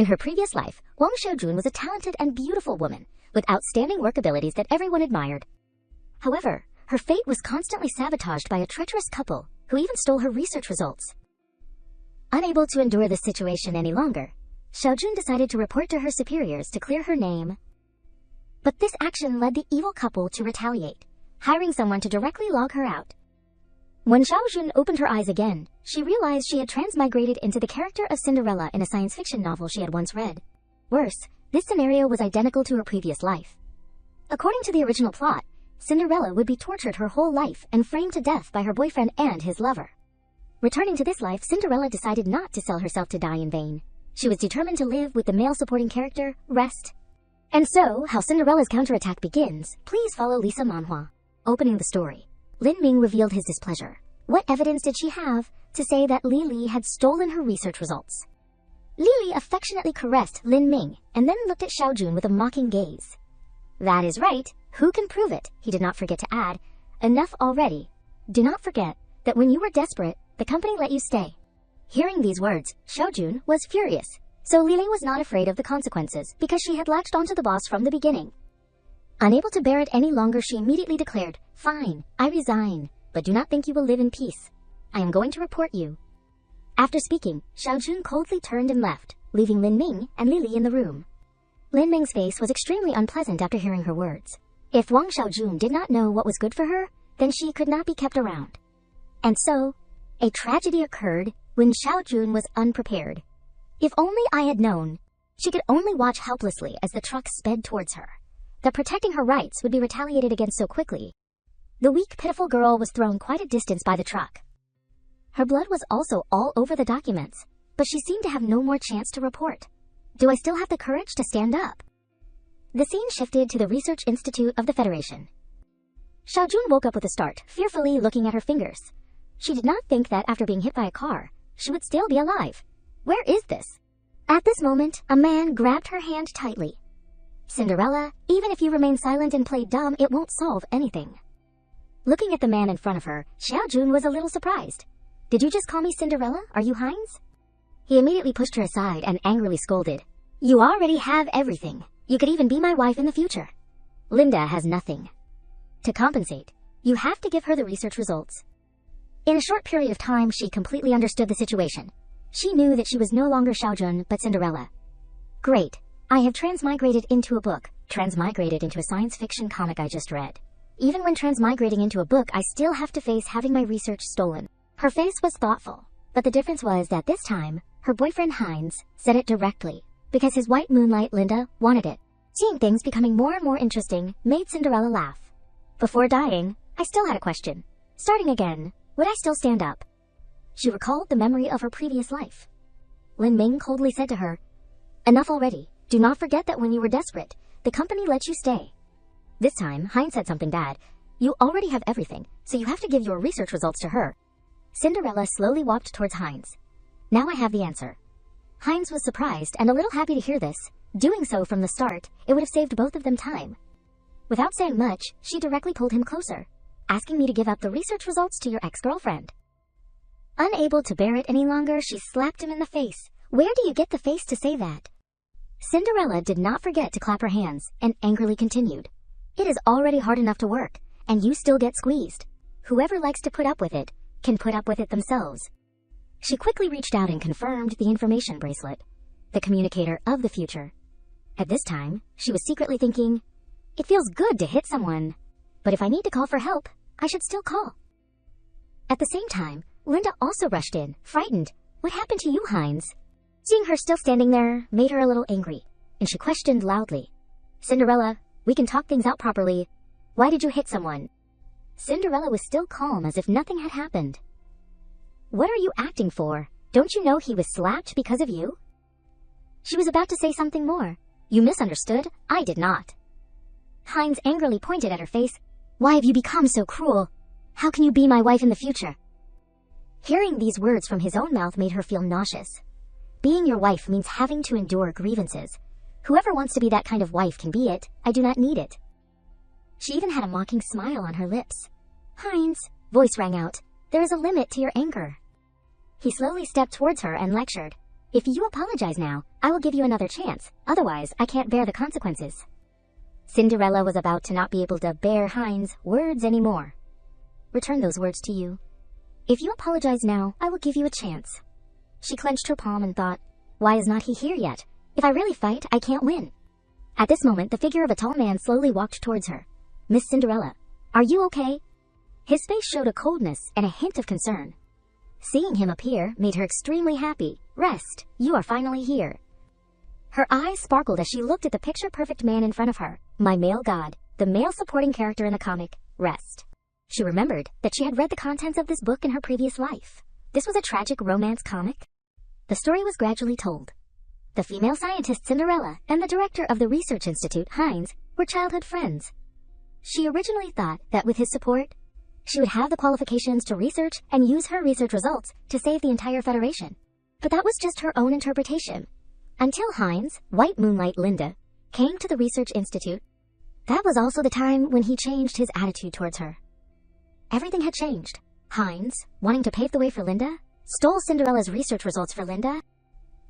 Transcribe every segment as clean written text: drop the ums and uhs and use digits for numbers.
In her previous life, Wang Xiaojun was a talented and beautiful woman with outstanding work abilities that everyone admired. However, her fate was constantly sabotaged by a treacherous couple who even stole her research results. Unable to endure this situation any longer, Xiaojun decided to report to her superiors to clear her name. But this action led the evil couple to retaliate, hiring someone to directly log her out. When Xiaojun opened her eyes again, she realized she had transmigrated into the character of Cinderella in a science fiction novel she had once read. Worse, this scenario was identical to her previous life. According to the original plot, Cinderella would be tortured her whole life and framed to death by her boyfriend and his lover. Returning to this life, Cinderella decided not to sell herself to die in vain. She was determined to live with the male supporting character, Rest. And so, how Cinderella's counterattack begins, please follow Lisa Manhwa. Opening the story, Lin Ming revealed his displeasure. What evidence did she have to say that Li Li had stolen her research results? Li Li affectionately caressed Lin Ming and then looked at Xiaojun with a mocking gaze. That is right. Who can prove it? He did not forget to add. Enough already. Do not forget that when you were desperate, the company let you stay. Hearing these words, Xiaojun was furious. So Li Li was not afraid of the consequences because she had latched onto the boss from the beginning. Unable to bear it any longer, she immediately declared, "Fine, I resign, but do not think you will live in peace. I am going to report you." After speaking, Xiaojun coldly turned and left, leaving Lin Ming and Li Li in the room. Lin Ming's face was extremely unpleasant after hearing her words. If Wang Xiaojun did not know what was good for her, then she could not be kept around. And so, a tragedy occurred when Xiaojun was unprepared. If only I had known. She could only watch helplessly as the truck sped towards her. That protecting her rights would be retaliated against so quickly. The weak, pitiful girl was thrown quite a distance by the truck. Her blood was also all over the documents, but she seemed to have no more chance to report. Do I still have the courage to stand up? The scene shifted to the Research Institute of the Federation. Xiaojun woke up with a start, fearfully looking at her fingers. She did not think that after being hit by a car, she would still be alive. Where is this? At this moment, a man grabbed her hand tightly. Cinderella, even if you remain silent and play dumb, it won't solve anything. Looking at the man in front of her, Xiaojun was a little surprised. Did you just call me Cinderella? Are you Heinz? He immediately pushed her aside and angrily scolded. You already have everything. You could even be my wife in the future. Linda has nothing. To compensate, you have to give her the research results. In a short period of time, she completely understood the situation. She knew that she was no longer Xiaojun, but Cinderella. Great. I have transmigrated into a book, transmigrated into a science fiction comic I just read. Even when transmigrating into a book, I still have to face having my research stolen. Her face was thoughtful, but the difference was that this time, her boyfriend Heinz said it directly, because his white moonlight Linda wanted it. Seeing things becoming more and more interesting made Cinderella laugh. Before dying, I still had a question. Starting again, would I still stand up? She recalled the memory of her previous life. Lin Ming coldly said to her, Enough already. Do not forget that when you were desperate, the company let you stay. This time, Heinz said something bad. You already have everything, so you have to give your research results to her. Cinderella slowly walked towards Heinz. Now I have the answer. Heinz was surprised and a little happy to hear this. Doing so from the start, it would have saved both of them time. Without saying much, she directly pulled him closer, asking me to give up the research results to your ex-girlfriend. Unable to bear it any longer, she slapped him in the face. Where do you get the face to say that? Cinderella did not forget to clap her hands and angrily continued. It is already hard enough to work, and you still get squeezed. Whoever likes to put up with it can put up with it themselves. She quickly reached out and confirmed the information bracelet, the communicator of the future. At this time, she was secretly thinking, it feels good to hit someone, but if I need to call for help, I should still call. At the same time, Linda also rushed in, frightened. What happened to you, Heinz? Seeing her still standing there made her a little angry, and she questioned loudly. Cinderella, we can talk things out properly. Why did you hit someone? Cinderella was still calm as if nothing had happened. What are you acting for? Don't you know he was slapped because of you? She was about to say something more. You misunderstood. I did not. Heinz angrily pointed at her face. Why have you become so cruel? How can you be my wife in the future? Hearing these words from his own mouth made her feel nauseous. Being your wife means having to endure grievances. Whoever wants to be that kind of wife can be it. I do not need it. She even had a mocking smile on her lips. Heinz, voice rang out, there is a limit to your anger. He slowly stepped towards her and lectured. If you apologize now, I will give you another chance, otherwise I can't bear the consequences. Cinderella was about to not be able to bear Hein's words anymore. Return those words to you. If you apologize now, I will give you a chance. She clenched her palm and thought, why is not he here yet? If I really fight, I can't win. At this moment, the figure of a tall man slowly walked towards her. Miss Cinderella, are you okay? His face showed a coldness and a hint of concern. Seeing him appear made her extremely happy. Rest, you are finally here. Her eyes sparkled as she looked at the picture-perfect man in front of her, my male god, the male supporting character in the comic, Rest. She remembered that she had read the contents of this book in her previous life. This was a tragic romance comic. The story was gradually told. The female scientist Cinderella and the director of the research institute, Heinz, were childhood friends. She originally thought that with his support, she would have the qualifications to research and use her research results to save the entire Federation. But that was just her own interpretation. Until Heinz, White Moonlight Linda, came to the research institute, that was also the time when he changed his attitude towards her. Everything had changed. Heinz, wanting to pave the way for Linda, stole Cinderella's research results for Linda.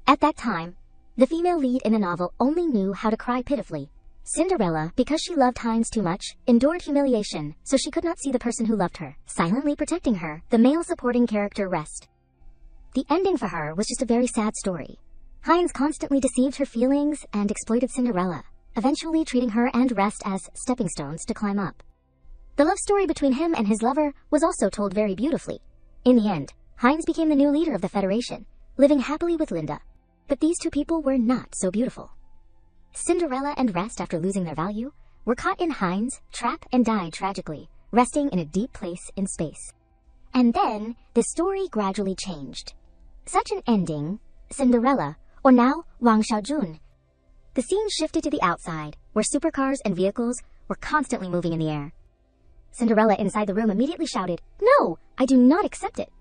At that time, the female lead in the novel only knew how to cry pitifully. Cinderella, because she loved Heinz too much, endured humiliation, so she could not see the person who loved her, silently protecting her, the male supporting character Rest. The ending for her was just a very sad story. Heinz constantly deceived her feelings and exploited Cinderella, eventually treating her and Rest as stepping stones to climb up. The love story between him and his lover was also told very beautifully. In the end, Heinz became the new leader of the Federation, living happily with Linda. But these two people were not so beautiful. Cinderella and Rest, after losing their value, were caught in Heinz' trap and died tragically, resting in a deep place in space. And then, the story gradually changed. Such an ending, Cinderella, or now Wang Xiaojun. The scene shifted to the outside, where supercars and vehicles were constantly moving in the air. Cinderella inside the room immediately shouted, "No, I do not accept it."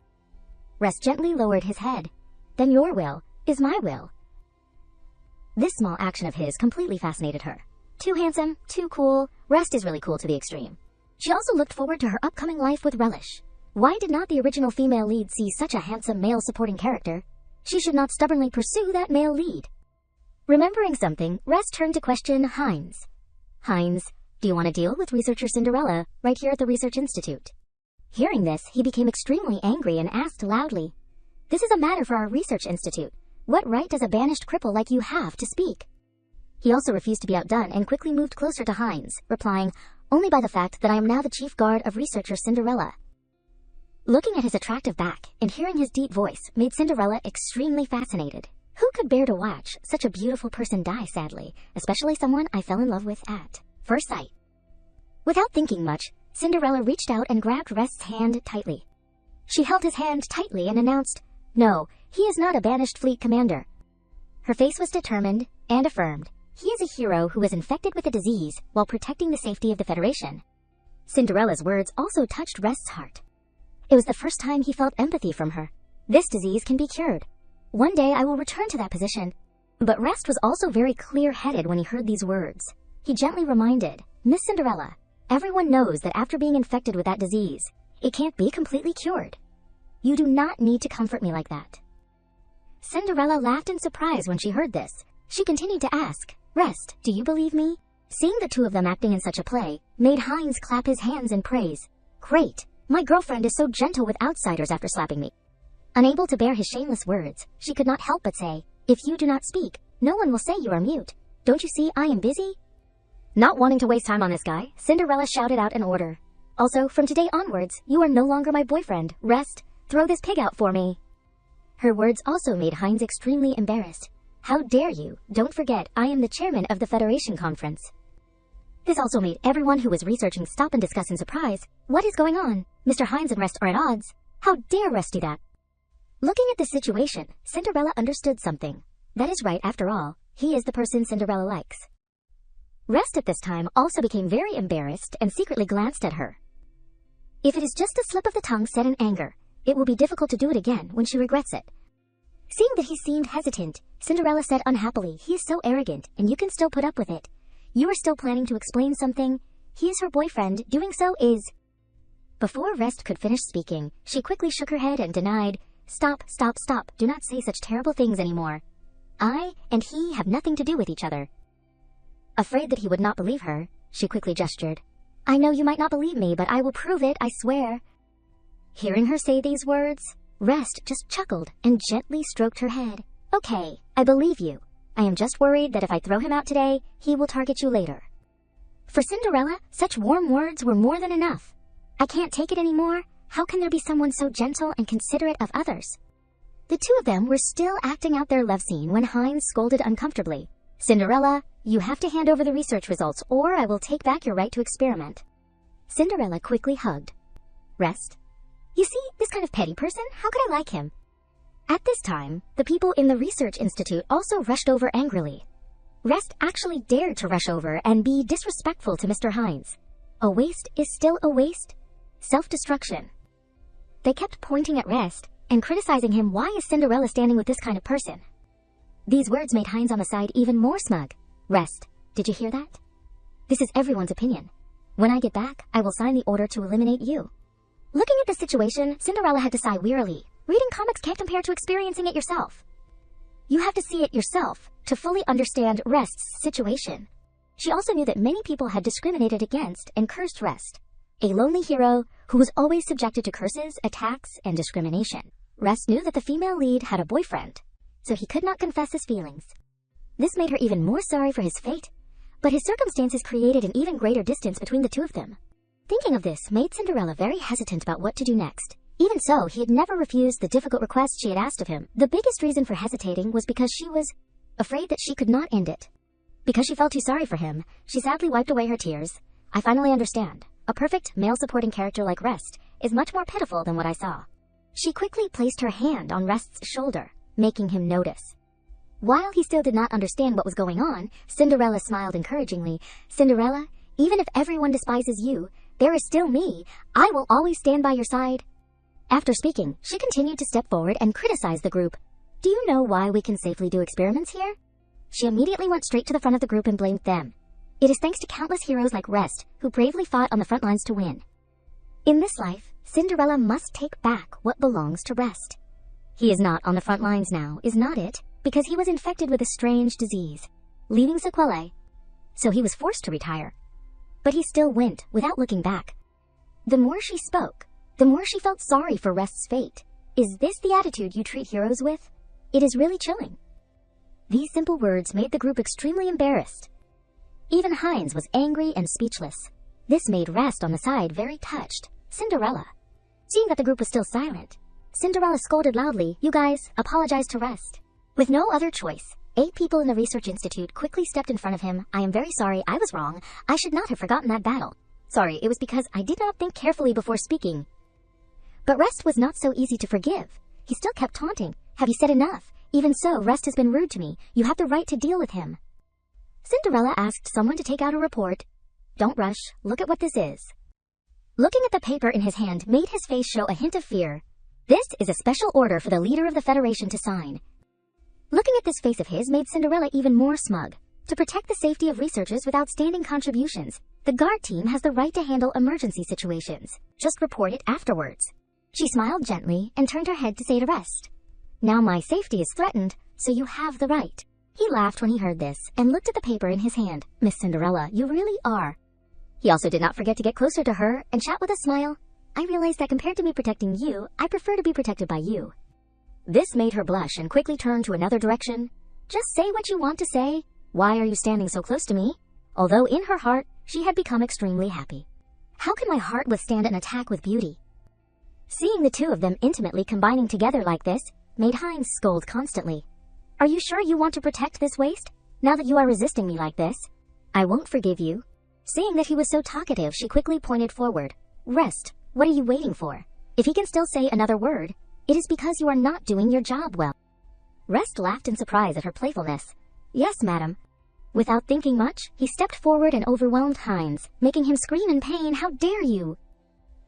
Rest gently lowered his head. "Then your will is my will." This small action of his completely fascinated her. Too handsome, too cool, Rest is really cool to the extreme. She also looked forward to her upcoming life with relish. Why did not the original female lead see such a handsome male supporting character? She should not stubbornly pursue that male lead. Remembering something, Rest turned to question Heinz. "Heinz, do you want to deal with researcher Cinderella right here at the Research Institute?" Hearing this, he became extremely angry and asked loudly, "This is a matter for our Research Institute. What right does a banished cripple like you have to speak?" He also refused to be outdone and quickly moved closer to Heinz, replying, "Only by the fact that I am now the chief guard of researcher Cinderella." Looking at his attractive back and hearing his deep voice made Cinderella extremely fascinated. Who could bear to watch such a beautiful person die sadly, especially someone I fell in love with at first sight? Without thinking much, Cinderella reached out and grabbed Rest's hand tightly. She held his hand tightly and announced, "No, he is not a banished fleet commander." Her face was determined and affirmed. He is a hero who was infected with a disease while protecting the safety of the Federation. Cinderella's words also touched Rest's heart. It was the first time he felt empathy from her. This disease can be cured. One day I will return to that position. But Rest was also very clear-headed when he heard these words. He gently reminded, "Miss Cinderella, everyone knows that after being infected with that disease, it can't be completely cured. You do not need to comfort me like that." Cinderella laughed in surprise when she heard this. She continued to ask, "Rest, do you believe me?" Seeing the two of them acting in such a play made Heinz clap his hands in praise. "Great! My girlfriend is so gentle with outsiders after slapping me." Unable to bear his shameless words, she could not help but say, "If you do not speak, no one will say you are mute. Don't you see I am busy?" Not wanting to waste time on this guy, Cinderella shouted out an order. "Also, from today onwards, you are no longer my boyfriend. Rest, throw this pig out for me." Her words also made Heinz extremely embarrassed. "How dare you? Don't forget, I am the chairman of the Federation Conference." This also made everyone who was researching stop and discuss in surprise. What is going on? Mr. Heinz and Rest are at odds. How dare Rest do that? Looking at this situation, Cinderella understood something. That is right, after all, he is the person Cinderella likes. Rest at this time also became very embarrassed and secretly glanced at her. If it is just a slip of the tongue said in anger, it will be difficult to do it again when she regrets it. Seeing that he seemed hesitant, Cinderella said unhappily, "He is so arrogant, and you can still put up with it. You are still planning to explain something. He is her boyfriend. Doing so is..." Before Rest could finish speaking, she quickly shook her head and denied, Stop, stop, stop. Do not say such terrible things anymore. I and he have nothing to do with each other. Afraid that he would not believe her, she quickly gestured. I know you might not believe me, but I will prove it, I swear. Hearing her say these words, Rest just chuckled and gently stroked her head. Okay, I believe you. I am just worried that if I throw him out today, he will target you later. For Cinderella, such warm words were more than enough. I can't take it anymore. How can there be someone so gentle and considerate of others? The two of them were still acting out their love scene when Heinz scolded uncomfortably. Cinderella, you have to hand over the research results or I will take back your right to experiment. Cinderella quickly hugged. Rest. You see, this kind of petty person, how could I like him? At this time, the people in the research institute also rushed over angrily. Rest actually dared to rush over and be disrespectful to Mr. Heinz. A waste is still a waste. Self-destruction. They kept pointing at Rest and criticizing him. Why is Cinderella standing with this kind of person? These words made Heinz on the side even more smug. Rest, did you hear that? This is everyone's opinion. When I get back, I will sign the order to eliminate you. Looking at the situation, Cinderella had to sigh wearily. Reading comics can't compare to experiencing it yourself. You have to see it yourself to fully understand Rest's situation. She also knew that many people had discriminated against and cursed Rest, a lonely hero who was always subjected to curses, attacks, and discrimination. Rest knew that the female lead had a boyfriend, so he could not confess his feelings. This made her even more sorry for his fate, but his circumstances created an even greater distance between the two of them. Thinking of this made Cinderella very hesitant about what to do next. Even so, he had never refused the difficult request she had asked of him. The biggest reason for hesitating was because she was afraid that she could not end it. Because she felt too sorry for him, she sadly wiped away her tears. I finally understand. A perfect male-supporting character like Rest is much more pitiful than what I saw. She quickly placed her hand on Rest's shoulder, making him notice. While he still did not understand what was going on, Cinderella smiled encouragingly. Cinderella, even if everyone despises you, there is still me. I will always stand by your side. After speaking, she continued to step forward and criticize the group. Do you know why we can safely do experiments here? She immediately went straight to the front of the group and blamed them. It is thanks to countless heroes like Rest, who bravely fought on the front lines to win. In this life, Cinderella must take back what belongs to Rest. He is not on the front lines now, is not it? Because he was infected with a strange disease, leaving sequelae. So he was forced to retire. But he still went, without looking back. The more she spoke, the more she felt sorry for Rest's fate. Is this the attitude you treat heroes with? It is really chilling. These simple words made the group extremely embarrassed. Even Heinz was angry and speechless. This made Rest on the side very touched. Cinderella. Seeing that the group was still silent, Cinderella scolded loudly, You guys, apologize to Rest. With no other choice, 8 people in the research institute quickly stepped in front of him. I am very sorry, I was wrong. I should not have forgotten that battle. Sorry, it was because I did not think carefully before speaking. But Rest was not so easy to forgive. He still kept taunting. Have you said enough? Even so, Rest has been rude to me. You have the right to deal with him. Cinderella asked someone to take out a report. Don't rush. Look at what this is. Looking at the paper in his hand made his face show a hint of fear. This is a special order for the leader of the Federation to sign. Looking at this face of his made Cinderella even more smug. To protect the safety of researchers with outstanding contributions, the guard team has the right to handle emergency situations. Just report it afterwards. She smiled gently and turned her head to say to Rest. Now my safety is threatened, so you have the right. He laughed when he heard this and looked at the paper in his hand. Miss Cinderella, you really are. He also did not forget to get closer to her and chat with a smile. I realize that compared to me protecting you, I prefer to be protected by you. This made her blush and quickly turn to another direction. Just say what you want to say. Why are you standing so close to me? Although in her heart, she had become extremely happy. How can my heart withstand an attack with beauty? Seeing the two of them intimately combining together like this made Heinz scold constantly. Are you sure you want to protect this waste? Now that you are resisting me like this, I won't forgive you. Seeing that he was so talkative, she quickly pointed forward. Rest, what are you waiting for? If he can still say another word, it is because you are not doing your job well. Rest laughed in surprise at her playfulness. Yes, madam. Without thinking much, he stepped forward and overwhelmed Heinz, making him scream in pain. How dare you?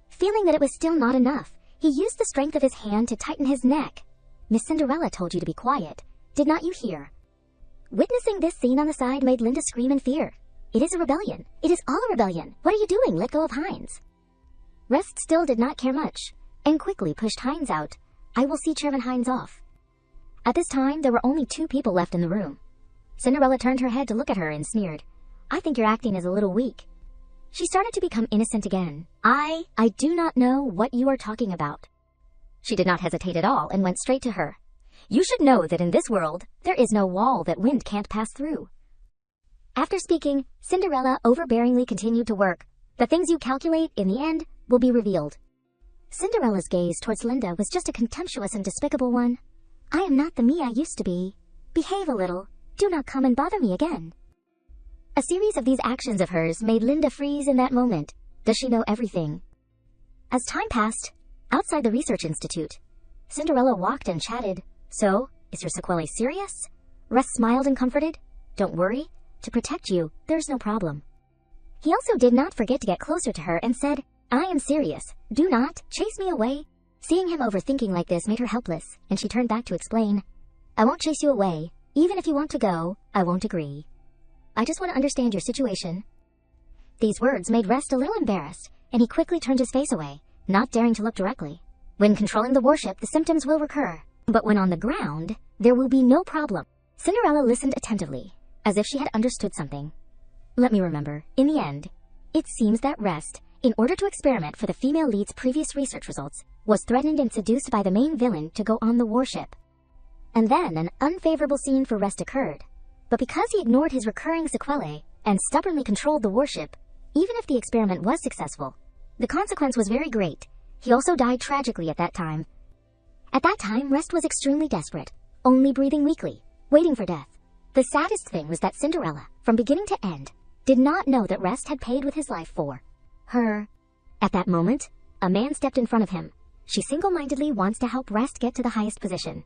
Feeling that it was still not enough, he used the strength of his hand to tighten his neck. Miss Cinderella told you to be quiet. Did not you hear? Witnessing this scene on the side made Linda scream in fear. It is a rebellion. It is all a rebellion. What are you doing? Let go of Heinz. Rest still did not care much, and quickly pushed Heinz out. I will see Chairman Hines off." At this time, there were only 2 people left in the room. Cinderella turned her head to look at her and sneered, "I think your acting is a little weak." She started to become innocent again. I do not know what you are talking about." She did not hesitate at all and went straight to her. "You should know that in this world, there is no wall that wind can't pass through." After speaking, Cinderella overbearingly continued to work. "The things you calculate, in the end, will be revealed." Cinderella's gaze towards Linda was just a contemptuous and despicable one. "I am not the me I used to be. Behave a little. Do not come and bother me again." A series of these actions of hers made Linda freeze in that moment. Does she know everything? As time passed, outside the research institute, Cinderella walked and chatted. "So, is your sequelae serious?" Rest smiled and comforted. "Don't worry. To protect you, there's no problem." He also did not forget to get closer to her and said, "I am serious. Do not chase me away." Seeing him overthinking like this made her helpless, and she turned back to explain, "I won't chase you away. Even if you want to go, I won't agree. I just want to understand your situation." These words made Rest a little embarrassed, and he quickly turned his face away, not daring to look directly. When controlling the warship, the symptoms will recur, but when on the ground, there will be no problem. Cinderella listened attentively, as if she had understood something. "Let me remember. In the end, it seems that Rest, in order to experiment for the female lead's previous research results, was threatened and seduced by the main villain to go on the warship. And then an unfavorable scene for Rest occurred. But because he ignored his recurring sequelae and stubbornly controlled the warship, even if the experiment was successful, the consequence was very great. He also died tragically at that time. At that time, Rest was extremely desperate, only breathing weakly, waiting for death. The saddest thing was that Cinderella, from beginning to end, did not know that Rest had paid with his life for her. At that moment, a man stepped in front of him. She single-mindedly wants to help Rest get to the highest position.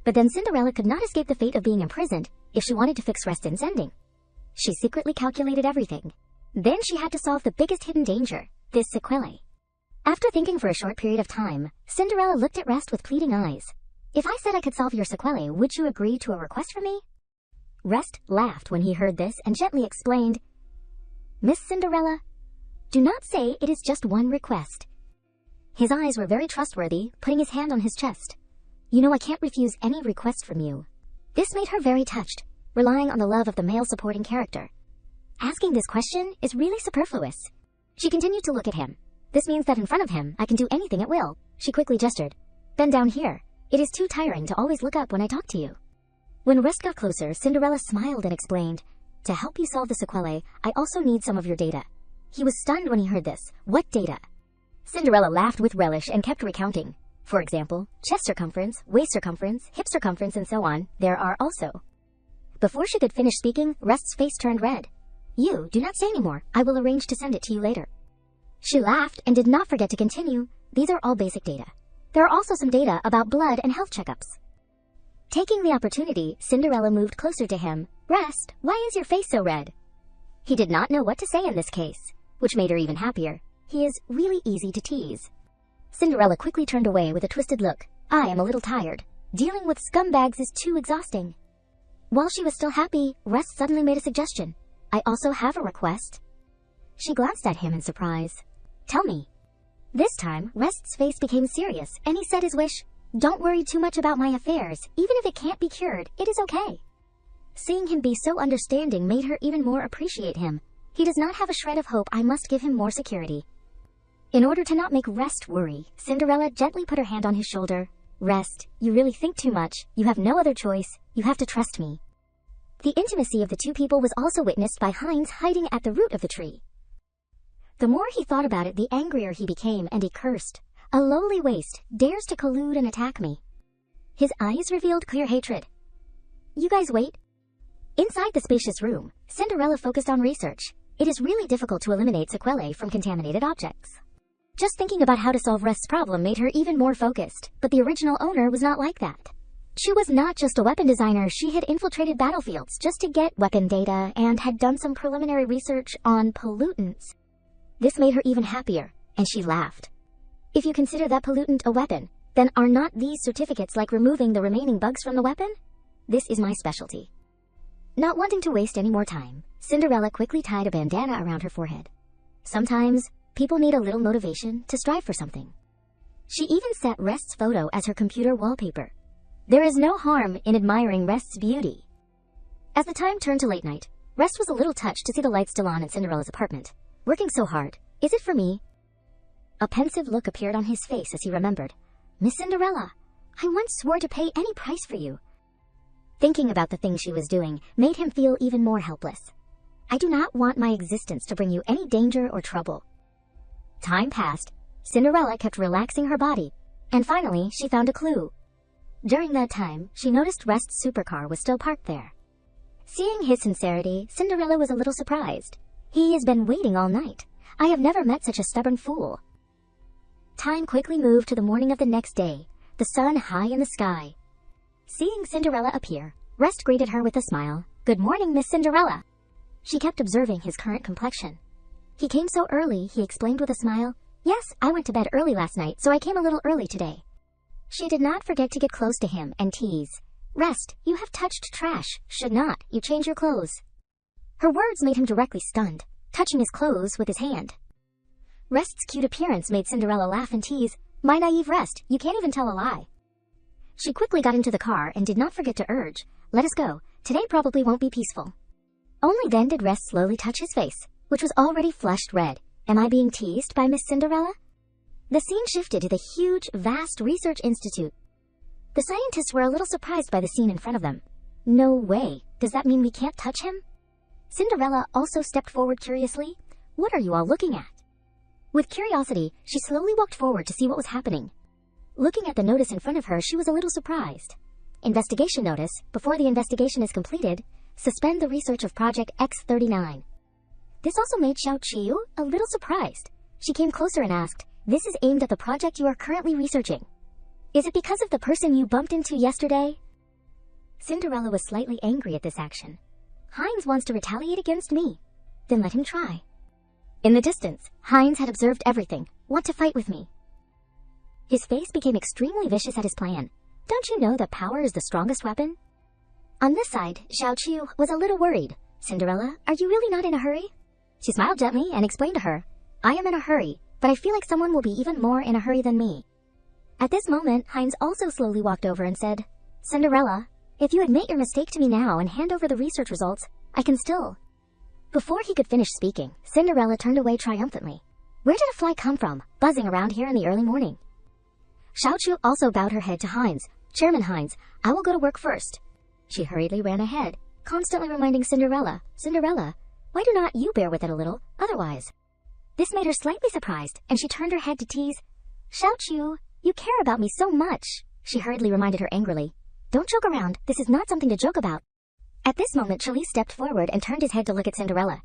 But then Cinderella could not escape the fate of being imprisoned if she wanted to fix Rest's ending. She secretly calculated everything. Then she had to solve the biggest hidden danger, this sequelae. After thinking for a short period of time, Cinderella looked at Rest with pleading eyes. "If I said I could solve your sequelae, would you agree to a request from me?" Rest laughed when he heard this and gently explained, "Miss Cinderella, do not say it is just one request." His eyes were very trustworthy, putting his hand on his chest. "You know I can't refuse any request from you." This made her very touched, relying on the love of the male supporting character. Asking this question is really superfluous. She continued to look at him. "This means that in front of him, I can do anything at will." She quickly gestured. "Bend down here. It is too tiring to always look up when I talk to you." When Rest got closer, Cinderella smiled and explained, "To help you solve the sequelae, I also need some of your data." He was stunned when he heard this. "What data?" Cinderella laughed with relish and kept recounting. For example, chest circumference, waist circumference, hip circumference, and so on, there are also. Before she could finish speaking, Rest's face turned red. "You, do not say any more. I will arrange to send it to you later." She laughed and did not forget to continue. "These are all basic data. There are also some data about blood and health checkups." Taking the opportunity, Cinderella moved closer to him. "Rest, why is your face so red?" He did not know what to say in this case, which made her even happier. He is really easy to tease. Cinderella quickly turned away with a twisted look. "I am a little tired. Dealing with scumbags is too exhausting." While she was still happy, Rest suddenly made a suggestion. "I also have a request." She glanced at him in surprise. "Tell me." This time, Rest's face became serious, and he said his wish. "Don't worry too much about my affairs. Even if it can't be cured, it is okay." Seeing him be so understanding made her even more appreciate him. He does not have a shred of hope. I must give him more security. In order to not make Rest worry, Cinderella gently put her hand on his shoulder. "Rest, you really think too much. You have no other choice. You have to trust me." The intimacy of the two people was also witnessed by Hines hiding at the root of the tree. The more he thought about it, the angrier he became, and he cursed. "A lowly waste dares to collude and attack me." His eyes revealed clear hatred. "You guys wait." Inside the spacious room, Cinderella focused on research. It is really difficult to eliminate sequelae from contaminated objects. Just thinking about how to solve Rest's problem made her even more focused, but the original owner was not like that. She was not just a weapon designer, she had infiltrated battlefields just to get weapon data and had done some preliminary research on pollutants. This made her even happier, and she laughed. "If you consider that pollutant a weapon, then are not these certificates like removing the remaining bugs from the weapon? This is my specialty." Not wanting to waste any more time, Cinderella quickly tied a bandana around her forehead. Sometimes, people need a little motivation to strive for something. She even set Rest's photo as her computer wallpaper. There is no harm in admiring Rest's beauty. As the time turned to late night, Rest was a little touched to see the lights still on in Cinderella's apartment. Working so hard, is it for me? A pensive look appeared on his face as he remembered. Miss Cinderella, I once swore to pay any price for you. Thinking about the things she was doing made him feel even more helpless. I do not want my existence to bring you any danger or trouble. Time passed. Cinderella kept relaxing her body, and finally she found a clue. During that time, she noticed Rest's supercar was still parked there. Seeing his sincerity, Cinderella was a little surprised. He has been waiting all night. I have never met such a stubborn fool. Time quickly moved to the morning of the next day, the sun high in the sky. Seeing Cinderella appear, Rest greeted her with a smile. Good morning, Miss Cinderella. She kept observing his current complexion. He came so early, he explained with a smile. Yes, I went to bed early last night, so I came a little early today. She did not forget to get close to him and tease. Rest, you have touched trash. Should not. You change your clothes. Her words made him directly stunned, touching his clothes with his hand. Rest's cute appearance made Cinderella laugh and tease. My naive Rest, you can't even tell a lie. She quickly got into the car and did not forget to urge, let us go. Today probably won't be peaceful. Only then did Rest slowly touch his face, which was already flushed red. Am I being teased by Miss Cinderella? The scene shifted to the huge, vast research institute. The scientists were a little surprised by the scene in front of them. No way. Does that mean we can't touch him? Cinderella also stepped forward curiously. What are you all looking at? With curiosity, she slowly walked forward to see what was happening. Looking at the notice in front of her, she was a little surprised. Investigation notice. Before the investigation is completed, suspend the research of Project X39. This also made Xiao Qiu a little surprised. She came closer and asked, this is aimed at the project you are currently researching. Is it because of the person you bumped into yesterday? Cinderella was slightly angry at this action. Heinz wants to retaliate against me. Then let him try. In the distance, Heinz had observed everything. Want to fight with me? His face became extremely vicious at his plan. Don't you know that power is the strongest weapon? On this side, Xiao Qiu was a little worried. Cinderella, are you really not in a hurry? She smiled gently and explained to her, I am in a hurry, but I feel like someone will be even more in a hurry than me. At this moment, Heinz also slowly walked over and said, Cinderella, if you admit your mistake to me now and hand over the research results, I can still. Before he could finish speaking, Cinderella turned away triumphantly. Where did a fly come from, buzzing around here in the early morning? Xiao Qiu also bowed her head to Heinz. Chairman Heinz, I will go to work first. She hurriedly ran ahead, constantly reminding Cinderella, Cinderella, why do not you bear with it a little, otherwise? This made her slightly surprised, and she turned her head to tease. Xiao Qiu, you care about me so much, she hurriedly reminded her angrily. Don't joke around, this is not something to joke about. At this moment, Chalice stepped forward and turned his head to look at Cinderella.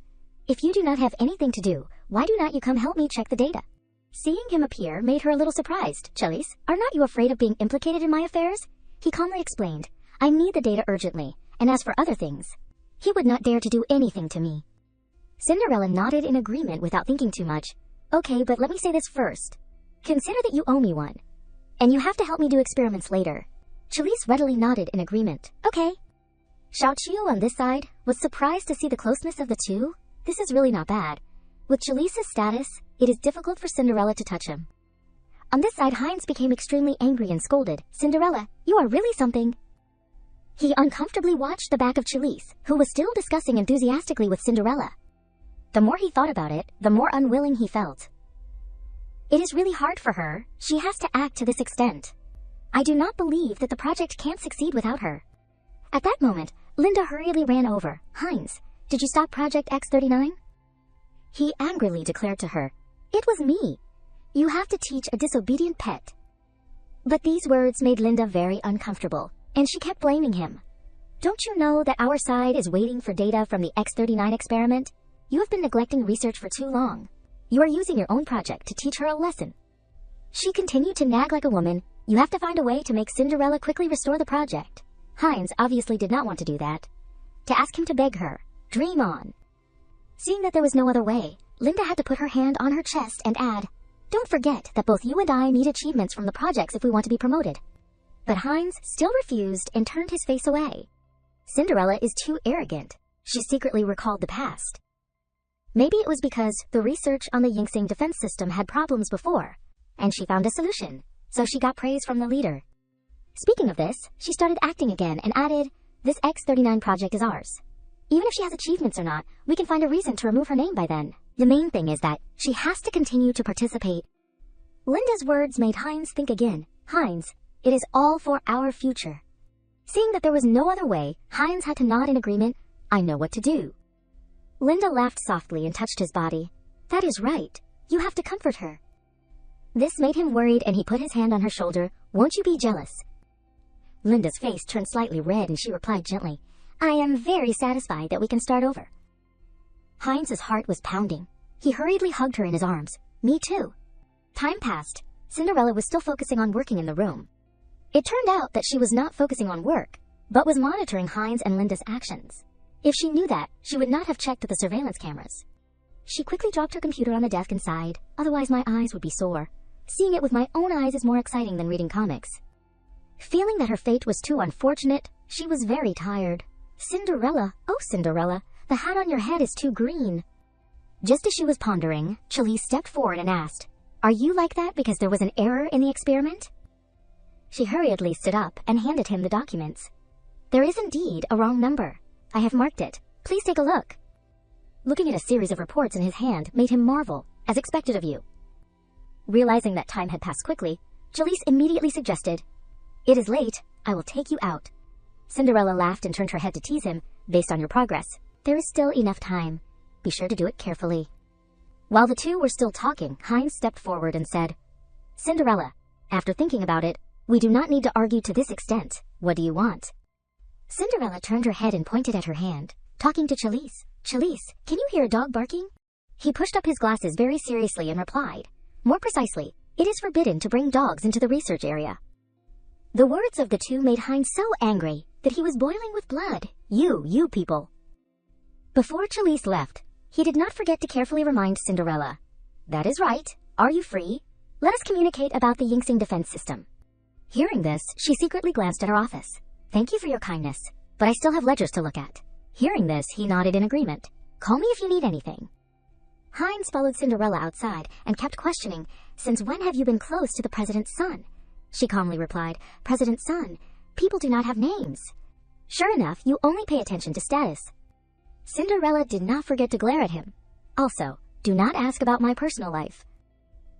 If you do not have anything to do, why do not you come help me check the data? Seeing him appear made her a little surprised. Chalice, are not you afraid of being implicated in my affairs? He calmly explained, I need the data urgently, and as for other things, he would not dare to do anything to me. Cinderella nodded in agreement without thinking too much. Okay, but let me say this first. Consider that you owe me one, and you have to help me do experiments later. Chalice readily nodded in agreement. Okay. Xiao Qiu on this side was surprised to see the closeness of the two. This is really not bad. With Chalice's status, it is difficult for Cinderella to touch him. On this side, Heinz became extremely angry and scolded. Cinderella, you are really something. He uncomfortably watched the back of Chalice, who was still discussing enthusiastically with Cinderella. The more he thought about it, the more unwilling he felt. It is really hard for her. She has to act to this extent. I do not believe that the project can't succeed without her. At that moment, Linda hurriedly ran over. Heinz, did you stop Project X39? He angrily declared to her, It was me. You have to teach a disobedient pet. But these words made Linda very uncomfortable, and she kept blaming him. Don't you know that our side is waiting for data from the X39 experiment? You have been neglecting research for too long. You are using your own project to teach her a lesson. She continued to nag like a woman. You have to find a way to make Cinderella quickly restore the project. Heinz obviously did not want to do that. To ask him to beg her, dream on. Seeing that there was no other way, Linda had to put her hand on her chest and add, Don't forget that both you and I need achievements from the projects if we want to be promoted. But Heinz still refused and turned his face away. Cinderella is too arrogant. She secretly recalled the past. Maybe it was because the research on the Yingxing defense system had problems before, and she found a solution. so she got praise from the leader. Speaking of this, she started acting again and added, "This X-39 project is ours. Even if she has achievements or not, we can find a reason to remove her name by then. The main thing is that she has to continue to participate." Linda's words made Heinz think again. "Heinz, it is all for our future." Seeing that there was no other way, Heinz had to nod in agreement. "I know what to do." Linda laughed softly and touched his body. "That is right. You have to comfort her." This made him worried and he put his hand on her shoulder. "Won't you be jealous?" Linda's face turned slightly red and she replied gently, "I am very satisfied that we can start over." Heinz's heart was pounding. He hurriedly hugged her in his arms. "Me too." Time passed. Cinderella was still focusing on working in the room. It turned out that she was not focusing on work, but was monitoring Heinz and Linda's actions. If she knew that, she would not have checked the surveillance cameras. She quickly dropped her computer on the desk and sighed, "Otherwise my eyes would be sore. Seeing it with my own eyes is more exciting than reading comics." Feeling that her fate was too unfortunate, she was very tired. "Cinderella, oh Cinderella, the hat on your head is too green." Just as she was pondering, Chalice stepped forward and asked, "Are you like that because there was an error in the experiment?" She hurriedly stood up and handed him the documents. "There is indeed a wrong number. I have marked it. Please take a look." Looking at a series of reports in his hand made him marvel, as expected of you. Realizing that time had passed quickly, Chalice immediately suggested, "It is late. I will take you out." Cinderella laughed and turned her head to tease him. "Based on your progress, there is still enough time. Be sure to do it carefully." While the two were still talking, Heinz stepped forward and said, "Cinderella, after thinking about it, we do not need to argue to this extent. What do you want?" Cinderella turned her head and pointed at her hand, talking to Chalice. "Chalice, can you hear a dog barking?" He pushed up his glasses very seriously and replied, "More precisely, it is forbidden to bring dogs into the research area." The words of the two made Heinz so angry that he was boiling with blood. You people." Before Chalice left, he did not forget to carefully remind Cinderella, "That is right. Are you free? Let us communicate about the Yingxing defense system." Hearing this, she secretly glanced at her office. "Thank you for your kindness, but I still have ledgers to look at." Hearing this, he nodded in agreement. "Call me if you need anything." Heinz followed Cinderella outside and kept questioning, "Since when have you been close to the president's son?" She calmly replied, "President's son, people do not have names." "Sure enough, you only pay attention to status." Cinderella did not forget to glare at him. "Also, do not ask about my personal life."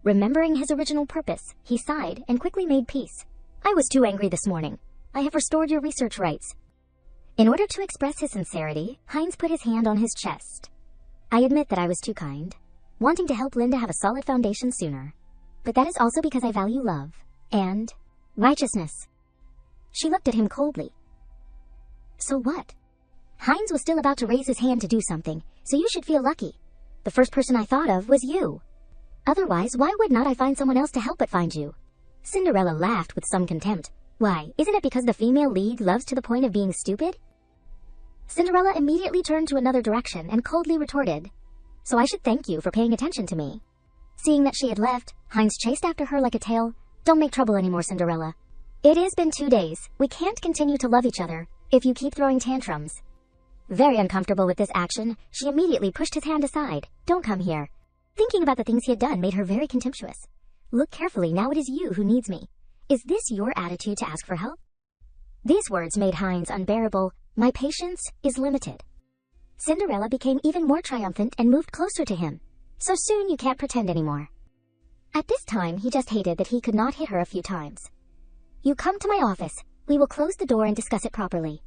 Remembering his original purpose, he sighed and quickly made peace. "I was too angry this morning. I have restored your research rights." In order to express his sincerity, Heinz put his hand on his chest. "I admit that I was too kind, wanting to help Linda have a solid foundation sooner. But that is also because I value love and righteousness." She looked at him coldly. "So what?" Heinz was still about to raise his hand to do something, "So you should feel lucky. The first person I thought of was you. Otherwise, why would not I find someone else to help but find you?" Cinderella laughed with some contempt. "Why, isn't it because the female lead loves to the point of being stupid?" Cinderella immediately turned to another direction and coldly retorted, "So I should thank you for paying attention to me." Seeing that she had left, Heinz chased after her like a tail. "Don't make trouble anymore, Cinderella. It has been 2 days. We can't continue to love each other if you keep throwing tantrums." Very uncomfortable with this action, she immediately pushed his hand aside. "Don't come here." Thinking about the things he had done made her very contemptuous. "Look carefully, now it is you who needs me. Is this your attitude to ask for help?" These words made Heinz unbearable. "My patience is limited." Cinderella became even more triumphant and moved closer to him. "So soon you can't pretend anymore." At this time, he just hated that he could not hit her a few times. "You come to my office. We will close the door and discuss it properly."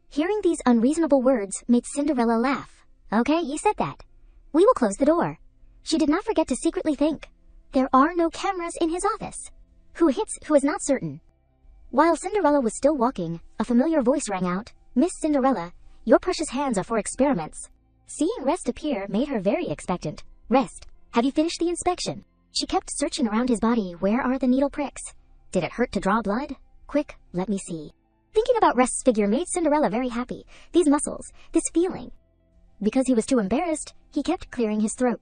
Hearing these unreasonable words made Cinderella laugh. "Okay, you said that. We will close the door." She did not forget to secretly think, "There are no cameras in his office. Who hits who is not certain." While Cinderella was still walking, a familiar voice rang out, "Miss Cinderella, your precious hands are for experiments." Seeing Rest appear made her very expectant. "Rest, have you finished the inspection?" She kept searching around his body. Where are the needle pricks? Did it hurt to draw blood? Quick, let me see. Thinking about Rest's figure made Cinderella very happy. These muscles, this feeling. Because he was too embarrassed, he kept clearing his throat.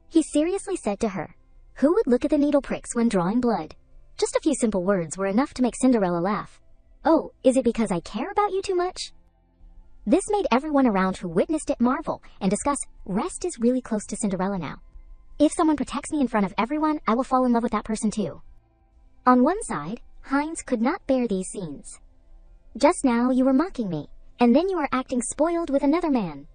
He seriously said to her, "Who would look at the needle pricks when drawing blood?" Just a few simple words were enough to make Cinderella laugh. "Oh, is it because I care about you too much?" This made everyone around who witnessed it marvel and discuss, Rest is really close to Cinderella now. If someone protects me in front of everyone, I will fall in love with that person too. On one side, Heinz could not bear these scenes. Just now you were mocking me, and then you are acting spoiled with another man.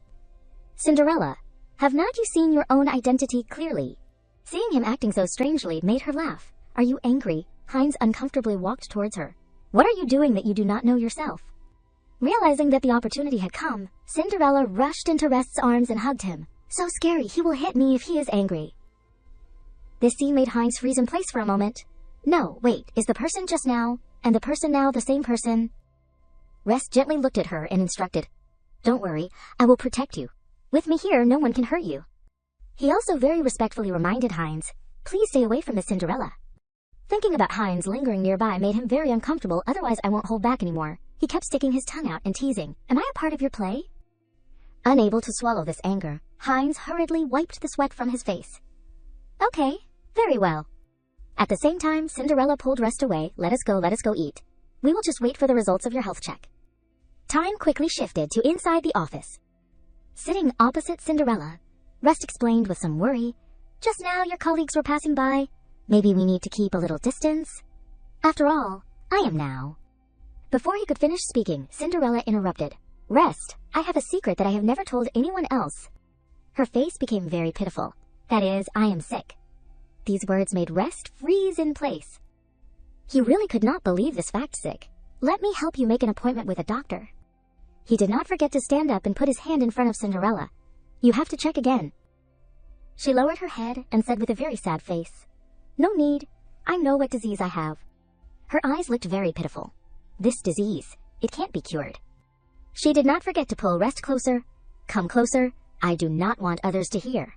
Cinderella, have not you seen your own identity clearly? Seeing him acting so strangely made her laugh. Are you angry? Heinz uncomfortably walked towards her. What are you doing that you do not know yourself? Realizing that the opportunity had come, Cinderella rushed into Rest's arms and hugged him. So scary, he will hit me if he is angry. This scene made Heinz freeze in place for a moment. No, wait, is the person just now, and the person now the same person? Rest gently looked at her and instructed, Don't worry, I will protect you. With me here, no one can hurt you. He also very respectfully reminded Heinz, Please stay away from Miss Cinderella. Thinking about Heinz lingering nearby made him very uncomfortable, otherwise I won't hold back anymore. He kept sticking his tongue out and teasing, Am I a part of your play? Unable to swallow this anger, Heinz hurriedly wiped the sweat from his face. Okay, very well. At the same time, Cinderella pulled Rest away. Let us go eat. We will just wait for the results of your health check. Time quickly shifted to inside the office. Sitting opposite Cinderella, Rest explained with some worry, Just now your colleagues were passing by. Maybe we need to keep a little distance. After all, I am now. Before he could finish speaking, Cinderella interrupted. Rest, I have a secret that I have never told anyone else. Her face became very pitiful. That is, I am sick. These words made Rest freeze in place. He really could not believe this fact. Sick. Let me help you make an appointment with a doctor. He did not forget to stand up and put his hand in front of Cinderella. You have to check again. She lowered her head and said with a very sad face, No need. I know what disease I have. Her eyes looked very pitiful. This disease, it can't be cured. She did not forget to pull Rest closer. Come closer. I do not want others to hear.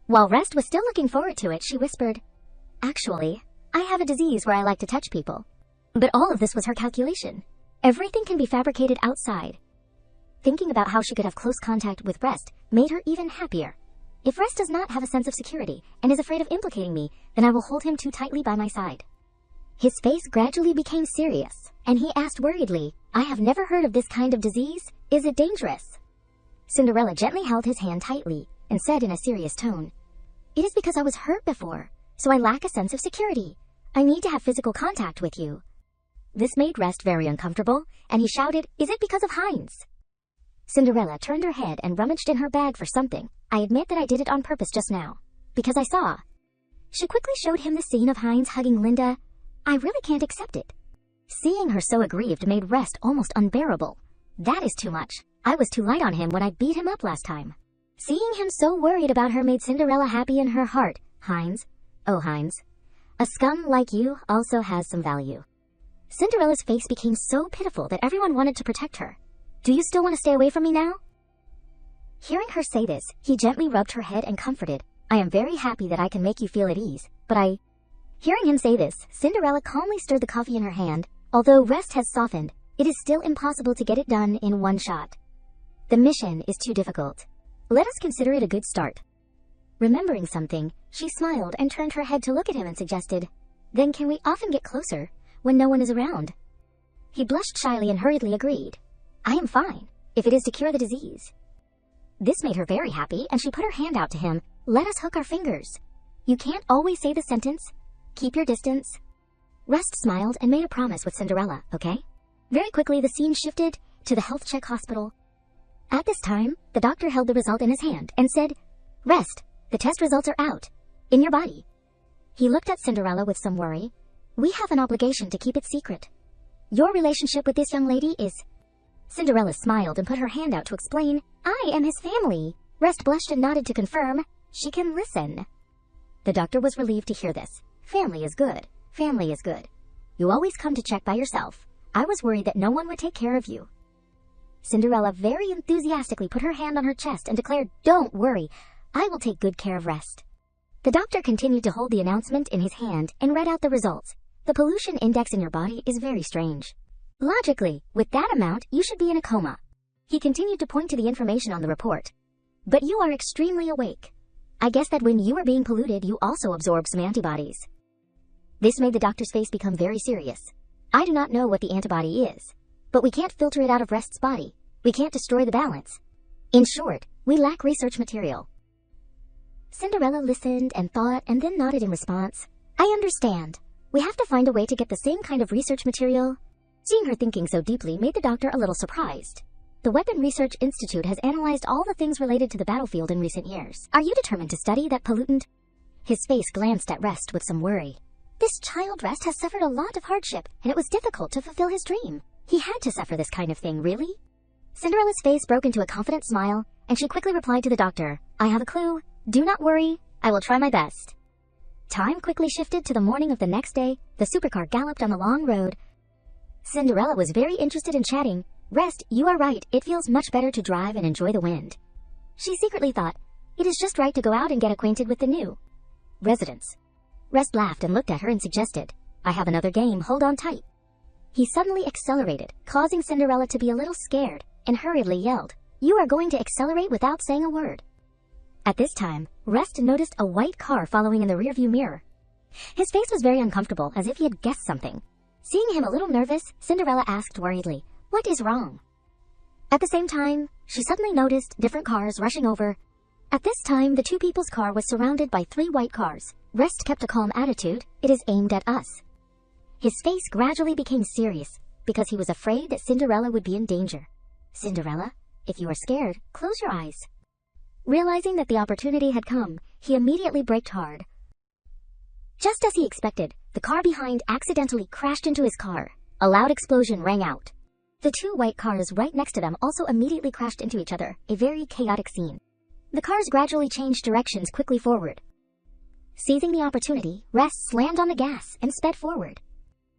While Rest was still looking forward to it, she whispered, Actually, I have a disease where I like to touch people. But all of this was her calculation. Everything can be fabricated outside. Thinking about how she could have close contact with Rest made her even happier. If Rest does not have a sense of security and is afraid of implicating me, then I will hold him too tightly by my side. His face gradually became serious, and he asked worriedly, I have never heard of this kind of disease. Is it dangerous? Cinderella gently held his hand tightly and said in a serious tone, It is because I was hurt before, so I lack a sense of security. I need to have physical contact with you. This made Rest very uncomfortable, and he shouted, Is it because of Heinz? Cinderella turned her head and rummaged in her bag for something. I admit that I did it on purpose just now, because I saw. She quickly showed him the scene of Heinz hugging Linda. I really can't accept it. Seeing her so aggrieved made Rest almost unbearable. That is too much. I was too light on him when I beat him up last time. Seeing him so worried about her made Cinderella happy in her heart. Heinz, oh Heinz, a scum like you also has some value. Cinderella's face became so pitiful that everyone wanted to protect her. Do you still want to stay away from me now? Hearing her say this, he gently rubbed her head and comforted. I am very happy that I can make you feel at ease, but Hearing him say this, Cinderella calmly stirred the coffee in her hand. Although Rest has softened, it is still impossible to get it done in one shot. The mission is too difficult. Let us consider it a good start. Remembering something, she smiled and turned her head to look at him and suggested, Then can we often get closer when no one is around? He blushed shyly and hurriedly agreed. I am fine, if it is to cure the disease. This made her very happy, and she put her hand out to him. Let us hook our fingers. You can't always say the sentence, keep your distance. Rest smiled and made a promise with Cinderella, okay? Very quickly the scene shifted to the health check hospital. At this time, the doctor held the result in his hand and said, Rest, the test results are out. In your body. He looked at Cinderella with some worry. We have an obligation to keep it secret. Your relationship with this young lady is... Cinderella smiled and put her hand out to explain, I am his family. Rest blushed and nodded to confirm, she can listen. The doctor was relieved to hear this. Family is good. Family is good. You always come to check by yourself. I was worried that no one would take care of you. Cinderella very enthusiastically put her hand on her chest and declared, Don't worry, I will take good care of Rest. The doctor continued to hold the announcement in his hand and read out the results. The pollution index in your body is very strange. Logically, with that amount, you should be in a coma. He continued to point to the information on the report. But you are extremely awake. I guess that when you were being polluted, you also absorbed some antibodies. This made the doctor's face become very serious. I do not know what the antibody is, but we can't filter it out of Rest's body. We can't destroy the balance. In short, we lack research material. Cinderella listened and thought and then nodded in response. I understand. We have to find a way to get the same kind of research material. Seeing her thinking so deeply made the doctor a little surprised. The Weapon Research Institute has analyzed all the things related to the battlefield in recent years. Are you determined to study that pollutant? His face glanced at Rest with some worry. This child Rest has suffered a lot of hardship, and it was difficult to fulfill his dream. He had to suffer this kind of thing, really? Cinderella's face broke into a confident smile, and she quickly replied to the doctor, I have a clue. Do not worry. I will try my best. Time quickly shifted to the morning of the next day. The supercar galloped on the long road. Cinderella was very interested in chatting. Rest, you are right. It feels much better to drive and enjoy the wind. She secretly thought, it is just right to go out and get acquainted with the new residents. Rest laughed and looked at her and suggested, I have another game, hold on tight. He suddenly accelerated, causing Cinderella to be a little scared, and hurriedly yelled, You are going to accelerate without saying a word. At this time, Rest noticed a white car following in the rearview mirror. His face was very uncomfortable, as if he had guessed something. Seeing him a little nervous, Cinderella asked worriedly, What is wrong? At the same time, she suddenly noticed different cars rushing over. At this time, the two people's car was surrounded by 3 white cars. Rest kept a calm attitude. It is aimed at us. His face gradually became serious, because he was afraid that Cinderella would be in danger. Cinderella, if you are scared, close your eyes. Realizing that the opportunity had come, he immediately braked hard. Just as he expected, the car behind accidentally crashed into his car. A loud explosion rang out. The 2 white cars right next to them also immediately crashed into each other, a very chaotic scene. The cars gradually changed directions quickly forward. Seizing the opportunity, Rest slammed on the gas and sped forward.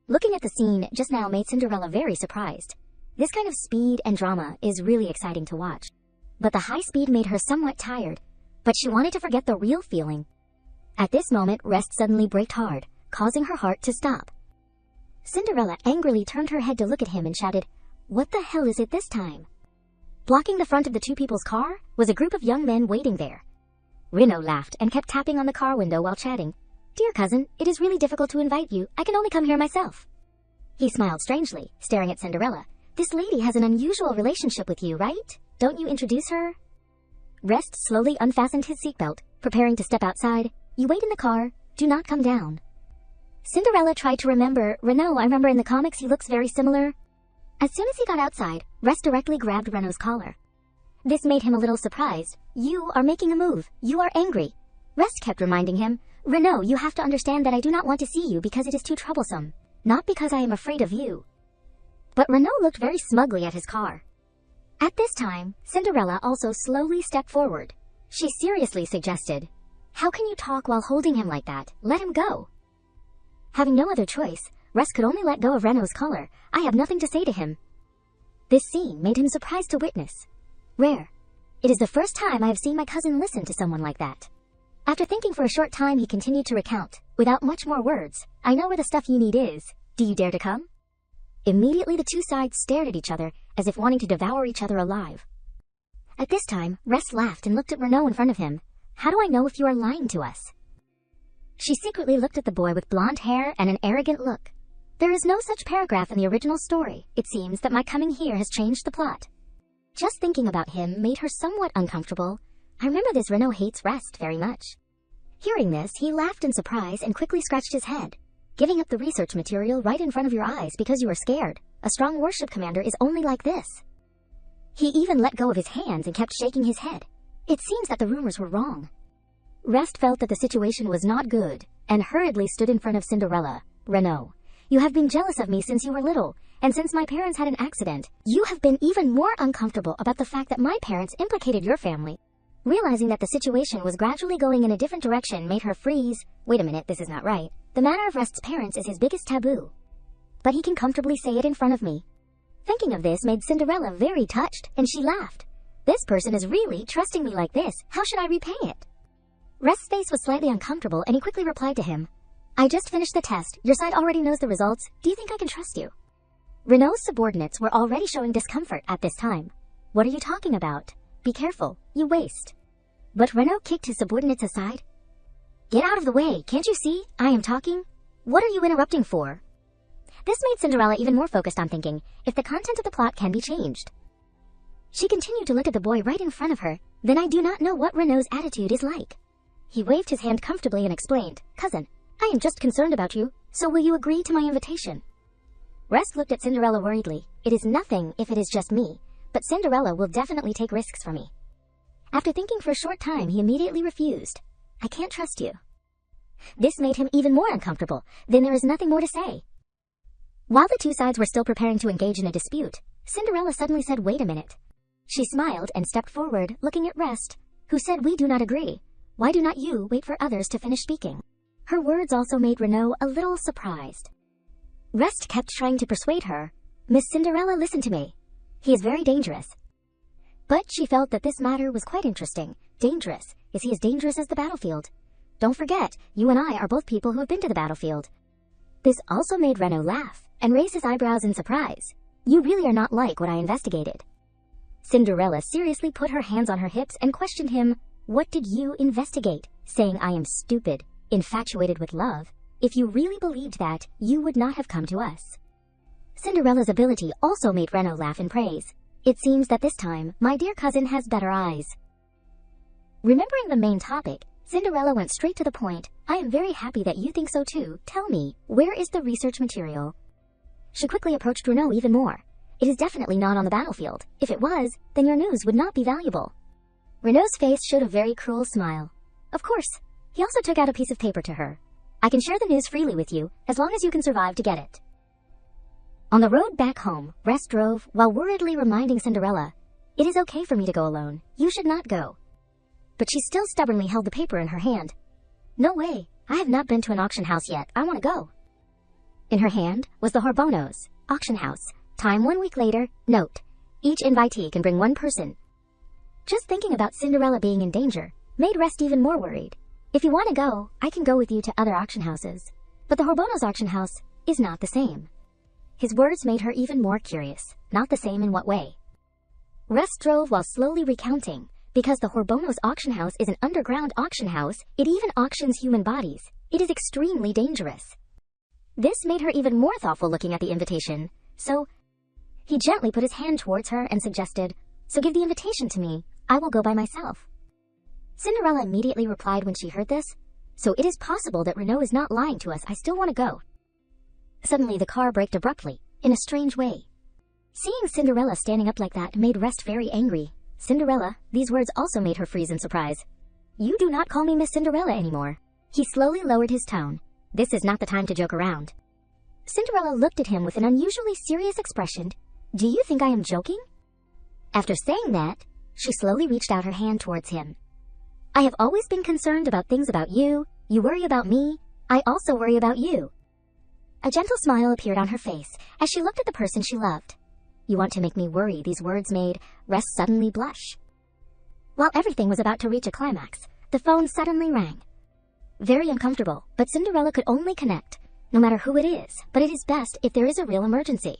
Looking at the scene just now made Cinderella very surprised. This kind of speed and drama is really exciting to watch. But the high speed made her somewhat tired, but she wanted to forget the real feeling. At this moment, Rest suddenly braked hard, causing her heart to stop. Cinderella angrily turned her head to look at him and shouted, What the hell is it this time? Blocking the front of the 2 people's car was a group of young men waiting there. Renaud laughed and kept tapping on the car window while chatting. Dear cousin, it is really difficult to invite you. I can only come here myself. He smiled strangely, staring at Cinderella. This lady has an unusual relationship with you, right? Don't you introduce her? Rest slowly unfastened his seatbelt, preparing to step outside. You wait in the car. Do not come down. Cinderella tried to remember. Renaud, I remember in the comics he looks very similar. As soon as he got outside, Rest directly grabbed Renaud's collar. This made him a little surprised. You are making a move. You are angry. Rest kept reminding him, Renaud, you have to understand that I do not want to see you because it is too troublesome. Not because I am afraid of you. But Renaud looked very smugly at his car. At this time, Cinderella also slowly stepped forward. She seriously suggested, How can you talk while holding him like that? Let him go. Having no other choice, Rest could only let go of Renaud's collar. I have nothing to say to him. This scene made him surprised to witness. Rare. It is the first time I have seen my cousin listen to someone like that. After thinking for a short time, he continued to recount, without much more words, I know where the stuff you need is. Do you dare to come? Immediately the 2 sides stared at each other, as if wanting to devour each other alive. At this time, Rest laughed and looked at Renaud in front of him. How do I know if you are lying to us? She secretly looked at the boy with blonde hair and an arrogant look. There is no such paragraph in the original story. It seems that my coming here has changed the plot. Just thinking about him made her somewhat uncomfortable. I remember this Renaud hates Rest very much. Hearing this, he laughed in surprise and quickly scratched his head. Giving up the research material right in front of your eyes because you are scared. A strong warship commander is only like this. He even let go of his hands and kept shaking his head. It seems that the rumors were wrong. Rest felt that the situation was not good, and hurriedly stood in front of Cinderella. Renaud, you have been jealous of me since you were little, and since my parents had an accident, you have been even more uncomfortable about the fact that my parents implicated your family. Realizing that the situation was gradually going in a different direction made her freeze. Wait a minute, this is not right. The matter of Rest's parents is his biggest taboo. But he can comfortably say it in front of me. Thinking of this made Cinderella very touched, and she laughed. This person is really trusting me like this. How should I repay it? Rest's face was slightly uncomfortable, and he quickly replied to him. I just finished the test. Your side already knows the results. Do you think I can trust you? Renaud's subordinates were already showing discomfort at this time. What are you talking about? Be careful. You waste. But Renaud kicked his subordinates aside. Get out of the way. Can't you see? I am talking. What are you interrupting for? This made Cinderella even more focused on thinking if the content of the plot can be changed. She continued to look at the boy right in front of her. Then I do not know what Renaud's attitude is like. He waved his hand comfortably and explained, Cousin, I am just concerned about you. So will you agree to my invitation? Rest looked at Cinderella worriedly. It is nothing if it is just me, but Cinderella will definitely take risks for me. After thinking for a short time, he immediately refused. I can't trust you. This made him even more uncomfortable. Then there is nothing more to say. While the two sides were still preparing to engage in a dispute, Cinderella suddenly said, wait a minute. She smiled and stepped forward, looking at Rest, who said, we do not agree. Why do not you wait for others to finish speaking? Her words also made Renaud a little surprised. Rest kept trying to persuade her. Miss Cinderella, listen to me. He is very dangerous. But she felt that this matter was quite interesting. Dangerous. Is he as dangerous as the battlefield? Don't forget, you and I are both people who have been to the battlefield. This also made Renaud laugh and raise his eyebrows in surprise. You really are not like what I investigated. Cinderella seriously put her hands on her hips and questioned him. What did you investigate? Saying I am stupid, infatuated with love. If you really believed that, you would not have come to us. Cinderella's ability also made Renaud laugh in praise. It seems that this time, my dear cousin has better eyes. Remembering the main topic, Cinderella went straight to the point. I am very happy that you think so too. Tell me, where is the research material? She quickly approached Renaud even more. It is definitely not on the battlefield. If it was, then your news would not be valuable. Renaud's face showed a very cruel smile. Of course. He also took out a piece of paper to her. I can share the news freely with you, as long as you can survive to get it. On the road back home, Rest drove, while worriedly reminding Cinderella, it is okay for me to go alone. You should not go. But she still stubbornly held the paper in her hand. No way. I have not been to an auction house yet. I want to go. In her hand was the Horbonos auction house. Time 1 week later. Note. Each invitee can bring one person. Just thinking about Cinderella being in danger made Rest even more worried. If you want to go, I can go with you to other auction houses. But the Horbonos auction house is not the same. His words made her even more curious. Not the same in what way? Rest drove while slowly recounting. Because the Horbonos auction house is an underground auction house, it even auctions human bodies. It is extremely dangerous. This made her even more thoughtful looking at the invitation. So, he gently put his hand towards her and suggested, so give the invitation to me. I will go by myself. Cinderella immediately replied when she heard this, so it is possible that Renaud is not lying to us. I still want to go. Suddenly the car braked abruptly, in a strange way. Seeing Cinderella standing up like that made Rest very angry. Cinderella, these words also made her freeze in surprise. You do not call me Miss Cinderella anymore. He slowly lowered his tone. This is not the time to joke around. Cinderella looked at him with an unusually serious expression. Do you think I am joking? After saying that, she slowly reached out her hand towards him. I have always been concerned about things about you. You worry about me. I also worry about you. A gentle smile appeared on her face as she looked at the person she loved. You want to make me worry, these words made Rest suddenly blush. While everything was about to reach a climax, the phone suddenly rang. Very uncomfortable, but Cinderella could only connect, no matter who it is, but it is best if there is a real emergency.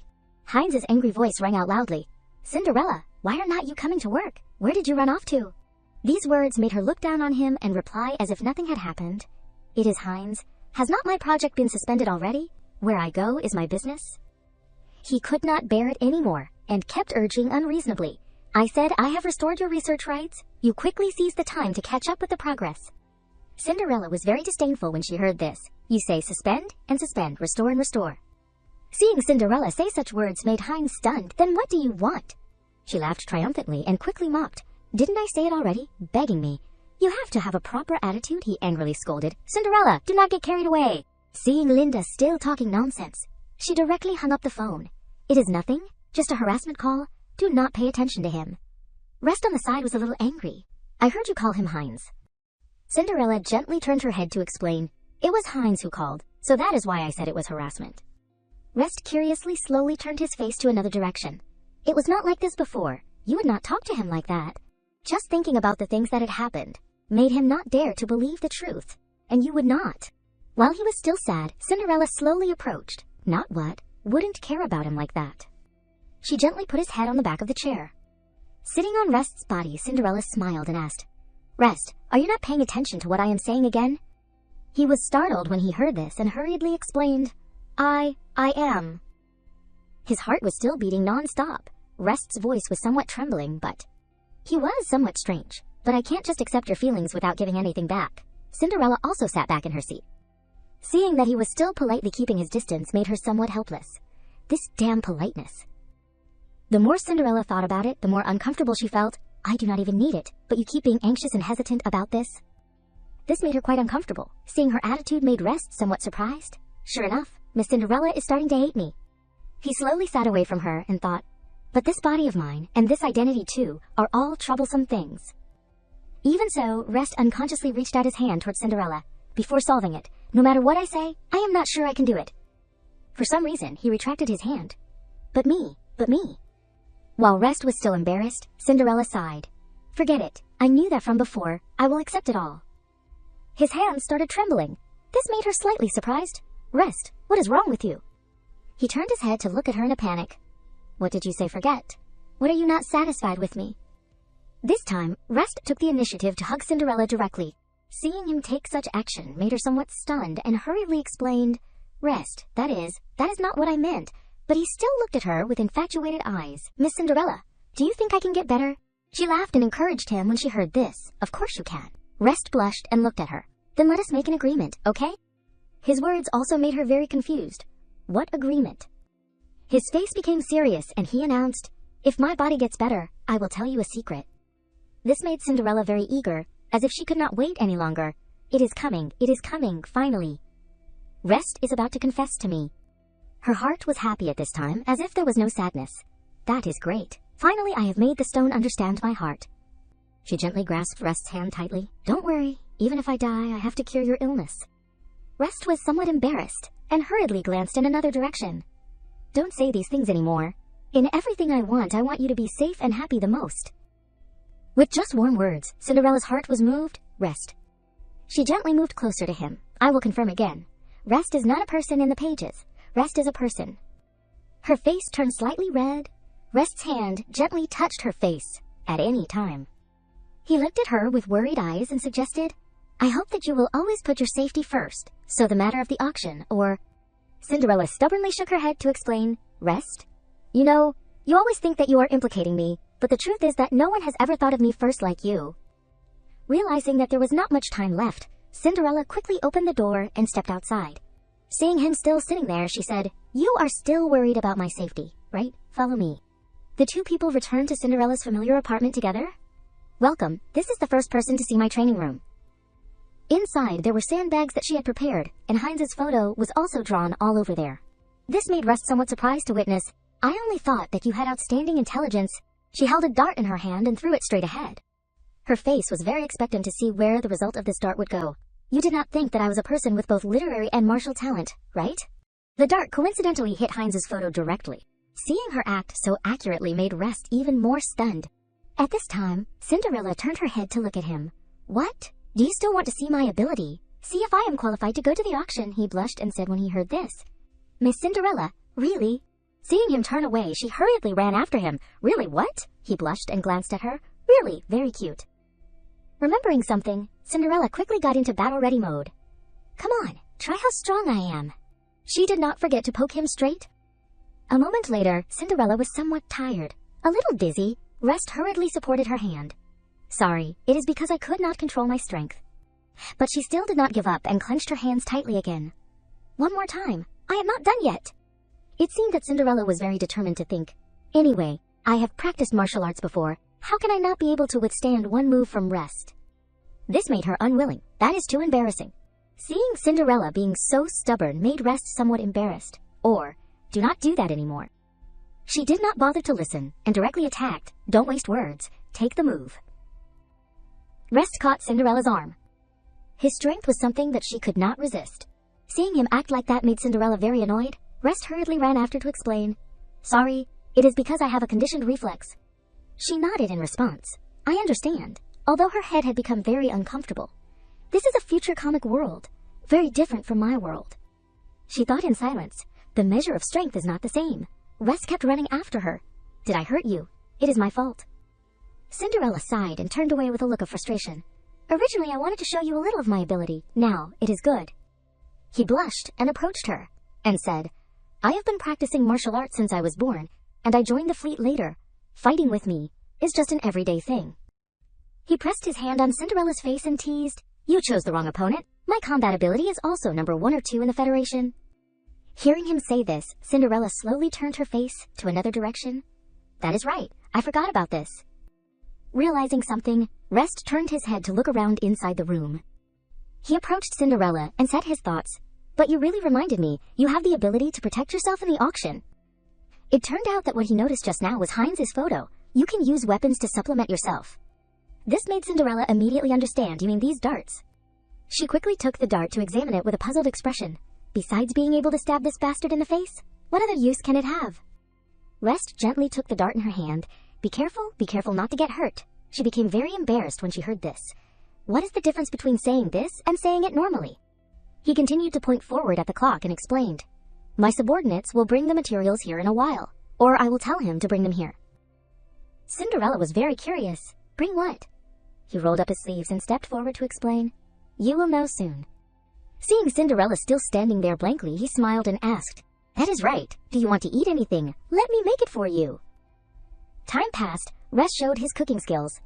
Heinz's angry voice rang out loudly. Cinderella, why are not you coming to work? Where did you run off to? These words made her look down on him and reply as if nothing had happened. It is Heinz. Has not my project been suspended already? Where I go is my business. He could not bear it anymore, and kept urging unreasonably. I said I have restored your research rights. You quickly seized the time to catch up with the progress. Cinderella was very disdainful when she heard this. You say suspend and suspend, restore and restore. Seeing Cinderella say such words made Heinz stunned. Then what do you want? She laughed triumphantly and quickly mocked. Didn't I say it already? Begging me. You have to have a proper attitude, he angrily scolded. Cinderella, do not get carried away. Seeing Linda still talking nonsense, she directly hung up the phone. It is nothing, just a harassment call. Do not pay attention to him. Rest on the side was a little angry. I heard you call him Heinz. Cinderella gently turned her head to explain. It was Heinz who called, so that is why I said it was harassment. Rest curiously slowly turned his face to another direction. It was not like this before. You would not talk to him like that. Just thinking about the things that had happened made him not dare to believe the truth. And you would not. While he was still sad, Cinderella slowly approached. Not what? Wouldn't care about him like that. She gently put his head on the back of the chair. Sitting on Rest's body, Cinderella smiled and asked, Rest, are you not paying attention to what I am saying again? He was startled when he heard this and hurriedly explained, I am. His heart was still beating non-stop. Rest's voice was somewhat trembling, but he was somewhat strange. But I can't just accept your feelings without giving anything back. Cinderella also sat back in her seat. Seeing that he was still politely keeping his distance made her somewhat helpless. This damn politeness. The more Cinderella thought about it, the more uncomfortable she felt. I do not even need it, but you keep being anxious and hesitant about this. This made her quite uncomfortable. Seeing her attitude made Rest somewhat surprised. Sure enough, Miss Cinderella is starting to hate me. He slowly sat away from her and thought, but this body of mine, and this identity too, are all troublesome things. Even so, Rest unconsciously reached out his hand towards Cinderella. Before solving it, no matter what I say, I am not sure I can do it. For some reason, he retracted his hand. But me. While Rest was still embarrassed, Cinderella sighed. Forget it. I knew that from before. I will accept it all. His hands started trembling. This made her slightly surprised. Rest, what is wrong with you? He turned his head to look at her in a panic. What did you say forget? What are you not satisfied with me? This time, Rest took the initiative to hug Cinderella directly. Seeing him take such action made her somewhat stunned and hurriedly explained, Rest, that is not what I meant. But he still looked at her with infatuated eyes. Miss Cinderella, do you think I can get better? She laughed and encouraged him when she heard this. Of course you can. Rest blushed and looked at her. Then let us make an agreement, okay? His words also made her very confused. What agreement? His face became serious and he announced, if my body gets better, I will tell you a secret. This made Cinderella very eager, as if she could not wait any longer. It is coming, finally. Rest is about to confess to me. Her heart was happy at this time, as if there was no sadness. That is great. Finally, I have made the stone understand my heart. She gently grasped Rest's hand tightly. Don't worry, even if I die, I have to cure your illness. Rest was somewhat embarrassed, and hurriedly glanced in another direction. Don't say these things anymore. In everything I want you to be safe and happy the most. With just warm words, Cinderella's heart was moved. Rest. She gently moved closer to him. I will confirm again. Rest is not a person in the pages. Rest is a person. Her face turned slightly red. Rest's hand gently touched her face at any time. He looked at her with worried eyes and suggested, I hope that you will always put your safety first, so the matter of the auction, or... Cinderella stubbornly shook her head to explain, Rest? You know, you always think that you are implicating me, but the truth is that no one has ever thought of me first like you. Realizing that there was not much time left, Cinderella quickly opened the door and stepped outside. Seeing him still sitting there, she said, You are still worried about my safety, right? Follow me. The two people returned to Cinderella's familiar apartment together. Welcome, this is the first person to see my training room. Inside, there were sandbags that she had prepared, and Heinz's photo was also drawn all over there. This made Rest somewhat surprised to witness. I only thought that you had outstanding intelligence. She held a dart in her hand and threw it straight ahead. Her face was very expectant to see where the result of this dart would go. You did not think that I was a person with both literary and martial talent, right? The dart coincidentally hit Heinz's photo directly. Seeing her act so accurately made Rest even more stunned. At this time, Cinderella turned her head to look at him. What? Do you still want to see my ability? See if I am qualified to go to the auction, he blushed and said when he heard this. Miss Cinderella, really? Seeing him turn away, she hurriedly ran after him. Really, what? He blushed and glanced at her. Really, very cute. Remembering something, Cinderella quickly got into battle-ready mode. Come on, try how strong I am. She did not forget to poke him straight. A moment later, Cinderella was somewhat tired. A little dizzy, Rest hurriedly supported her hand. Sorry, it is because I could not control my strength. But she still did not give up and clenched her hands tightly again. One more time. I am not done yet. It seemed that Cinderella was very determined to think. Anyway, I have practiced martial arts before. How can I not be able to withstand one move from Rest? This made her unwilling. That is too embarrassing. Seeing Cinderella being so stubborn made Rest somewhat embarrassed. Or, do not do that anymore. She did not bother to listen and directly attacked. Don't waste words. Take the move. Rest caught Cinderella's arm. His strength was something that she could not resist. Seeing him act like that made Cinderella very annoyed. Rest hurriedly ran after to explain. Sorry, it is because I have a conditioned reflex. She nodded in response. I understand, although her head had become very uncomfortable. This is a future comic world, very different from my world. She thought in silence. The measure of strength is not the same. Rest kept running after her. Did I hurt you? It is my fault. Cinderella sighed and turned away with a look of frustration. Originally, I wanted to show you a little of my ability. Now, it is good. He blushed and approached her and said, I have been practicing martial arts since I was born, and I joined the fleet later. Fighting with me is just an everyday thing. He pressed his hand on Cinderella's face and teased, You chose the wrong opponent. My combat ability is also number 1 or 2 in the Federation. Hearing him say this, Cinderella slowly turned her face to another direction. That is right, I forgot about this. Realizing something, Rest turned his head to look around inside the room. He approached Cinderella and said his thoughts. But you really reminded me, you have the ability to protect yourself in the auction. It turned out that what he noticed just now was Heinz's photo. You can use weapons to supplement yourself. This made Cinderella immediately understand you mean these darts. She quickly took the dart to examine it with a puzzled expression. Besides being able to stab this bastard in the face, what other use can it have? Rest gently took the dart in her hand. Be careful not to get hurt. She became very embarrassed when she heard this. What is the difference between saying this and saying it normally? He continued to point forward at the clock and explained, my subordinates will bring the materials here in a while, or I will tell him to bring them here. Cinderella was very curious. Bring what? He rolled up his sleeves and stepped forward to explain. You will know soon. Seeing Cinderella still standing there blankly, he smiled and asked, that is right. Do you want to eat anything? Let me make it for you. Time passed. Rest showed his cooking skills.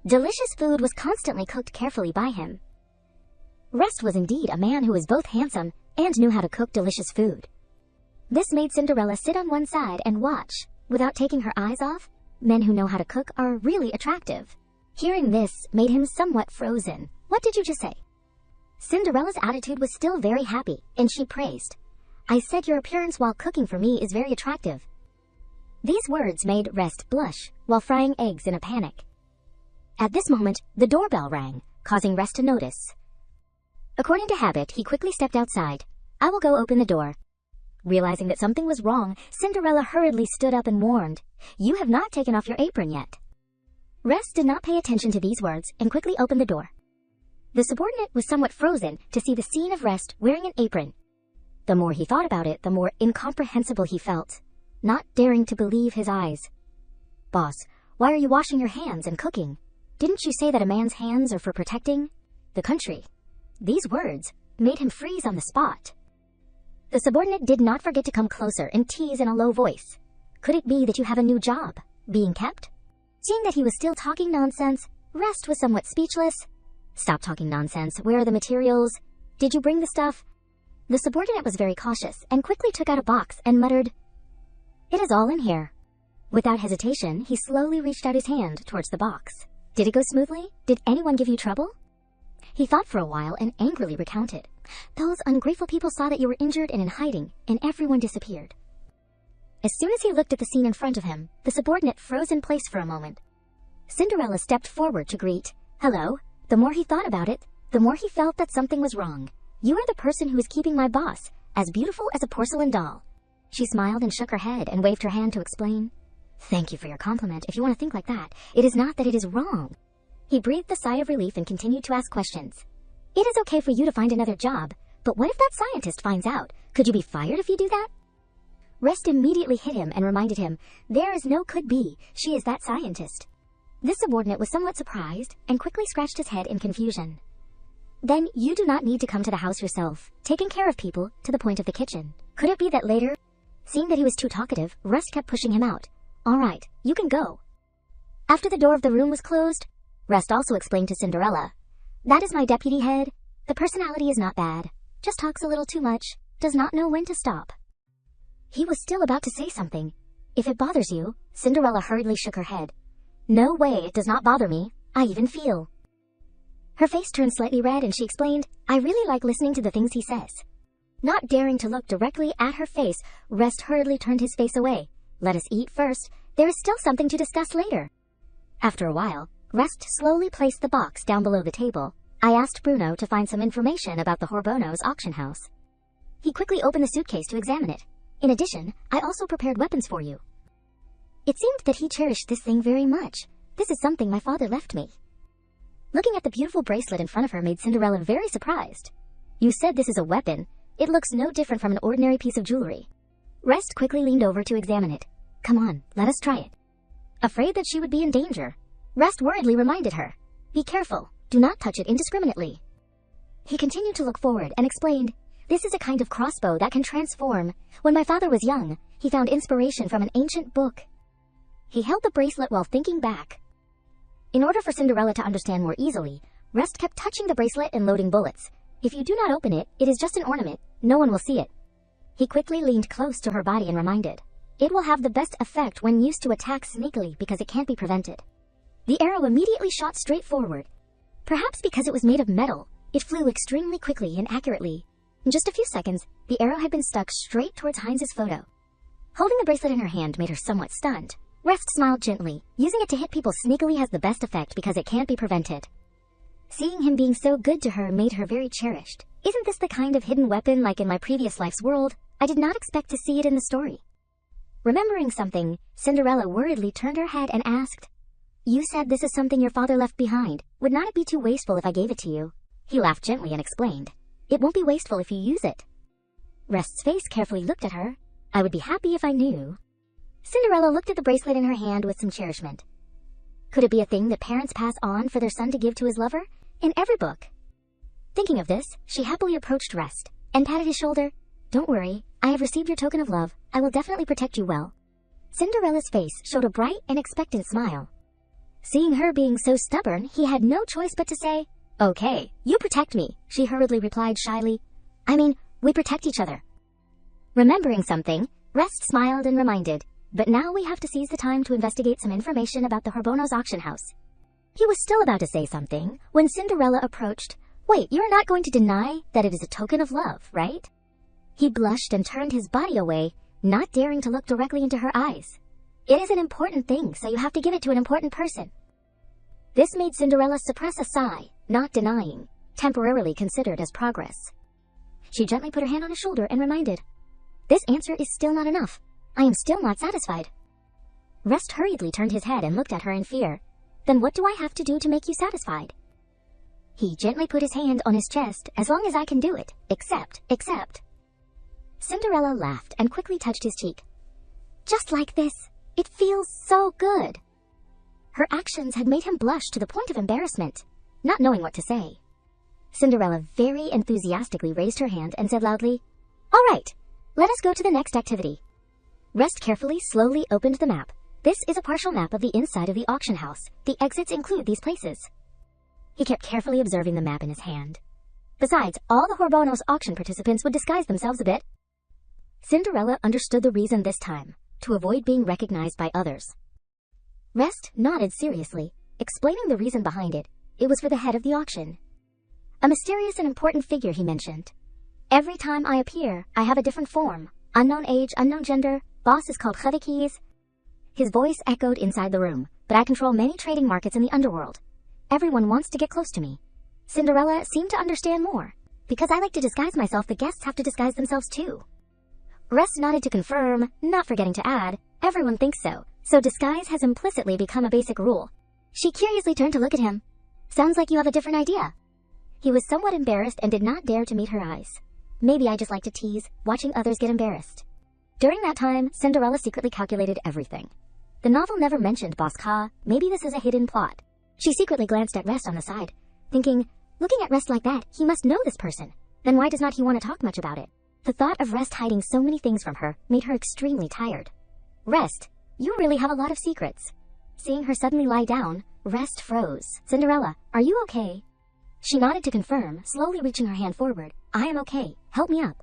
Delicious food was constantly cooked carefully by him. Rest was indeed a man who was both handsome and knew how to cook delicious food. This made Cinderella sit on one side and watch, without taking her eyes off. Men who know how to cook are really attractive. Hearing this made him somewhat frozen. What did you just say? Cinderella's attitude was still very happy, and she praised. I said your appearance while cooking for me is very attractive. These words made Rest blush while frying eggs in a panic. At this moment, the doorbell rang, causing Rest to notice. According to habit, he quickly stepped outside. I will go open the door. Realizing that something was wrong, Cinderella hurriedly stood up and warned, you have not taken off your apron yet. Rest did not pay attention to these words and quickly opened the door. The subordinate was somewhat frozen to see the scene of Rest wearing an apron. The more he thought about it, the more incomprehensible he felt, not daring to believe his eyes. Boss, why are you washing your hands and cooking? Didn't you say that a man's hands are for protecting the country? These words made him freeze on the spot. The subordinate did not forget to come closer and tease in a low voice. Could it be that you have a new job, being kept? Seeing that he was still talking nonsense, Rest was somewhat speechless. Stop talking nonsense. Where are the materials? Did you bring the stuff? The subordinate was very cautious and quickly took out a box and muttered, it is all in here. Without hesitation, he slowly reached out his hand towards the box. Did it go smoothly? Did anyone give you trouble? He thought for a while and angrily recounted. Those ungrateful people saw that you were injured and in hiding, and everyone disappeared. As soon as he looked at the scene in front of him, the subordinate froze in place for a moment. Cinderella stepped forward to greet. Hello. The more he thought about it, the more he felt that something was wrong. You are the person who is keeping my boss, as beautiful as a porcelain doll. She smiled and shook her head and waved her hand to explain. Thank you for your compliment. If you want to think like that, it is not that it is wrong. He breathed a sigh of relief and continued to ask questions. It is okay for you to find another job, but what if that scientist finds out? Could you be fired if you do that? Rest immediately hit him and reminded him, there is no could be, she is that scientist. This subordinate was somewhat surprised and quickly scratched his head in confusion. Then you do not need to come to the house yourself, taking care of people to the point of the kitchen. Could it be that later? Seeing that he was too talkative, Rest kept pushing him out. All right, you can go. After the door of the room was closed, Rest also explained to Cinderella, that is my deputy head. The personality is not bad, just talks a little too much, does not know when to stop. He was still about to say something. If it bothers you, Cinderella hurriedly shook her head. No way, it does not bother me. I even feel. Her face turned slightly red and she explained, I really like listening to the things he says. Not daring to look directly at her face, Rest hurriedly turned his face away. Let us eat first. There is still something to discuss later. After a while, Rest slowly placed the box down below the table. I asked Bruno to find some information about the Horbono's auction house. He quickly opened the suitcase to examine it. In addition, I also prepared weapons for you. It seemed that he cherished this thing very much. This is something my father left me. Looking at the beautiful bracelet in front of her made Cinderella very surprised. You said this is a weapon. It looks no different from an ordinary piece of jewelry. Rest quickly leaned over to examine it. Come on, let us try it. Afraid that she would be in danger, Rest worriedly reminded her. Be careful, do not touch it indiscriminately. He continued to look forward and explained, this is a kind of crossbow that can transform. When my father was young, he found inspiration from an ancient book. He held the bracelet while thinking back. In order for Cinderella to understand more easily, Rest kept touching the bracelet and loading bullets. If you do not open it, it is just an ornament. No one will see it. He quickly leaned close to her body and reminded, it will have the best effect when used to attack sneakily because it can't be prevented. The arrow immediately shot straight forward. Perhaps because it was made of metal, it flew extremely quickly and accurately. In just a few seconds, the arrow had been stuck straight towards Heinz's photo. Holding the bracelet in her hand made her somewhat stunned. Rest smiled gently. Using it to hit people sneakily has the best effect because it can't be prevented. Seeing him being so good to her made her very cherished. Isn't this the kind of hidden weapon like in my previous life's world? I did not expect to see it in the story. Remembering something, Cinderella worriedly turned her head and asked, you said this is something your father left behind. Would not it be too wasteful if I gave it to you? He laughed gently and explained, it won't be wasteful if you use it. Rest's face carefully looked at her. I would be happy if I knew. Cinderella looked at the bracelet in her hand with some cherishment. Could it be a thing that parents pass on for their son to give to his lover? In every book. Thinking of this, she happily approached Rest and patted his shoulder. Don't worry, I have received your token of love. I will definitely protect you well. Cinderella's face showed a bright and expectant smile. Seeing her being so stubborn, he had no choice but to say, okay, you protect me, she hurriedly replied shyly. I mean, we protect each other. Remembering something, Rest smiled and reminded, but now we have to seize the time to investigate some information about the Horbono's auction house. He was still about to say something when Cinderella approached. Wait, you're not going to deny that it is a token of love, right? He blushed and turned his body away, not daring to look directly into her eyes. It is an important thing, so you have to give it to an important person. This made Cinderella suppress a sigh, not denying, temporarily considered as progress. She gently put her hand on his shoulder and reminded, this answer is still not enough. I am still not satisfied. Rest hurriedly turned his head and looked at her in fear. Then what do I have to do to make you satisfied? He gently put his hand on his chest. As long as I can do it, except. Cinderella laughed and quickly touched his cheek. Just like this. It feels so good. Her actions had made him blush to the point of embarrassment, not knowing what to say. Cinderella very enthusiastically raised her hand and said loudly, all right, let us go to the next activity. Rest carefully, slowly opened the map. This is a partial map of the inside of the auction house. The exits include these places. He kept carefully observing the map in his hand. Besides, all the Horbono's auction participants would disguise themselves a bit. Cinderella understood the reason this time, to avoid being recognized by others. Rest nodded seriously, explaining the reason behind it. It was for the head of the auction. A mysterious and important figure, he mentioned. Every time I appear, I have a different form. Unknown age, unknown gender. Boss is called Keys. His voice echoed inside the room, but I control many trading markets in the underworld. Everyone wants to get close to me. Cinderella seemed to understand more. Because I like to disguise myself, the guests have to disguise themselves too. Rest nodded to confirm, not forgetting to add, everyone thinks so, so disguise has implicitly become a basic rule. She curiously turned to look at him. Sounds like you have a different idea. He was somewhat embarrassed and did not dare to meet her eyes. Maybe I just like to tease, watching others get embarrassed. During that time, Cinderella secretly calculated everything. The novel never mentioned Boss Ka. Maybe this is a hidden plot. She secretly glanced at Rest on the side, thinking, looking at Rest like that, he must know this person. Then why does not he want to talk much about it? The thought of Rest hiding so many things from her made her extremely tired. Rest, you really have a lot of secrets. Seeing her suddenly lie down, Rest froze. Cinderella, are you okay? She nodded to confirm, slowly reaching her hand forward. I am okay. Help me up.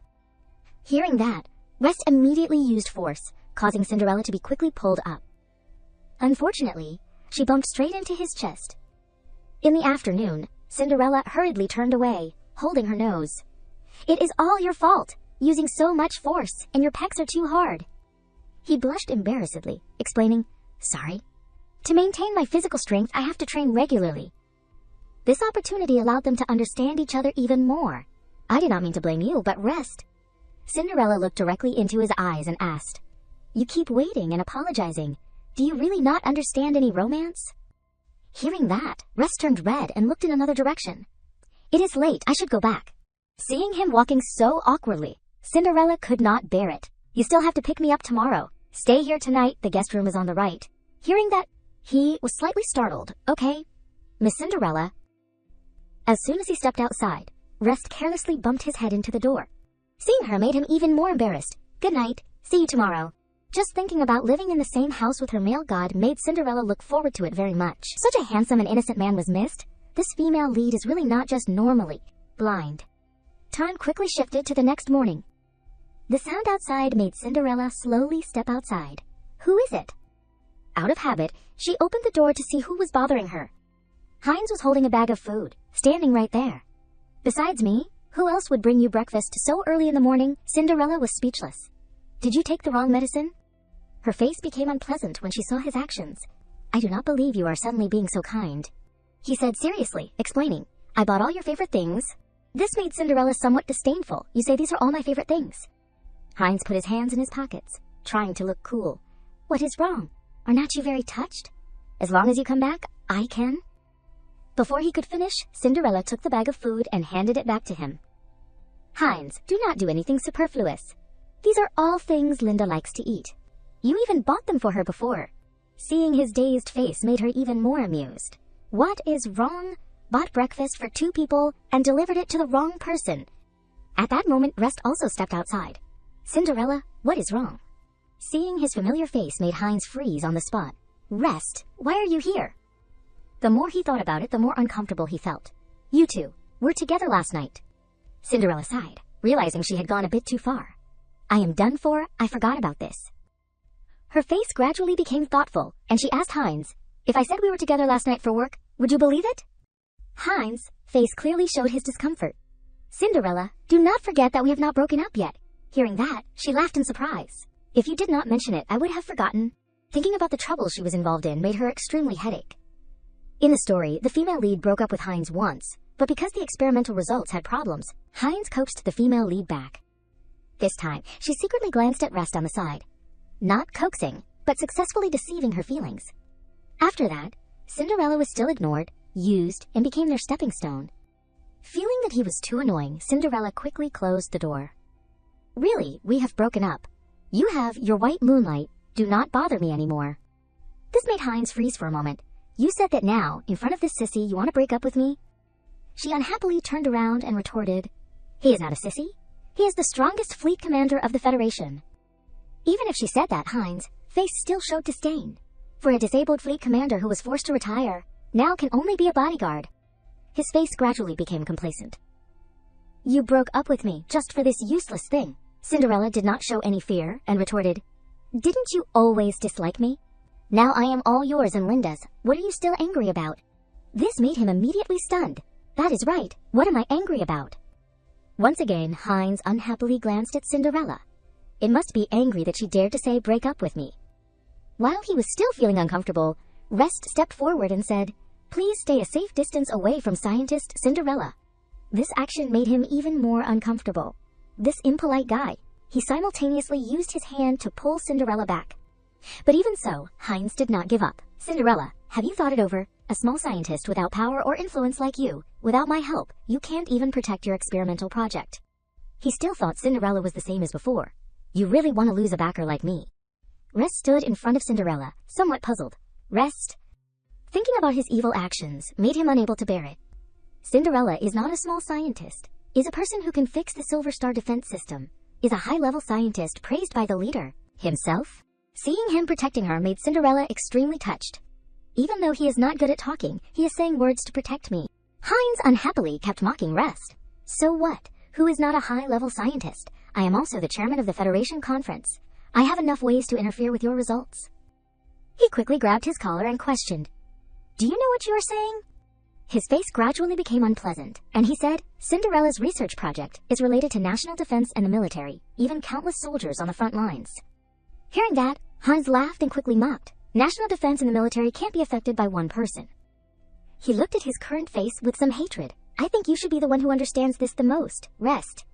Hearing that, Rest immediately used force, causing Cinderella to be quickly pulled up. Unfortunately, she bumped straight into his chest. In the afternoon, Cinderella hurriedly turned away, holding her nose. It is all your fault, using so much force, and your pecs are too hard. He blushed embarrassedly, explaining, sorry. To maintain my physical strength, I have to train regularly. This opportunity allowed them to understand each other even more. I did not mean to blame you, but Rest. Cinderella looked directly into his eyes and asked, you keep waiting and apologizing. Do you really not understand any romance? Hearing that, Rest turned red and looked in another direction. It is late, I should go back. Seeing him walking so awkwardly, Cinderella could not bear it. You still have to pick me up tomorrow. Stay here tonight, the guest room is on the right. Hearing that, he was slightly startled. Okay, Miss Cinderella. As soon as he stepped outside, Rest carelessly bumped his head into the door. Seeing her made him even more embarrassed. Good night, see you tomorrow. Just thinking about living in the same house with her male god made Cinderella look forward to it very much. Such a handsome and innocent man was missed. This female lead is really not just normally blind. time quickly shifted to the next morning. The sound outside made Cinderella slowly step outside. Who is it? Out of habit, she opened the door to see who was bothering her. Heinz was holding a bag of food, standing right there. Besides me, who else would bring you breakfast so early in the morning? Cinderella was speechless. Did you take the wrong medicine? Her face became unpleasant when she saw his actions. I do not believe you are suddenly being so kind, he said seriously, explaining. I bought all your favorite things. This made Cinderella somewhat disdainful. You say these are all my favorite things. Heinz put his hands in his pockets, trying to look cool. What is wrong? Are not you very touched? As long as you come back, I can. Before he could finish, Cinderella took the bag of food and handed it back to him. Heinz, do not do anything superfluous. These are all things Linda likes to eat. You even bought them for her before. Seeing his dazed face made her even more amused. What is wrong? Bought breakfast for 2 people and delivered it to the wrong person. At that moment, Rest also stepped outside. Cinderella, what is wrong? Seeing his familiar face made Heinz freeze on the spot. Rest, why are you here? The more he thought about it, the more uncomfortable he felt. You two were together last night. Cinderella sighed, realizing she had gone a bit too far. I am done for, I forgot about this. Her face gradually became thoughtful, and she asked Heinz, if I said we were together last night for work, would you believe it? Heinz' face clearly showed his discomfort. Cinderella, do not forget that we have not broken up yet. Hearing that, she laughed in surprise. If you did not mention it, I would have forgotten. Thinking about the trouble she was involved in made her extremely headache. In the story, the female lead broke up with Heinz once, but because the experimental results had problems, Heinz coaxed the female lead back. This time, she secretly glanced at Rest on the side. Not coaxing, but successfully deceiving her feelings. After that, Cinderella was still ignored, used, and became their stepping stone. Feeling that he was too annoying, Cinderella quickly closed the door. Really, we have broken up. You have your white moonlight, do not bother me anymore. This made Heinz freeze for a moment. You said that now, in front of this sissy, you want to break up with me? She unhappily turned around and retorted, he is not a sissy. He is the strongest fleet commander of the Federation. Even if she said that, Heinz' face still showed disdain. For a disabled fleet commander who was forced to retire, now can only be a bodyguard. His face gradually became complacent. You broke up with me just for this useless thing. Cinderella did not show any fear and retorted, didn't you always dislike me? Now I am all yours and Linda's. What are you still angry about? This made him immediately stunned. That is right. What am I angry about? Once again, Heinz unhappily glanced at Cinderella. It must be angry that she dared to say break up with me. While he was still feeling uncomfortable, Rest stepped forward and said, please stay a safe distance away from scientist Cinderella. This action made him even more uncomfortable. This impolite guy. He simultaneously used his hand to pull Cinderella back. But even so, Heinz did not give up. Cinderella, have you thought it over? A small scientist without power or influence like you, without my help, you can't even protect your experimental project. He still thought Cinderella was the same as before. You really want to lose a backer like me? Rest stood in front of Cinderella, somewhat puzzled. Rest, thinking about his evil actions, made him unable to bear it. Cinderella is not a small scientist, is a person who can fix the Silver Star defense system, is a high-level scientist praised by the leader, himself. Seeing him protecting her made Cinderella extremely touched. Even though he is not good at talking, he is saying words to protect me. Heinz unhappily kept mocking Rest. So what? Who is not a high-level scientist? I am also the chairman of the Federation Conference. I have enough ways to interfere with your results. He quickly grabbed his collar and questioned, do you know what you are saying? His face gradually became unpleasant, and he said, Cinderella's research project is related to national defense and the military, even countless soldiers on the front lines. Hearing that, Heinz laughed and quickly mocked. National defense and the military can't be affected by one person. He looked at his current face with some hatred. I think you should be the one who understands this the most. Rest.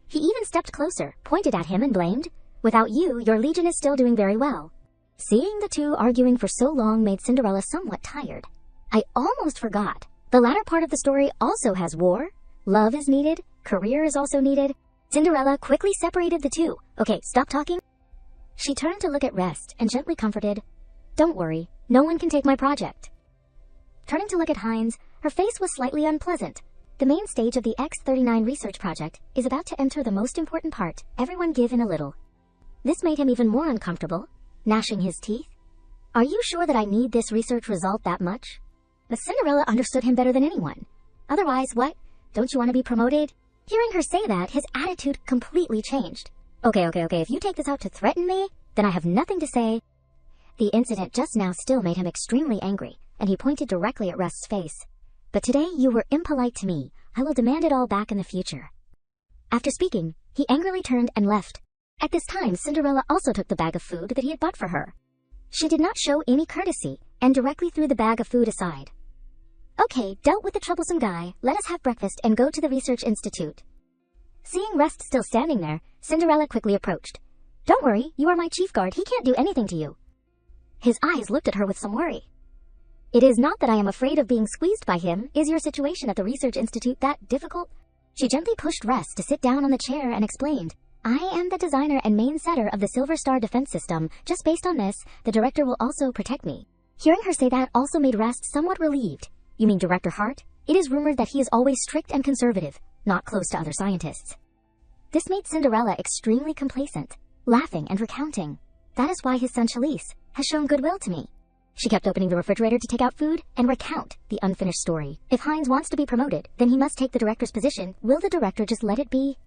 He even stepped closer, pointed at him and blamed, without you, your legion is still doing very well. Seeing the two arguing for so long made Cinderella somewhat tired. I almost forgot. The latter part of the story also has war. Love is needed. Career is also needed. Cinderella quickly separated the two. Okay, stop talking. She turned to look at Rest and gently comforted, don't worry, no one can take my project. Turning to look at Heinz, her face was slightly unpleasant. The main stage of the X-39 research project is about to enter the most important part. Everyone give in a little. This made him even more uncomfortable, gnashing his teeth. Are you sure that I need this research result that much? But Cinderella understood him better than anyone. Otherwise, what? Don't you want to be promoted? Hearing her say that, his attitude completely changed. Okay, if you take this out to threaten me, then I have nothing to say. The incident just now still made him extremely angry, and he pointed directly at Rest's face. But today you were impolite to me. I will demand it all back in the future. After speaking, he angrily turned and left. At this time, Cinderella also took the bag of food that he had bought for her. She did not show any courtesy, and directly threw the bag of food aside. Okay, dealt with the troublesome guy, let us have breakfast and go to the research institute. Seeing Rest still standing there, Cinderella quickly approached. Don't worry, you are my chief guard, he can't do anything to you. His eyes looked at her with some worry. It is not that I am afraid of being squeezed by him. Is your situation at the research institute that difficult? She gently pushed Rest to sit down on the chair and explained, I am the designer and main setter of the Silver Star defense system. Just based on this, the director will also protect me. Hearing her say that also made Rest somewhat relieved. You mean Director Hart? It is rumored that he is always strict and conservative, not close to other scientists. This made Cinderella extremely complacent, laughing and recounting. That is why his son Chalice has shown goodwill to me. She kept opening the refrigerator to take out food and recount the unfinished story. If Heinz wants to be promoted, then he must take the director's position. Will the director just let it be?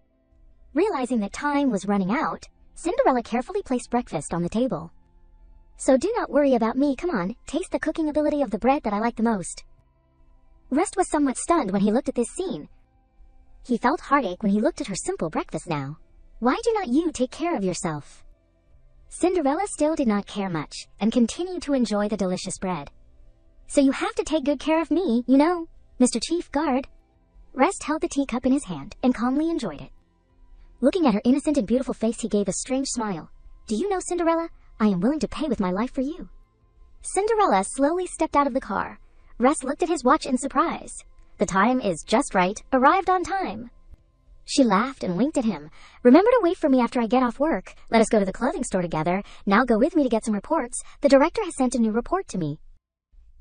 Realizing that time was running out, Cinderella carefully placed breakfast on the table. So do not worry about me, come on, taste the cooking ability of the bread that I like the most. Rest was somewhat stunned when he looked at this scene. He felt heartache when he looked at her simple breakfast now. Why do not you take care of yourself? Cinderella still did not care much, and continued to enjoy the delicious bread. So you have to take good care of me, you know, Mr. Chief Guard. Rest held the teacup in his hand, and calmly enjoyed it. Looking at her innocent and beautiful face, he gave a strange smile. Do you know, Cinderella, I am willing to pay with my life for you. Cinderella slowly stepped out of the car. Rest looked at his watch in surprise. The time is just right, arrived on time. She laughed and winked at him. Remember to wait for me after I get off work. Let us go to the clothing store together. Now go with me to get some reports. The director has sent a new report to me.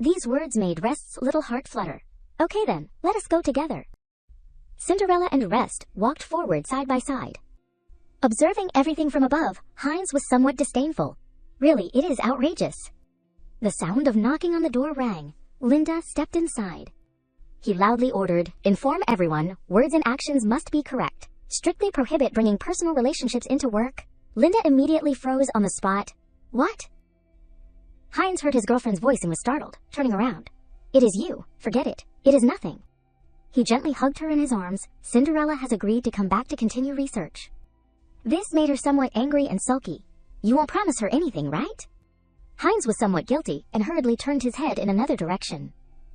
These words made Rest's little heart flutter. Okay then, let us go together. Cinderella and Rest walked forward side by side. Observing everything from above, Heinz was somewhat disdainful. Really, it is outrageous. The sound of knocking on the door rang. Linda stepped inside. He loudly ordered, inform everyone, words and actions must be correct. Strictly prohibit bringing personal relationships into work. Linda immediately froze on the spot. What? Heinz heard his girlfriend's voice and was startled, turning around. It is you. Forget it. It is nothing. He gently hugged her in his arms. Cinderella has agreed to come back to continue research. This made her somewhat angry and sulky. You won't promise her anything, right? Heinz was somewhat guilty and hurriedly turned his head in another direction.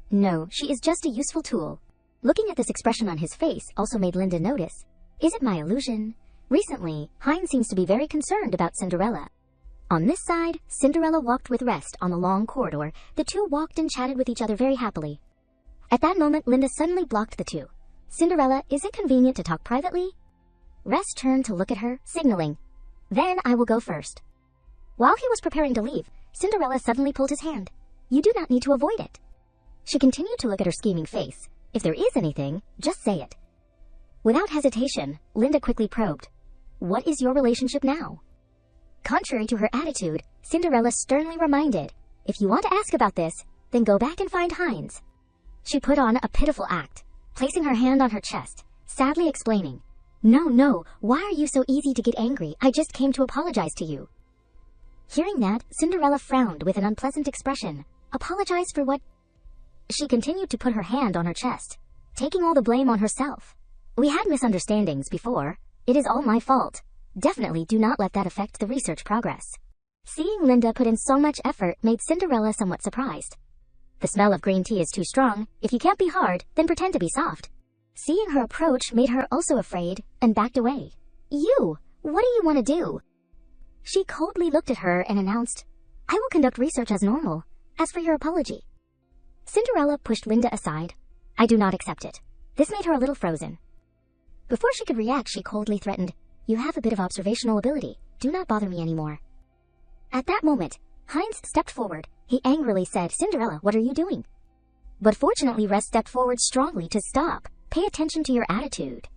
No, she is just a useful tool. Looking at this expression on his face also made Linda notice. Is it my illusion? Recently, Heinz seems to be very concerned about Cinderella. On this side, Cinderella walked with Rest on the long corridor. The two walked and chatted with each other very happily. At that moment, Linda suddenly blocked the two. Cinderella, is it convenient to talk privately? Rest turned to look at her, signaling. Then I will go first. While he was preparing to leave, Cinderella suddenly pulled his hand. You do not need to avoid it. She continued to look at her scheming face. If there is anything, just say it. Without hesitation, Linda quickly probed. What is your relationship now? Contrary to her attitude, Cinderella sternly reminded, if you want to ask about this, then go back and find Heinz. She put on a pitiful act, placing her hand on her chest, sadly explaining, No, why are you so easy to get angry? I just came to apologize to you. Hearing that, Cinderella frowned with an unpleasant expression. Apologize for what? She continued to put her hand on her chest, taking all the blame on herself. We had misunderstandings before. It is all my fault. Definitely do not let that affect the research progress. Seeing Linda put in so much effort made Cinderella somewhat surprised. The smell of green tea is too strong. If you can't be hard, then pretend to be soft. Seeing her approach made her also afraid and backed away. You! What do you want to do? She coldly looked at her and announced, I will conduct research as normal. As for your apology. Cinderella pushed Linda aside. I do not accept it. This made her a little frozen. Before she could react, she coldly threatened, You have a bit of observational ability. Do not bother me anymore. At that moment, Heinz stepped forward. He angrily said, Cinderella, what are you doing? But fortunately, Rest stepped forward strongly to stop. Pay attention to your attitude.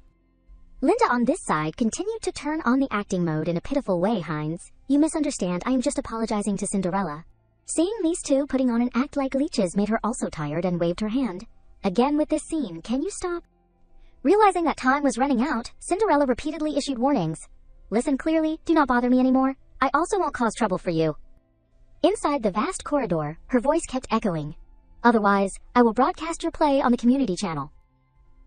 Linda on this side continued to turn on the acting mode in a pitiful way. Heinz, you misunderstand. I am just apologizing to Cinderella. Seeing these two putting on an act like leeches made her also tired and waved her hand. Again with this scene, can you stop? Realizing that time was running out, Cinderella repeatedly issued warnings. Listen clearly, do not bother me anymore. I also won't cause trouble for you. Inside the vast corridor, her voice kept echoing. Otherwise, I will broadcast your play on the community channel.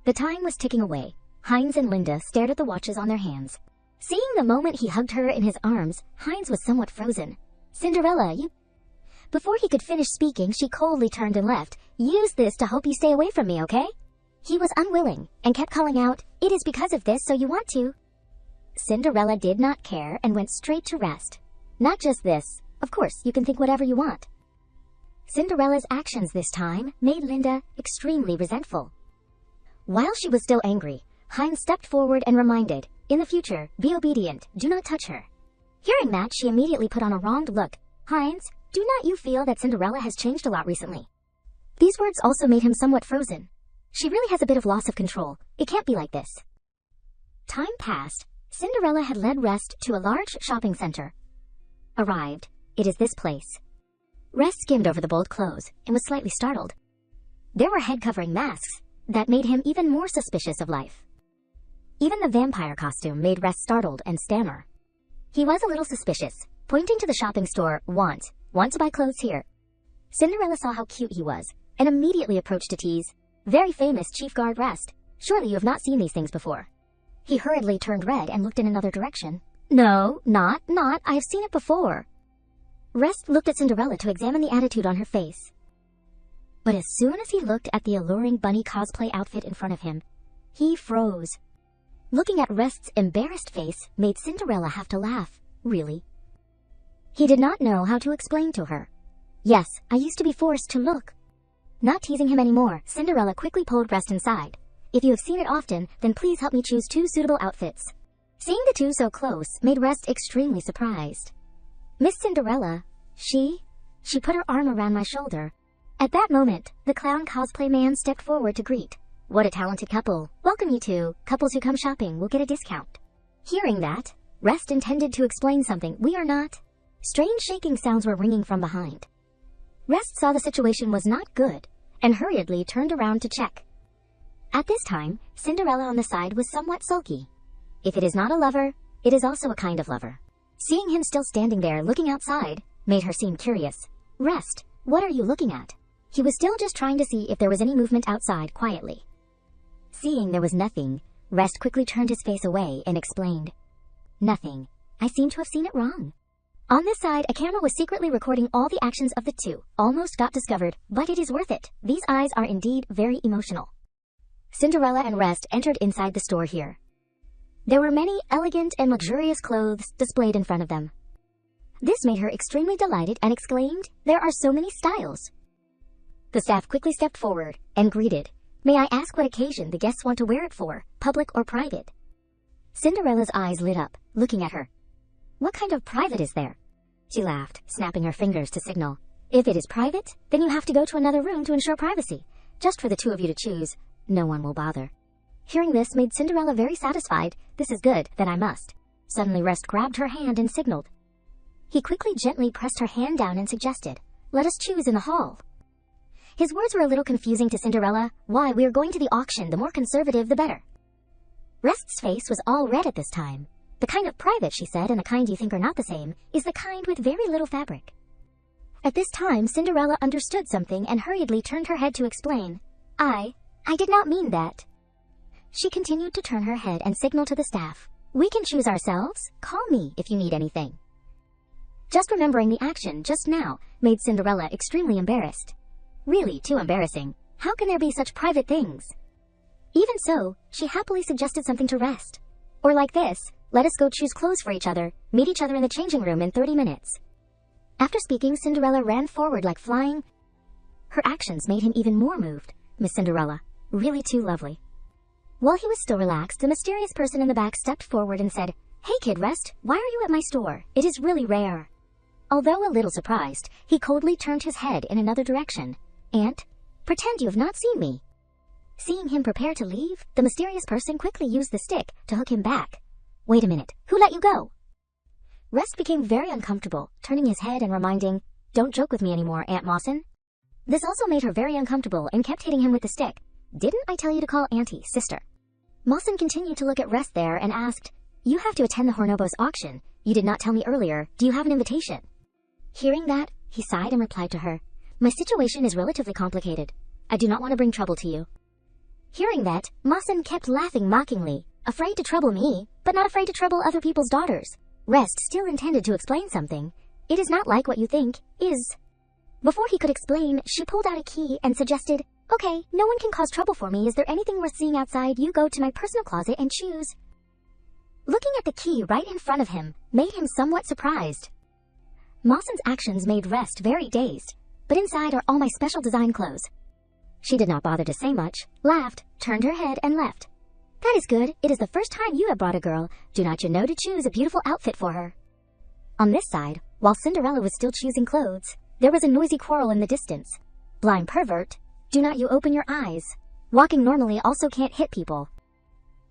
The time was ticking away. Heinz and Linda stared at the watches on their hands. Seeing the moment he hugged her in his arms, Heinz was somewhat frozen. Cinderella, you... Before he could finish speaking, she coldly turned and left. Use this to hope you stay away from me, okay? He was unwilling, and kept calling out, it is because of this, so you want to. Cinderella did not care and went straight to rest. Not just this. Of course, you can think whatever you want. Cinderella's actions this time made Linda extremely resentful. While she was still angry, Heinz stepped forward and reminded, in the future, be obedient, do not touch her. Hearing that, she immediately put on a wronged look. Heinz, do not you feel that Cinderella has changed a lot recently? These words also made him somewhat frozen. She really has a bit of loss of control. It can't be like this. Time passed. Cinderella had led Rest to a large shopping center. Arrived. It is this place. Rest skimmed over the bold clothes and was slightly startled. There were head-covering masks that made him even more suspicious of life. Even the vampire costume made Rest startled and stammer. He was a little suspicious, pointing to the shopping store, want to buy clothes here. Cinderella saw how cute he was and immediately approached to tease, very famous Chief Guard Rest. Surely you have not seen these things before. He hurriedly turned red and looked in another direction. No, not, I have seen it before. Rest looked at Cinderella to examine the attitude on her face. But as soon as he looked at the alluring bunny cosplay outfit in front of him, he froze. Looking at Rest's embarrassed face made Cinderella have to laugh, really. He did not know how to explain to her. Yes, I used to be forced to look. Not teasing him anymore, Cinderella quickly pulled Rest inside. If you have seen it often, then please help me choose 2 suitable outfits. Seeing the two so close made Rest extremely surprised. Miss Cinderella, she put her arm around my shoulder. At that moment, the clown cosplay man stepped forward to greet. What a talented couple. Welcome you two. Couples who come shopping will get a discount. Hearing that, Rest intended to explain something. We are not. Strange shaking sounds were ringing from behind. Rest saw the situation was not good and hurriedly turned around to check. At this time, Cinderella on the side was somewhat sulky. If it is not a lover, it is also a kind of lover. Seeing him still standing there looking outside made her seem curious. Rest, what are you looking at? He was still just trying to see if there was any movement outside quietly. Seeing there was nothing, Rest quickly turned his face away and explained. Nothing. I seem to have seen it wrong. On this side, a camera was secretly recording all the actions of the two. Almost got discovered, but it is worth it. These eyes are indeed very emotional. Cinderella and Rest entered inside the store here. There were many elegant and luxurious clothes displayed in front of them. This made her extremely delighted and exclaimed, there are so many styles. The staff quickly stepped forward and greeted. May I ask what occasion the guests want to wear it for, public or private? Cinderella's eyes lit up, looking at her. What kind of private is there? She laughed, snapping her fingers to signal. If it is private, then you have to go to another room to ensure privacy. Just for the two of you to choose. No one will bother. Hearing this made Cinderella very satisfied. This is good, then I must. Suddenly Rest grabbed her hand and signaled. He quickly gently pressed her hand down and suggested, let us choose in the hall. His words were a little confusing to Cinderella. Why, we are going to the auction, the more conservative the better. Rest's face was all red at this time. The kind of private, she said, and the kind you think are not the same, is the kind with very little fabric. At this time, Cinderella understood something and hurriedly turned her head to explain. I did not mean that. She continued to turn her head and signal to the staff. We can choose ourselves. Call me if you need anything. Just remembering the action just now made Cinderella extremely embarrassed. Really too embarrassing. How can there be such private things? Even so, she happily suggested something to Rest. Or like this, let us go choose clothes for each other, meet each other in the changing room in 30 minutes. After speaking, Cinderella ran forward like flying. Her actions made him even more moved. Miss Cinderella, really too lovely. While he was still relaxed, the mysterious person in the back stepped forward and said, Hey kid Rest, why are you at my store? It is really rare. Although a little surprised, he coldly turned his head in another direction. Aunt, pretend you have not seen me. Seeing him prepare to leave, the mysterious person quickly used the stick to hook him back. Wait a minute, who let you go? Rest became very uncomfortable, turning his head and reminding, Don't joke with me anymore, Aunt Mawson. This also made her very uncomfortable and kept hitting him with the stick. Didn't I tell you to call Auntie, sister? Mawson continued to look at Rest there and asked, "You have to attend the Hornobos auction. You did not tell me earlier. Do you have an invitation?" Hearing that, he sighed and replied to her, "My situation is relatively complicated. I do not want to bring trouble to you." Hearing that, Mawson kept laughing mockingly, afraid to trouble me, but not afraid to trouble other people's daughters. Rest still intended to explain something. "It is not like what you think, is." Before he could explain, she pulled out a key and suggested, "Okay, no one can cause trouble for me. Is there anything worth seeing outside? You go to my personal closet and choose." Looking at the key right in front of him made him somewhat surprised. Mawson's actions made Rest very dazed, but inside are all my special design clothes. She did not bother to say much, laughed, turned her head, and left. "That is good. It is the first time you have brought a girl. Do not you know to choose a beautiful outfit for her?" On this side, while Cinderella was still choosing clothes, there was a noisy quarrel in the distance. "Blind pervert, do not you open your eyes. Walking normally also can't hit people."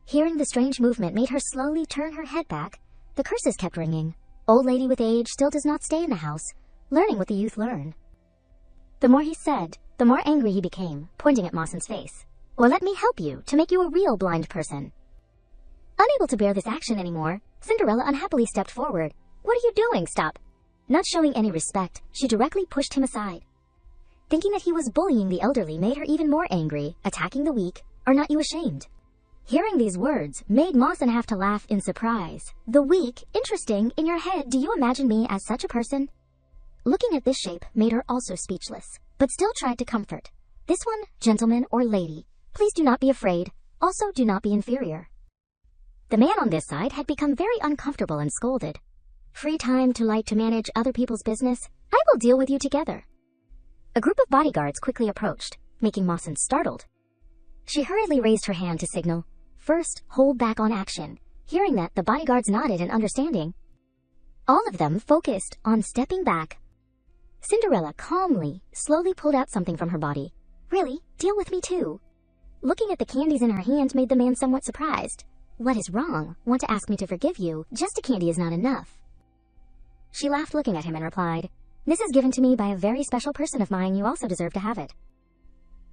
Hearing the strange movement made her slowly turn her head back. The curses kept ringing. Old lady with age still does not stay in the house, learning what the youth learn. The more he said, the more angry he became, pointing at Mawson's face. "Or let me help you to make you a real blind person." Unable to bear this action anymore, Cinderella unhappily stepped forward. "What are you doing? Stop." Not showing any respect, she directly pushed him aside. Thinking that he was bullying the elderly made her even more angry, attacking the weak. "Are not you ashamed?" Hearing these words made Mawson have to laugh in surprise. "The weak? Interesting. In your head, do you imagine me as such a person?" Looking at this shape made her also speechless, but still tried to comfort. "This one, gentleman or lady, please do not be afraid. Also do not be inferior." The man on this side had become very uncomfortable and scolded. "Free time to like to manage other people's business? I will deal with you together." A group of bodyguards quickly approached, making Mawson startled. She hurriedly raised her hand to signal, "First, hold back on action." Hearing that, the bodyguards nodded in understanding. All of them focused on stepping back. Cinderella calmly, slowly pulled out something from her body. "Really? Deal with me too." Looking at the candies in her hand made the man somewhat surprised. "What is wrong? Want to ask me to forgive you? Just a candy is not enough." She laughed looking at him and replied, "This is given to me by a very special person of mine. You also deserve to have it."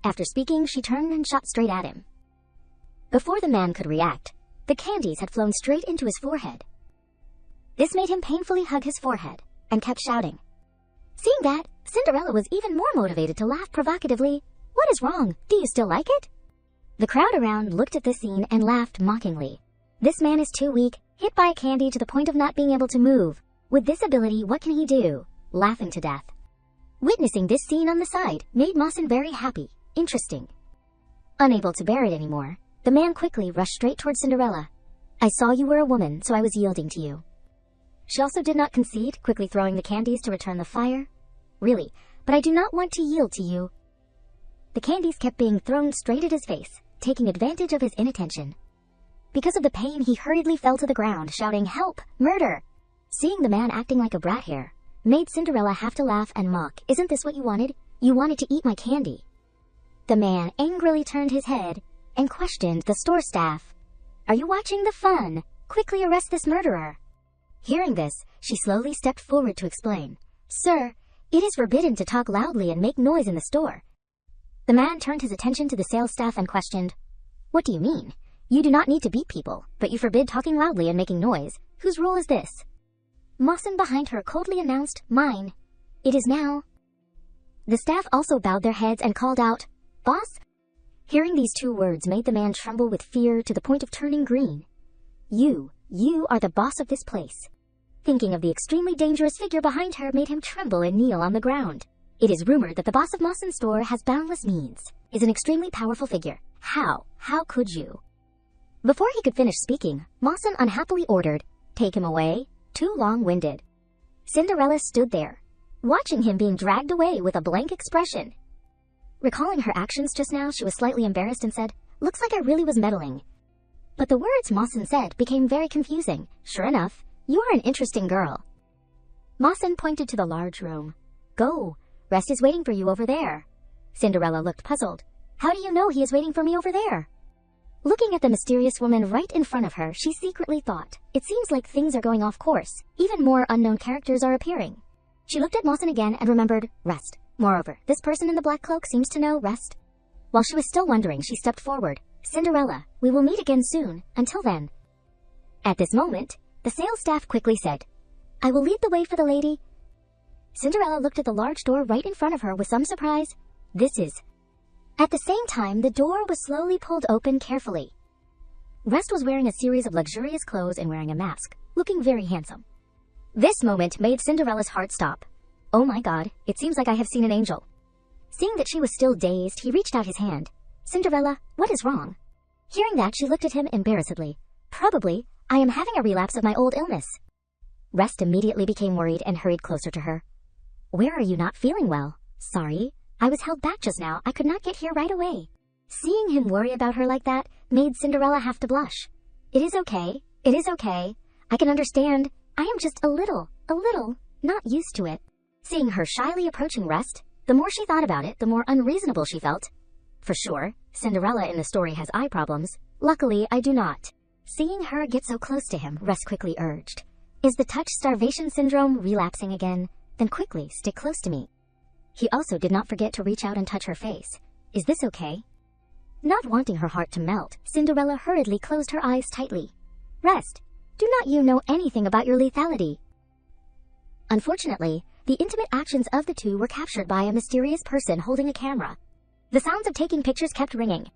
After speaking, she turned and shot straight at him. Before the man could react, the candies had flown straight into his forehead. This made him painfully hug his forehead and kept shouting. Seeing that, Cinderella was even more motivated to laugh provocatively. "What is wrong? Do you still like it?" The crowd around looked at this scene and laughed mockingly. "This man is too weak, hit by a candy to the point of not being able to move. With this ability, what can he do?" Laughing to death. Witnessing this scene on the side made Mawson very happy, interesting. Unable to bear it anymore, the man quickly rushed straight towards Cinderella. "I saw you were a woman, so I was yielding to you." She also did not concede, quickly throwing the candies to return the fire. "Really, but I do not want to yield to you." The candies kept being thrown straight at his face, taking advantage of his inattention. Because of the pain, he hurriedly fell to the ground, shouting, "Help! Murder!" Seeing the man acting like a brat here, made Cinderella have to laugh and mock. "Isn't this what you wanted? You wanted to eat my candy." The man angrily turned his head and questioned the store staff. "Are you watching the fun? Quickly arrest this murderer." Hearing this, she slowly stepped forward to explain. "Sir, it is forbidden to talk loudly and make noise in the store." The man turned his attention to the sales staff and questioned, "What do you mean? You do not need to beat people, but you forbid talking loudly and making noise. Whose rule is this?" Mawson behind her coldly announced, "Mine. It is now." The staff also bowed their heads and called out, "Boss?" Hearing these two words made the man tremble with fear to the point of turning green. You are the boss of this place." Thinking of the extremely dangerous figure behind her made him tremble and kneel on the ground. It is rumored that the boss of Mawson's store has boundless means, is an extremely powerful figure. How could you? Before he could finish speaking, Mawson unhappily ordered, "Take him away. Too long-winded." Cinderella stood there, watching him being dragged away with a blank expression. Recalling her actions just now, she was slightly embarrassed and said, "Looks like I really was meddling." But the words Mawson said became very confusing. "Sure enough, you are an interesting girl." Mawson pointed to the large room. "Go, Rest is waiting for you over there." Cinderella looked puzzled. "How do you know he is waiting for me over there?" Looking at the mysterious woman right in front of her, she secretly thought, "It seems like things are going off course. Even more unknown characters are appearing." She looked at Mawson again and remembered Rest. Moreover, this person in the black cloak seems to know Rest. While she was still wondering, she stepped forward, Cinderella, we will meet again soon. Until then. At this moment, the sales staff quickly said, I will lead the way for the lady. Cinderella looked at the large door right in front of her with some surprise. This is. At the same time, the door was slowly pulled open carefully. Rest was wearing a series of luxurious clothes and wearing a mask, looking very handsome. This moment made Cinderella's heart stop. Oh my god, it seems like I have seen an angel. Seeing that she was still dazed, he reached out his hand. Cinderella, what is wrong? Hearing that, she looked at him embarrassedly. Probably, I am having a relapse of my old illness. Rest immediately became worried and hurried closer to her. Where are you not feeling well? Sorry, I was held back just now. I could not get here right away. Seeing him worry about her like that made Cinderella have to blush. It is okay. It is okay. I can understand. I am just a little, not used to it. Seeing her shyly approaching Rest, the more she thought about it, the more unreasonable she felt. For sure, Cinderella in the story has eye problems. Luckily, I do not. Seeing her get so close to him, Rest quickly urged, is the touch starvation syndrome relapsing again? Then quickly stick close to me. He also did not forget to reach out and touch her face. Is this okay? Not wanting her heart to melt, Cinderella hurriedly closed her eyes tightly. Rest, do not you know anything about your lethality? Unfortunately, the intimate actions of the two were captured by a mysterious person holding a camera. The sounds of taking pictures kept ringing.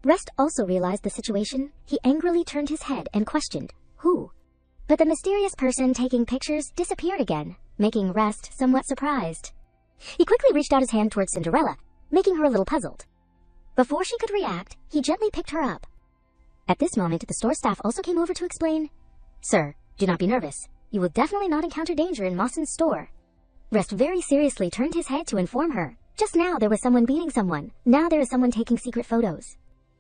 Rest also realized the situation. He angrily turned his head and questioned, who? But the mysterious person taking pictures disappeared again, making Rest somewhat surprised. He quickly reached out his hand towards Cinderella, making her a little puzzled. Before she could react, he gently picked her up. At this moment, the store staff also came over to explain, Sir, do not be nervous. You will definitely not encounter danger in Mawson's store. Rest very seriously turned his head to inform her. Just now there was someone beating someone. Now there is someone taking secret photos.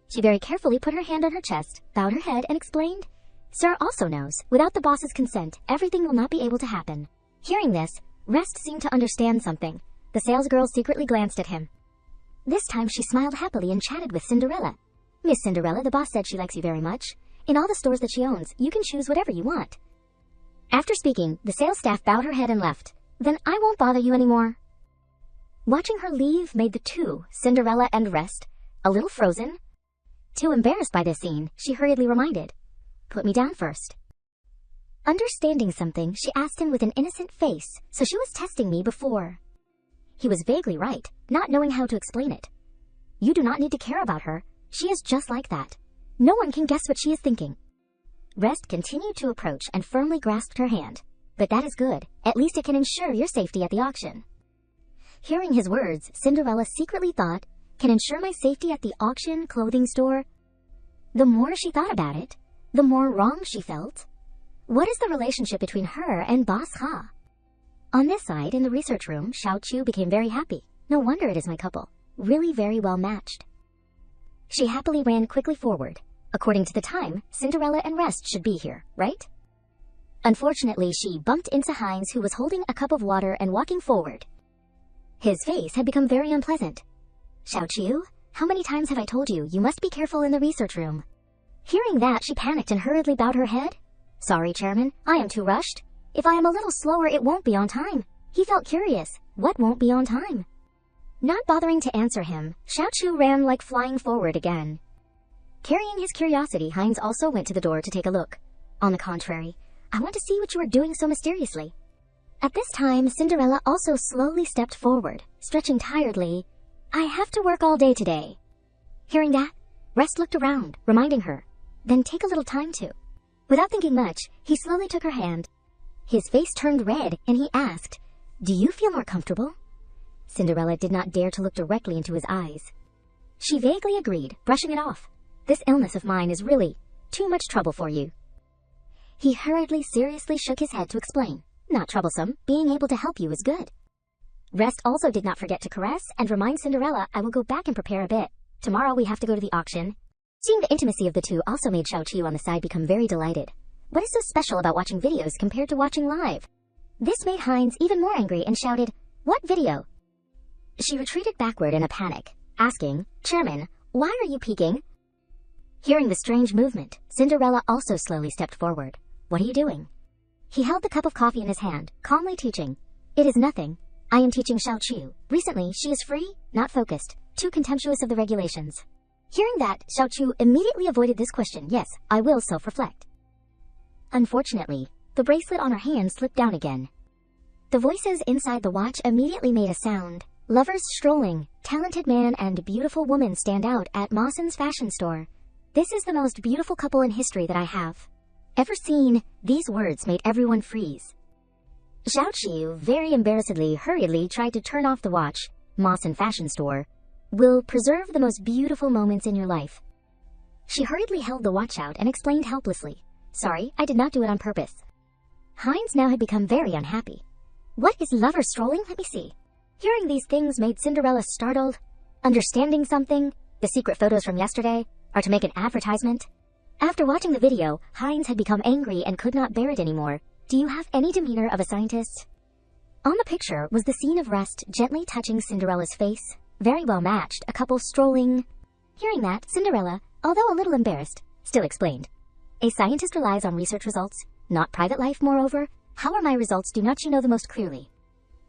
She very carefully put her hand on her chest, bowed her head, and explained, Sir also knows, without the boss's consent, everything will not be able to happen. Hearing this, Rest seemed to understand something. The salesgirl secretly glanced at him. This time she smiled happily and chatted with Cinderella. Miss Cinderella, the boss said she likes you very much. In all the stores that she owns, you can choose whatever you want. After speaking, the sales staff bowed her head and left. Then I won't bother you anymore. Watching her leave made the two, Cinderella and Rest, a little frozen. Too embarrassed by this scene, she hurriedly reminded, Put me down first. Understanding something, she asked him with an innocent face, so she was testing me before. He was vaguely right, not knowing how to explain it. You do not need to care about her. She is just like that. No one can guess what she is thinking. Rest continued to approach and firmly grasped her hand. But that is good. At least it can ensure your safety at the auction. Hearing his words, Cinderella secretly thought, can ensure my safety at the auction clothing store? The more she thought about it, the more wrong she felt. What is the relationship between her and Boss Ha? On this side, in the research room, Xiao Chu became very happy. No wonder it is my couple. Really very well matched. She happily ran quickly forward. According to the time, Cinderella and Rest should be here, right? Unfortunately, she bumped into Heinz, who was holding a cup of water and walking forward. His face had become very unpleasant. Xiao Chu, how many times have I told you, you must be careful in the research room? Hearing that, she panicked and hurriedly bowed her head. Sorry, Chairman, I am too rushed. If I am a little slower, it won't be on time. He felt curious. What won't be on time? Not bothering to answer him, Xiao Chu ran like flying forward again. Carrying his curiosity, Heinz also went to the door to take a look. On the contrary, I want to see what you are doing so mysteriously. At this time, Cinderella also slowly stepped forward, stretching tiredly. I have to work all day today. Hearing that, Rest looked around, reminding her, then take a little time to. Without thinking much, he slowly took her hand. His face turned red, and he asked, Do you feel more comfortable? Cinderella did not dare to look directly into his eyes. She vaguely agreed, brushing it off. This illness of mine is really too much trouble for you. He hurriedly, seriously shook his head to explain. Not troublesome. Being able to help you is good. Rest also did not forget to caress and remind Cinderella, I will go back and prepare a bit. Tomorrow we have to go to the auction. Seeing the intimacy of the two also made Xiao Chu on the side become very delighted. What is so special about watching videos compared to watching live? This made Heinz even more angry and shouted, What video? She retreated backward in a panic, asking, Chairman, why are you peeking? Hearing the strange movement, Cinderella also slowly stepped forward. What are you doing? He held the cup of coffee in his hand, calmly teaching. It is nothing. I am teaching Xiao Chu. Recently, she is free, not focused, too contemptuous of the regulations. Hearing that, Xiaochu immediately avoided this question. Yes, I will self-reflect. Unfortunately, the bracelet on her hand slipped down again. The voices inside the watch immediately made a sound. Lovers strolling, talented man and beautiful woman stand out at Mawson's fashion store. This is the most beautiful couple in history that I have ever seen. These words made everyone freeze. Xiaoqiu very embarrassedly hurriedly tried to turn off the watch. Mawson fashion store will preserve the most beautiful moments in your life. She hurriedly held the watch out and explained helplessly, "Sorry, I did not do it on purpose." Heinz now had become very unhappy. What is lover strolling? Let me see. Hearing these things made Cinderella startled. Understanding something? The secret photos from yesterday are to make an advertisement? After watching the video, Heinz had become angry and could not bear it anymore. Do you have any demeanor of a scientist? On the picture was the scene of Rest gently touching Cinderella's face. Very well matched, a couple strolling. Hearing that, Cinderella, although a little embarrassed, still explained. A scientist relies on research results, not private life moreover. How are my results? Do not you know the most clearly?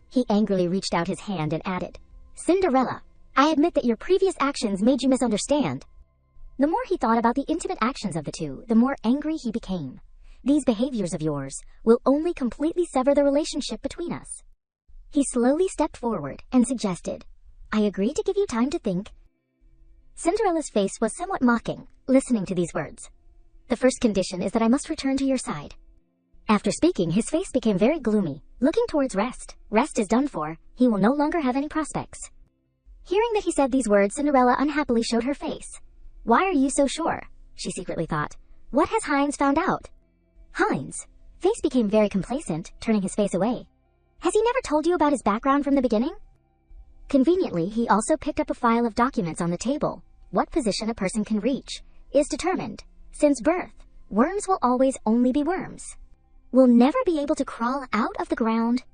He angrily reached out his hand and added, Cinderella, I admit that your previous actions made you misunderstand. The more he thought about the intimate actions of the two, the more angry he became. These behaviors of yours will only completely sever the relationship between us. He slowly stepped forward and suggested, I agree to give you time to think. Cinderella's face was somewhat mocking, listening to these words. The first condition is that I must return to your side. After speaking, his face became very gloomy, looking towards Rest. Rest is done for. He will no longer have any prospects. Hearing that he said these words, Cinderella unhappily showed her face. Why are you so sure? She secretly thought. What has Heinz found out? Heinz' face became very complacent, turning his face away. Has he never told you about his background from the beginning? Conveniently, he also picked up a file of documents on the table. What position a person can reach is determined. Since birth, worms will always only be worms. Will never be able to crawl out of the ground.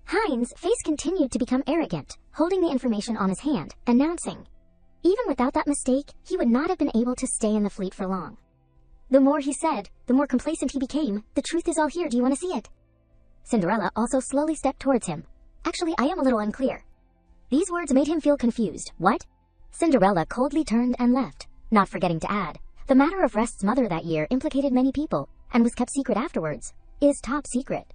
Heinz' face continued to become arrogant, holding the information on his hand, announcing, even without that mistake, he would not have been able to stay in the fleet for long. The more he said, the more complacent he became. The truth is all here. Do you want to see it? Cinderella also slowly stepped towards him. Actually, I am a little unclear. These words made him feel confused. What? Cinderella coldly turned and left, not forgetting to add, the matter of Rest's mother that year implicated many people, and was kept secret afterwards. Is top secret.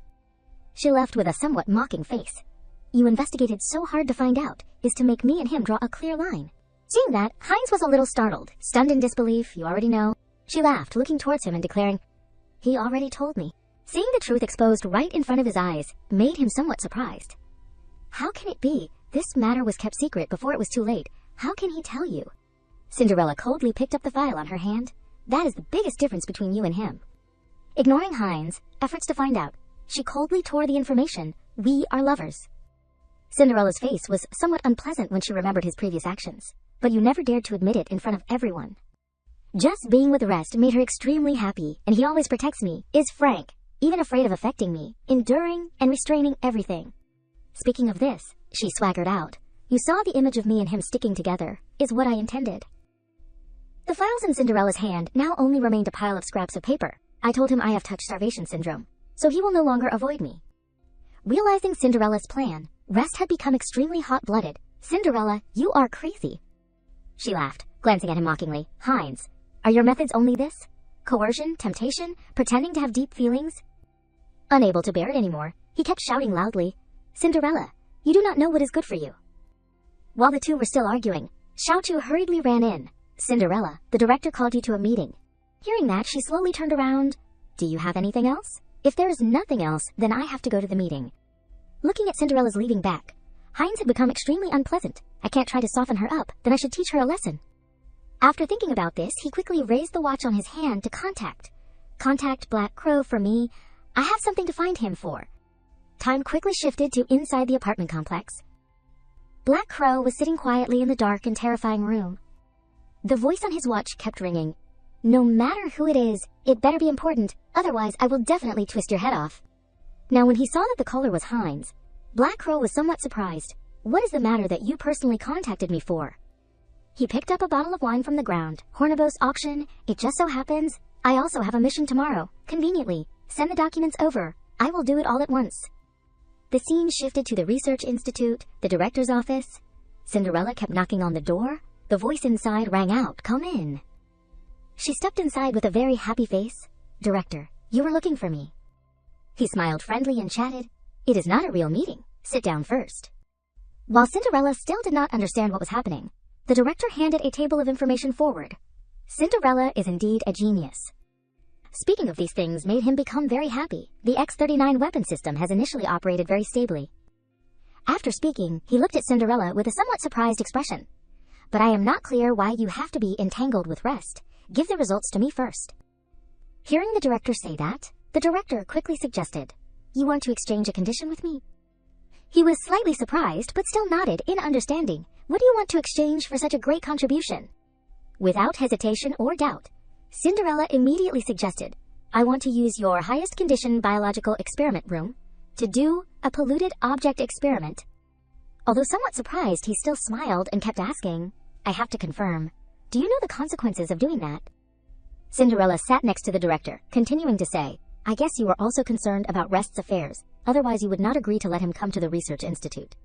She left with a somewhat mocking face. You investigated so hard to find out, is to make me and him draw a clear line. Seeing that, Heinz was a little startled, stunned in disbelief, you already know. She laughed, looking towards him and declaring, he already told me. Seeing the truth exposed right in front of his eyes made him somewhat surprised. How can it be? This matter was kept secret before it was too late. How can he tell you? Cinderella coldly picked up the file on her hand. That is the biggest difference between you and him. Ignoring Heinz' efforts to find out, she coldly tore the information. We are lovers. Cinderella's face was somewhat unpleasant when she remembered his previous actions, but you never dared to admit it in front of everyone. Just being with Rest made her extremely happy, and he always protects me, is frank, even afraid of affecting me, enduring and restraining everything. Speaking of this, she swaggered out. You saw the image of me and him sticking together, is what I intended. The files in Cinderella's hand now only remained a pile of scraps of paper. I told him I have touch starvation syndrome, so he will no longer avoid me. Realizing Cinderella's plan, Rest had become extremely hot-blooded. Cinderella, you are crazy. She laughed, glancing at him mockingly. Heinz, are your methods only this? Coercion, temptation, pretending to have deep feelings? Unable to bear it anymore, he kept shouting loudly, Cinderella, you do not know what is good for you. While the two were still arguing, Xiaochu hurriedly ran in. Cinderella, the director called you to a meeting. Hearing that, she slowly turned around. Do you have anything else? If there is nothing else, then I have to go to the meeting. Looking at Cinderella's leaving back, Heinz had become extremely unpleasant. I can't try to soften her up, then I should teach her a lesson. After thinking about this, he quickly raised the watch on his hand to contact Black Crow for me. I have something to find him for. Time quickly shifted to inside the apartment complex. Black Crow was sitting quietly in the dark and terrifying room. The voice on his watch kept ringing. No matter who it is, it better be important, otherwise I will definitely twist your head off. Now when he saw that the caller was Heinz, Black Crow was somewhat surprised. What is the matter that you personally contacted me for? He picked up a bottle of wine from the ground. Hornibos auction. It just so happens, I also have a mission tomorrow. Conveniently, send the documents over. I will do it all at once. The scene shifted to the research institute, the director's office. Cinderella kept knocking on the door, The voice inside rang out, "Come in." She stepped inside with a very happy face. "Director, you were looking for me." He smiled friendly and chatted, "It is not a real meeting. Sit down first." While Cinderella still did not understand what was happening, the director handed a table of information forward. Cinderella is indeed a genius. Speaking of these things made him become very happy. The X-39 weapon system has initially operated very stably. After speaking, he looked at Cinderella with a somewhat surprised expression. "But I am not clear why you have to be entangled with Rest. Give the results to me first." Hearing the director say that, the director quickly suggested, "You want to exchange a condition with me?" He was slightly surprised, but still nodded in understanding. "What do you want to exchange for such a great contribution?" Without hesitation or doubt, Cinderella immediately suggested, "I want to use your highest condition biological experiment room to do a polluted object experiment." Although somewhat surprised, he still smiled and kept asking, "I have to confirm, do you know the consequences of doing that?" Cinderella sat next to the director, continuing to say, "I guess you are also concerned about Rest's affairs, otherwise you would not agree to let him come to the research institute."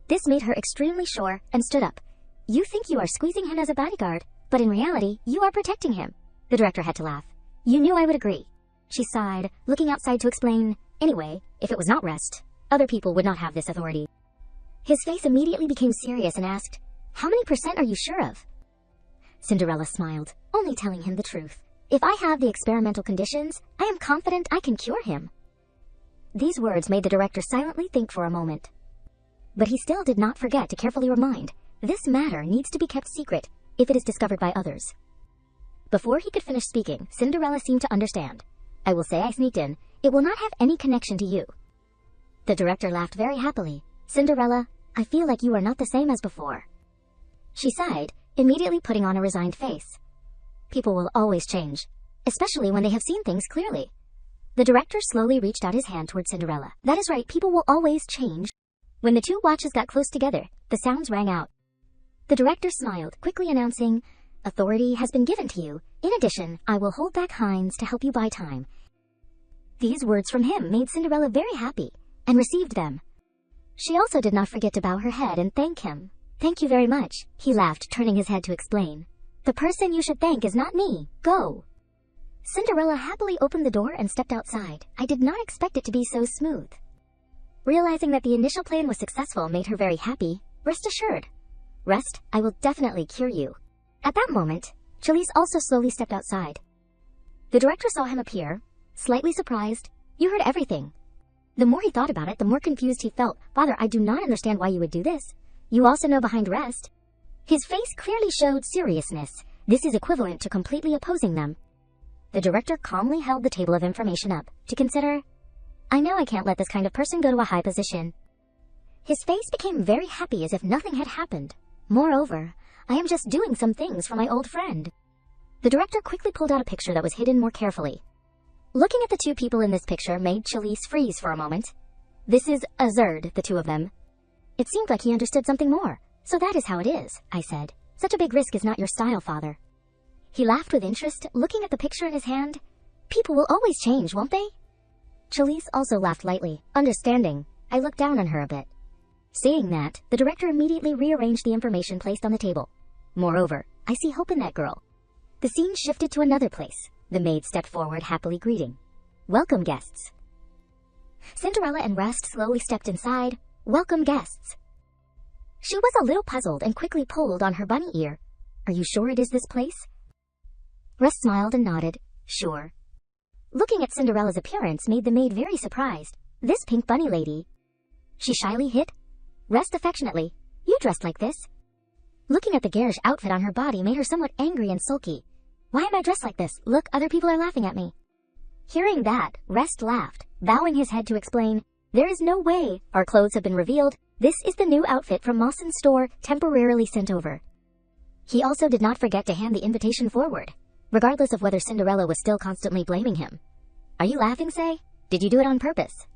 This made her extremely sure and stood up. "You think you are squeezing him as a bodyguard, but in reality, you are protecting him." The director had to laugh. "You knew I would agree." She sighed, looking outside to explain, "Anyway, if it was not Rest, other people would not have this authority." His face immediately became serious and asked, "How many % are you sure of?" Cinderella smiled, only telling him the truth. "If I have the experimental conditions, I am confident I can cure him." These words made the director silently think for a moment. But he still did not forget to carefully remind, this matter needs to be kept secret if it is discovered by others. Before he could finish speaking, Cinderella seemed to understand. "I will say I sneaked in. It will not have any connection to you." The director laughed very happily. "Cinderella, I feel like you are not the same as before." She sighed, immediately putting on a resigned face. People will always change, especially when they have seen things clearly. The director slowly reached out his hand toward Cinderella. "That is right, people will always change." When the two watches got close together, the sounds rang out. The director smiled, quickly announcing, "Authority has been given to you. In addition, I will hold back Heinz to help you buy time." These words from him made Cinderella very happy, and received them. She also did not forget to bow her head and thank him. "Thank you very much," he laughed, turning his head to explain. "The person you should thank is not me. Go." Cinderella happily opened the door and stepped outside. I did not expect it to be so smooth. Realizing that the initial plan was successful made her very happy. Rest assured. "Rest, I will definitely cure you." At that moment, Chalice also slowly stepped outside. The director saw him appear, slightly surprised. "You heard everything." The more he thought about it, the more confused he felt. "Father, I do not understand why you would do this. You also know behind Rest." His face clearly showed seriousness. This is equivalent to completely opposing them. The director calmly held the table of information up to consider. "I know I can't let this kind of person go to a high position." His face became very happy as if nothing had happened. "Moreover, I am just doing some things for my old friend." The director quickly pulled out a picture that was hidden more carefully. Looking at the two people in this picture made Chalice freeze for a moment. "This is Azurd, the two of them." It seemed like he understood something more. "So that is how it is," I said. "Such a big risk is not your style, father." He laughed with interest, looking at the picture in his hand. "People will always change, won't they?" Chalice also laughed lightly, understanding. I looked down on her a bit. Seeing that, the director immediately rearranged the information placed on the table. "Moreover, I see hope in that girl." The scene shifted to another place. The maid stepped forward, happily greeting. "Welcome, guests." Cinderella and Rest slowly stepped inside. "Welcome, guests." She was a little puzzled and quickly pulled on her bunny ear. "Are you sure it is this place?" Rest smiled and nodded. "Sure." Looking at Cinderella's appearance made the maid very surprised. "This pink bunny lady." She shyly hit Rest affectionately. "You dressed like this?" Looking at the garish outfit on her body made her somewhat angry and sulky. "Why am I dressed like this? Look, other people are laughing at me." Hearing that, Rest laughed, bowing his head to explain, "There is no way. Our clothes have been revealed. This is the new outfit from Mawson's store, temporarily sent over." He also did not forget to hand the invitation forward, regardless of whether Cinderella was still constantly blaming him. "Are you laughing, Say? Did you do it on purpose?"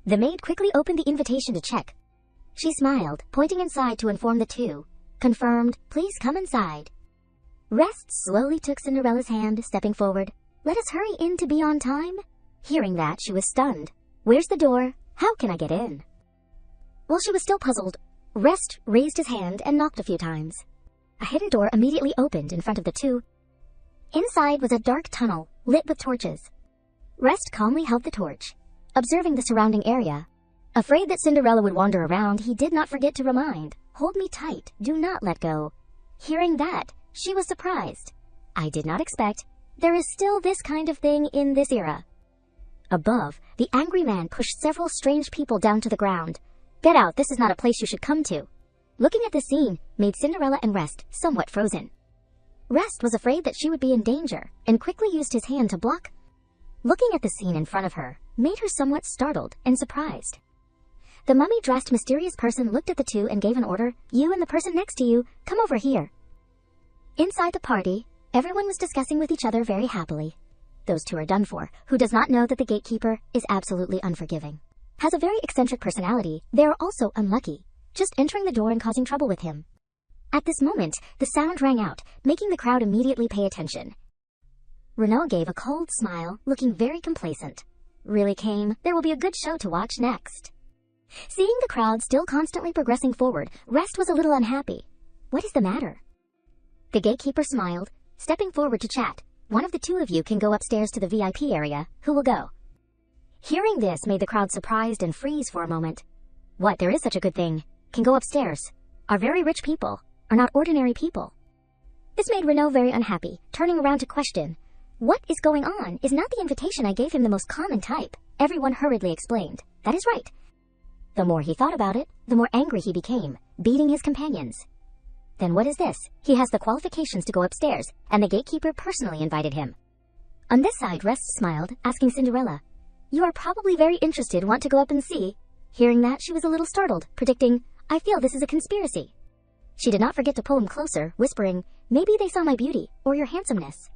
The maid quickly opened the invitation to check. She smiled, pointing inside to inform the two. Confirmed, "Please come inside." Rest slowly took Cinderella's hand, stepping forward. "Let us hurry in to be on time." Hearing that, she was stunned. "Where's the door? How can I get in?" While she was still puzzled, Rest raised his hand and knocked a few times. A hidden door immediately opened in front of the two. Inside was a dark tunnel, lit with torches. Rest calmly held the torch, observing the surrounding area. Afraid that Cinderella would wander around, he did not forget to remind, "Hold me tight, do not let go." Hearing that, she was surprised. "I did not expect. There is still this kind of thing in this era." Above, the angry man pushed several strange people down to the ground. "Get out, this is not a place you should come to." Looking at the scene made Cinderella and Rest somewhat frozen. Rest was afraid that she would be in danger and quickly used his hand to block. Looking at the scene in front of her made her somewhat startled and surprised. The mummy-dressed mysterious person looked at the two and gave an order, "You and the person next to you, come over here." Inside the party, everyone was discussing with each other very happily. Those two are done for. Who does not know that the gatekeeper is absolutely unforgiving? Has a very eccentric personality. They are also unlucky, just entering the door and causing trouble with him. At this moment, the sound rang out, making the crowd immediately pay attention. Renaud gave a cold smile, looking very complacent. "Really came? There will be a good show to watch next." Seeing the crowd still constantly progressing forward, Rest was a little unhappy. "What is the matter?" The gatekeeper smiled, stepping forward to chat. "One of the two of you can go upstairs to the VIP area. Who will go?" Hearing this made the crowd surprised and freeze for a moment. What, there is such a good thing? Can go upstairs. Are very rich people, are not ordinary people. This made Renaud very unhappy, turning around to question, "What is going on? Is not the invitation I gave him the most common type?" Everyone hurriedly explained, "That is right." The more he thought about it, the more angry he became, beating his companions. Then what is this? He has the qualifications to go upstairs, and the gatekeeper personally invited him. On this side, Rest smiled, asking Cinderella, "You are probably very interested, want to go up and see?" Hearing that, she was a little startled, predicting, "I feel this is a conspiracy." She did not forget to pull him closer, whispering, "Maybe they saw my beauty, or your handsomeness."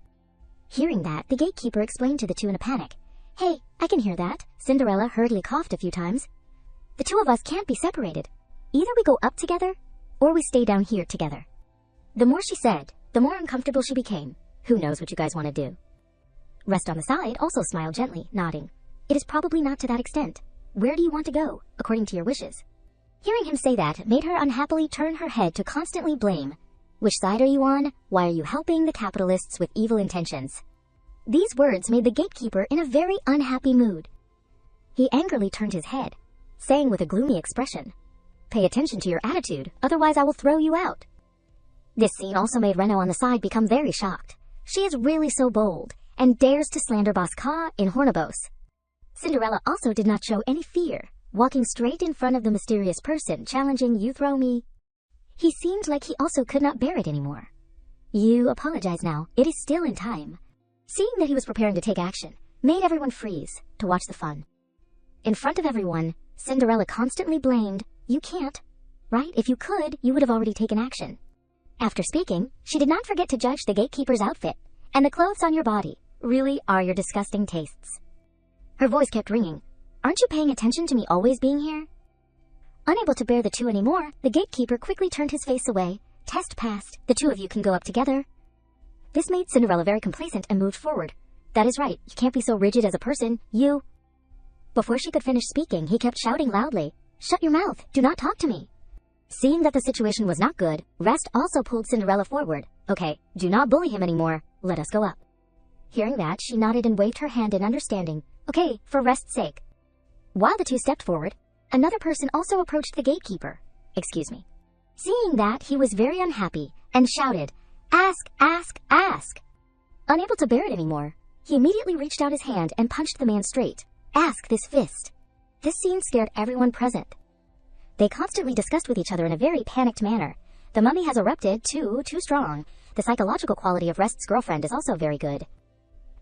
Hearing that, the gatekeeper explained to the two in a panic, "Hey, I can hear that." Cinderella hurriedly coughed a few times. "The two of us can't be separated. Either we go up together, or we stay down here together." The more she said, the more uncomfortable she became. "Who knows what you guys want to do?" Rest on the side also smiled gently, nodding. "It is probably not to that extent. Where do you want to go, according to your wishes?" Hearing him say that made her unhappily turn her head to constantly blame. "Which side are you on? Why are you helping the capitalists with evil intentions?" These words made the gatekeeper in a very unhappy mood. He angrily turned his head, saying with a gloomy expression, "Pay attention to your attitude, otherwise I will throw you out." This scene also made Renaud on the side become very shocked. She is really so bold, and dares to slander Boss Ka in Hornibos. Cinderella also did not show any fear, walking straight in front of the mysterious person, challenging, "You throw me." He seemed like he also could not bear it anymore. "You apologize now, it is still in time." Seeing that he was preparing to take action, made everyone freeze to watch the fun. In front of everyone, Cinderella constantly blamed, "You can't. Right? If you could, you would have already taken action." After speaking, she did not forget to judge the gatekeeper's outfit, and the clothes on your body really are your disgusting tastes. Her voice kept ringing, "Aren't you paying attention to me always being here?" Unable to bear the two anymore, the gatekeeper quickly turned his face away. "Test passed. The two of you can go up together." This made Cinderella very complacent and moved forward. "That is right. You can't be so rigid as a person. You..." Before she could finish speaking, he kept shouting loudly, "Shut your mouth. Do not talk to me." Seeing that the situation was not good, Rest also pulled Cinderella forward. "Okay, do not bully him anymore. Let us go up." Hearing that, she nodded and waved her hand in understanding. "Okay, for Rest's sake." While the two stepped forward, another person also approached the gatekeeper. "Excuse me." Seeing that, he was very unhappy and shouted, "Ask, ask, ask!" Unable to bear it anymore, he immediately reached out his hand and punched the man straight. "Ask this fist." This scene scared everyone present. They constantly discussed with each other in a very panicked manner. The mummy has erupted, too strong. The psychological quality of Rest's girlfriend is also very good.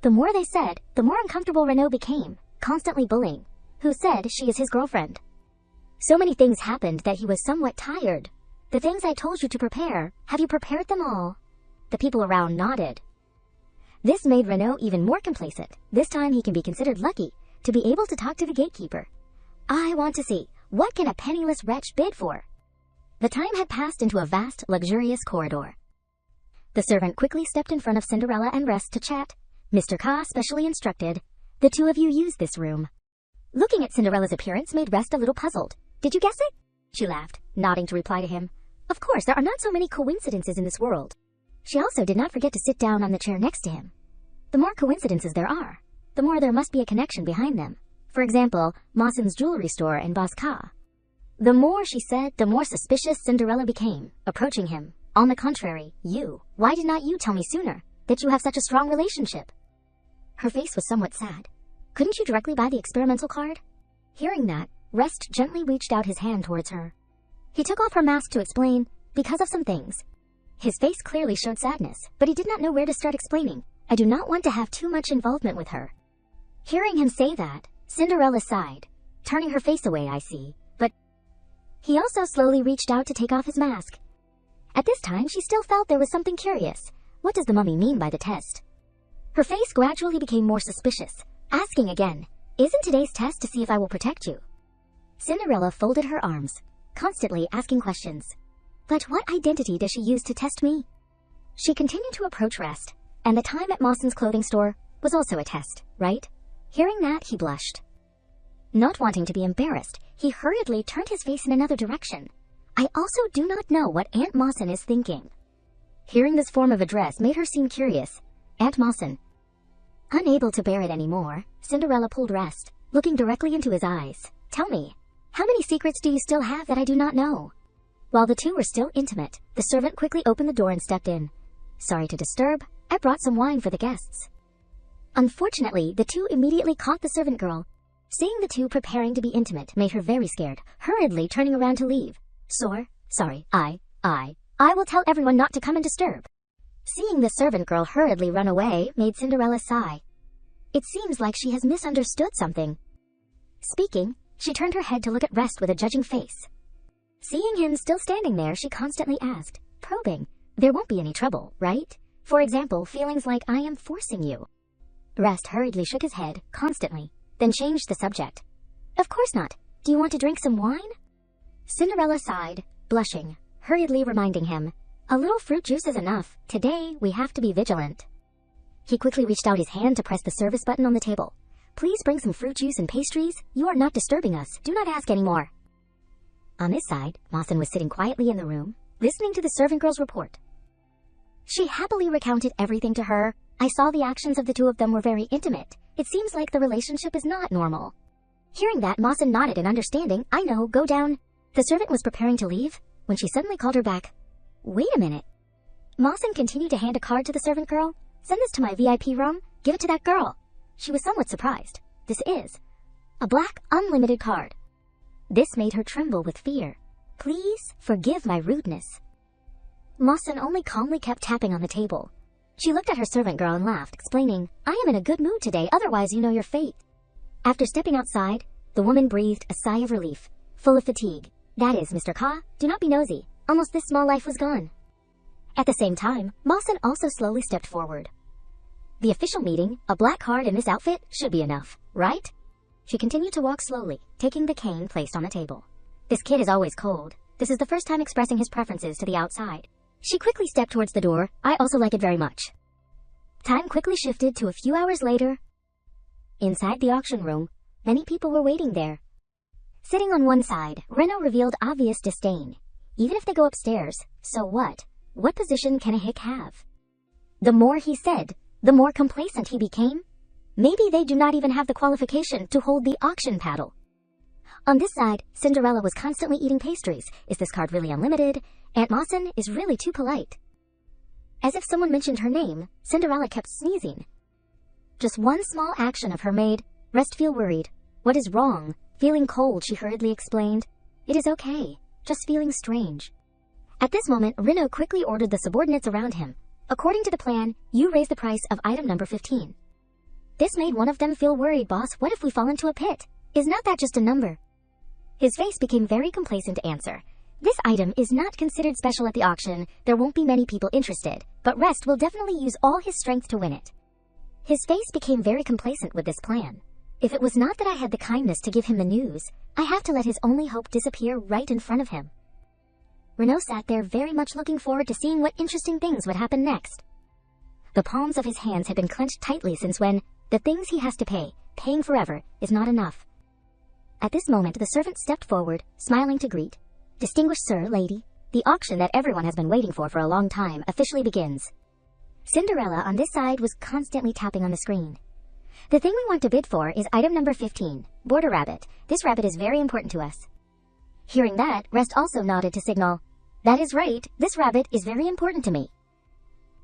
The more they said, the more uncomfortable Renaud became, constantly bullying. Who said she is his girlfriend? So many things happened that he was somewhat tired. "The things I told you to prepare, have you prepared them all?" The people around nodded. This made Renaud even more complacent. This time he can be considered lucky to be able to talk to the gatekeeper. "I want to see, what can a penniless wretch bid for?" The time had passed into a vast, luxurious corridor. The servant quickly stepped in front of Cinderella and Rest to chat. "Mr. Ka specially instructed, the two of you use this room." Looking at Cinderella's appearance made Rest a little puzzled. "Did you guess it?" She laughed, nodding to reply to him. Of course, there are not so many coincidences in this world. She also did not forget to sit down on the chair next to him. The more coincidences there are, the more there must be a connection behind them. For example, Mawson's jewelry store and Boss Ka. The more she said, the more suspicious Cinderella became, approaching him. On the contrary, why did not you tell me sooner that you have such a strong relationship? Her face was somewhat sad. Couldn't you directly buy the experimental card? Hearing that, Rest gently reached out his hand towards her. He took off her mask to explain, because of some things. His face clearly showed sadness, but he did not know where to start explaining. I do not want to have too much involvement with her. Hearing him say that, Cinderella sighed, turning her face away, I see, but he also slowly reached out to take off his mask. At this time, she still felt there was something curious. What does the mummy mean by the test? Her face gradually became more suspicious, asking again, isn't today's test to see if I will protect you? Cinderella folded her arms, constantly asking questions. But what identity does she use to test me? She continued to approach Rest, and the time at Mawson's clothing store was also a test, right? Hearing that, he blushed. Not wanting to be embarrassed, he hurriedly turned his face in another direction. I also do not know what Aunt Mawson is thinking. Hearing this form of address made her seem curious. Aunt Mawson. Unable to bear it anymore, Cinderella pulled Rest, looking directly into his eyes. Tell me, how many secrets do you still have that I do not know? While the two were still intimate, the servant quickly opened the door and stepped in. Sorry to disturb, I brought some wine for the guests. Unfortunately, the two immediately caught the servant girl. Seeing the two preparing to be intimate made her very scared, hurriedly turning around to leave. Sorry, I will tell everyone not to come and disturb. Seeing the servant girl hurriedly run away made Cinderella sigh. It seems like she has misunderstood something. Speaking, she turned her head to look at Rest with a judging face. Seeing him still standing there, she constantly asked, probing, there won't be any trouble, right? For example, feelings like I am forcing you. Rest hurriedly shook his head, constantly, then changed the subject. Of course not. Do you want to drink some wine? Cinderella sighed, blushing, hurriedly reminding him, a little fruit juice is enough. Today, we have to be vigilant. He quickly reached out his hand to press the service button on the table. Please bring some fruit juice and pastries. You are not disturbing us. Do not ask any more. On this side, Mawson was sitting quietly in the room, listening to the servant girl's report. She happily recounted everything to her. I saw the actions of the two of them were very intimate. It seems like the relationship is not normal. Hearing that, Mawson nodded in understanding. I know, go down. The servant was preparing to leave, when she suddenly called her back. Wait a minute. Mawson continued to hand a card to the servant girl. Send this to my VIP room. Give it to that girl. She was somewhat surprised. This is a black, unlimited card. This made her tremble with fear. Please forgive my rudeness. Mawson only calmly kept tapping on the table. She looked at her servant girl and laughed, explaining, I am in a good mood today, otherwise you know your fate. After stepping outside, the woman breathed a sigh of relief, full of fatigue. That is, Mr. Ka, do not be nosy. Almost this small life was gone. At the same time, Mawson also slowly stepped forward. The official meeting, a black card in this outfit, should be enough, right? She continued to walk slowly, taking the cane placed on the table. This kid is always cold. This is the first time expressing his preferences to the outside. She quickly stepped towards the door. I also like it very much. Time quickly shifted to a few hours later. Inside the auction room, many people were waiting there. Sitting on one side, Reno revealed obvious disdain. Even if they go upstairs, so what? What position can a hick have? The more he said, the more complacent he became. Maybe they do not even have the qualification to hold the auction paddle. On this side, Cinderella was constantly eating pastries. Is this card really unlimited? Aunt Mawson is really too polite. As if someone mentioned her name, Cinderella kept sneezing. Just one small action of her made Rest feel worried. What is wrong? Feeling cold, she hurriedly explained. It is okay, just feeling strange. At this moment, Reno quickly ordered the subordinates around him. According to the plan, you raise the price of item number 15. This made one of them feel worried. Boss, what if we fall into a pit? Is not that just a number? His face became very complacent to answer. This item is not considered special at the auction. There won't be many people interested, but Rest will definitely use all his strength to win it. His face became very complacent with this plan. If it was not that I had the kindness to give him the news, I have to let his only hope disappear right in front of him. Reno sat there very much looking forward to seeing what interesting things would happen next. The palms of his hands had been clenched tightly since when the things he has to pay, paying forever, is not enough. At this moment, the servant stepped forward, smiling to greet. Distinguished sir, lady, The auction that everyone has been waiting for a long time officially begins. Cinderella on this side was constantly tapping on the screen. The thing we want to bid for is item number 15, Border Rabbit. This rabbit is very important to us. Hearing that, Rest also nodded to signal, "That is right, this rabbit is very important to me."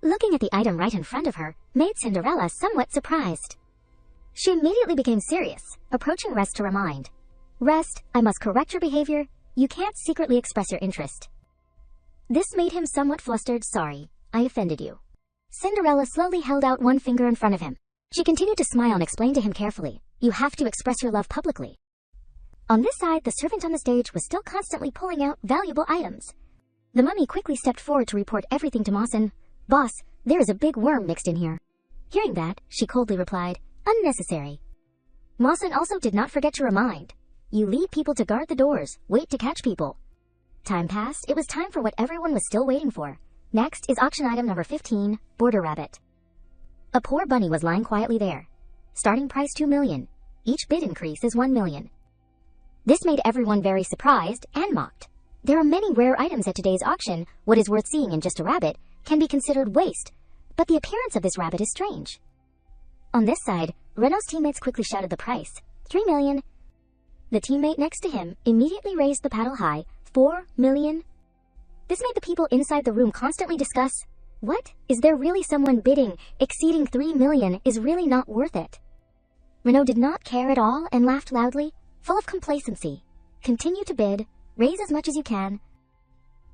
Looking at the item right in front of her made Cinderella somewhat surprised. She immediately became serious, approaching Rest to remind, "Rest, I must correct your behavior. You can't secretly express your interest." This made him somewhat flustered. "Sorry, I offended you." Cinderella slowly held out one finger in front of him. She continued to smile and explained to him carefully, "You have to express your love publicly." On this side, the servant on the stage was still constantly pulling out valuable items. The mummy quickly stepped forward to report everything to Mawson. "Boss, there is a big worm mixed in here." Hearing that, she coldly replied, "Unnecessary." Mawson also did not forget to remind, "You lead people to guard the doors, wait to catch people." Time passed. It was time for what everyone was still waiting for. Next is auction item number 15, Border Rabbit. A poor bunny was lying quietly there. Starting price 2 million. Each bid increase is 1 million. This made everyone very surprised and mocked. There are many rare items at today's auction. What is worth seeing in just a rabbit can be considered waste, but the appearance of this rabbit is strange. On this side, Renault's teammates quickly shouted the price, 3 million. The teammate next to him immediately raised the paddle high, 4 million. This made the people inside the room constantly discuss, "What? Is there really someone bidding exceeding 3 million is really not worth it?" Renault did not care at all and laughed loudly, full of complacency. "Continue to bid, raise as much as you can."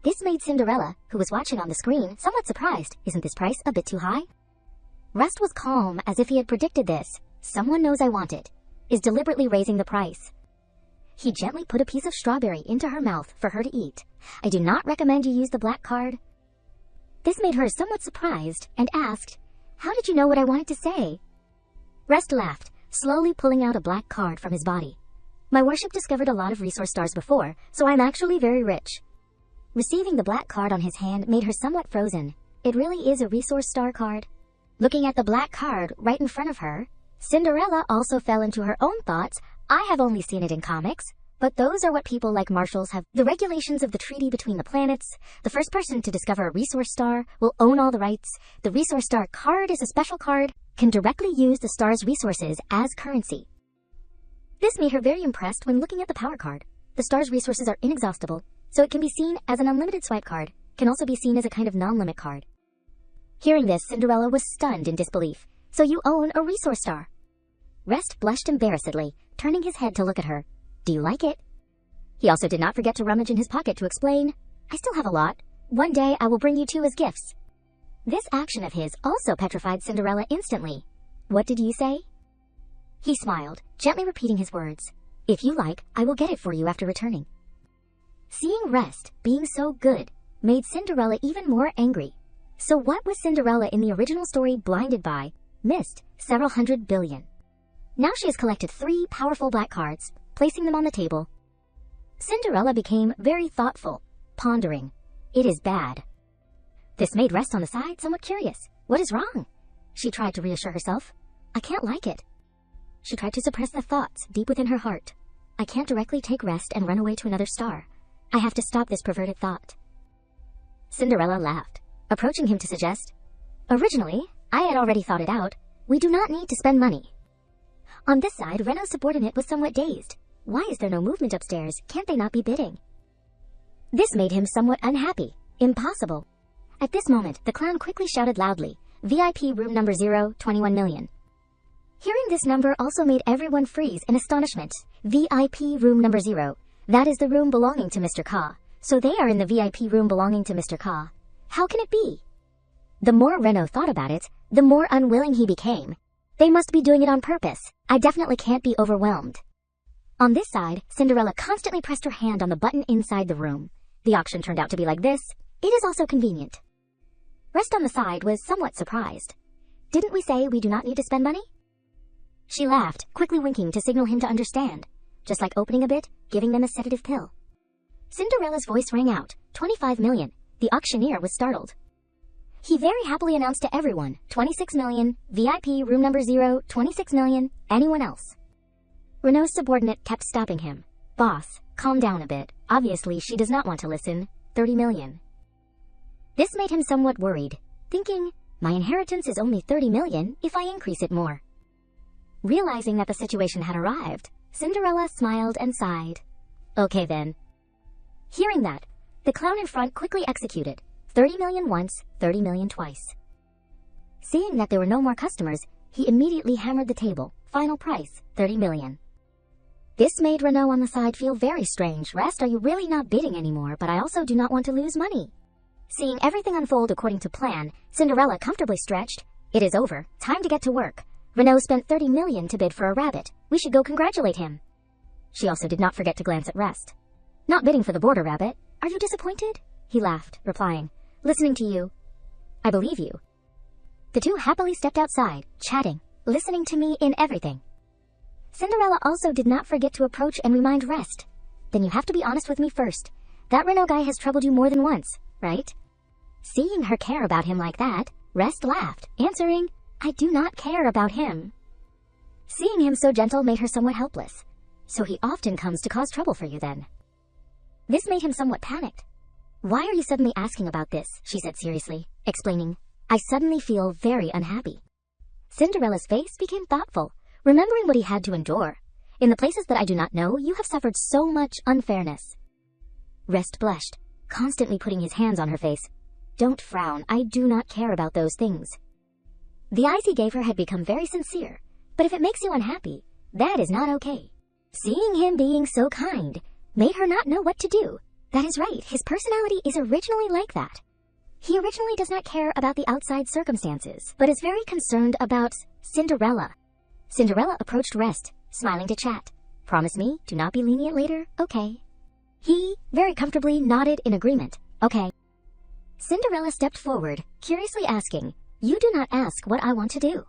This made Cinderella, who was watching on the screen, somewhat surprised. Isn't this price a bit too high? Rest was calm as if he had predicted this. "Someone knows I want it," is deliberately raising the price. He gently put a piece of strawberry into her mouth for her to eat. "I do not recommend you use the black card." This made her somewhat surprised and asked, "How did you know what I wanted to say?" Rest laughed, slowly pulling out a black card from his body. "My worship discovered a lot of resource stars before, so I'm actually very rich." Receiving the black card on his hand made her somewhat frozen. It really is a resource star card. Looking at the black card right in front of her, Cinderella also fell into her own thoughts. "I have only seen it in comics, but those are what people like marshals have. The regulations of the treaty between the planets. The first person to discover a resource star will own all the rights. The resource star card is a special card, can directly use the star's resources as currency." This made her very impressed when looking at the power card. The star's resources are inexhaustible, so it can be seen as an unlimited swipe card, can also be seen as a kind of non-limit card. Hearing this, Cinderella was stunned in disbelief. "So you own a resource star?" Rest blushed embarrassedly, turning his head to look at her. "Do you like it?" He also did not forget to rummage in his pocket to explain, "I still have a lot. One day I will bring you 2 as gifts." This action of his also petrified Cinderella instantly. "What did you say?" He smiled, gently repeating his words. "If you like, I will get it for you after returning." Seeing Rest being so good made Cinderella even more angry. So what was Cinderella in the original story blinded by? Missed several hundred billion. Now she has collected 3 powerful black cards, placing them on the table. Cinderella became very thoughtful, pondering. It is bad. This made Rest on the side somewhat curious. What is wrong? She tried to reassure herself. I can't like it. She tried to suppress the thoughts deep within her heart. I can't directly take Rest and run away to another star. I have to stop this perverted thought. Cinderella laughed, approaching him to suggest, originally, I had already thought it out. We do not need to spend money. On this side, Renault's subordinate was somewhat dazed. Why is there no movement upstairs? Can't they not be bidding? This made him somewhat unhappy. Impossible. At this moment, the clown quickly shouted loudly, VIP room number 0, 21 million. Hearing this number also made everyone freeze in astonishment. VIP room number 0. That is the room belonging to Mr. Ka. So they are in the VIP room belonging to Mr. Ka. How can it be? The more Renault thought about it, the more unwilling he became. They must be doing it on purpose. I definitely can't be overwhelmed. On this side, Cinderella constantly pressed her hand on the button inside the room. The auction turned out to be like this. It is also convenient. Rest on the side was somewhat surprised. Didn't we say we do not need to spend money? She laughed, quickly winking to signal him to understand. Just like opening a bit, giving them a sedative pill. Cinderella's voice rang out, 25 million. The auctioneer was startled. He very happily announced to everyone, 26 million, VIP room number 0, 26 million, anyone else. Renault's subordinate kept stopping him. Boss, calm down a bit. Obviously she does not want to listen. 30 million. This made him somewhat worried, thinking, my inheritance is only 30 million if I increase it more. Realizing that the situation had arrived, Cinderella smiled and sighed. Okay then. Hearing that, the clown in front quickly executed 30 million once, 30 million twice. Seeing that there were no more customers, he immediately hammered the table. Final price, 30 million. This made Renaud on the side feel very strange. Rest, are you really not bidding anymore? But I also do not want to lose money. Seeing everything unfold according to plan, Cinderella comfortably stretched. It is over. Time to get to work. Renaud spent 30 million to bid for a rabbit. We should go congratulate him. She also did not forget to glance at Rest. Not bidding for the border rabbit. Are you disappointed? He laughed, replying, listening to you. I believe you. The two happily stepped outside, chatting, listening to me in everything. Cinderella also did not forget to approach and remind Rest. Then you have to be honest with me first. That Renaud guy has troubled you more than once, right? Seeing her care about him like that, Rest laughed, answering, I do not care about him. Seeing him so gentle made her somewhat helpless. So he often comes to cause trouble for you then. This made him somewhat panicked. Why are you suddenly asking about this? She said seriously, explaining, I suddenly feel very unhappy. Cinderella's face became thoughtful, remembering what he had to endure. In the places that I do not know, you have suffered so much unfairness. Rest blushed, constantly putting his hands on her face. Don't frown, I do not care about those things. The eyes he gave her had become very sincere, but if it makes you unhappy, that is not okay. Seeing him being so kind made her not know what to do. That is right, his personality is originally like that. He originally does not care about the outside circumstances, but is very concerned about Cinderella. Cinderella approached Rest, smiling to chat. Promise me, do not be lenient later, okay? He, very comfortably, nodded in agreement, okay. Cinderella stepped forward, curiously asking, you do not ask what I want to do.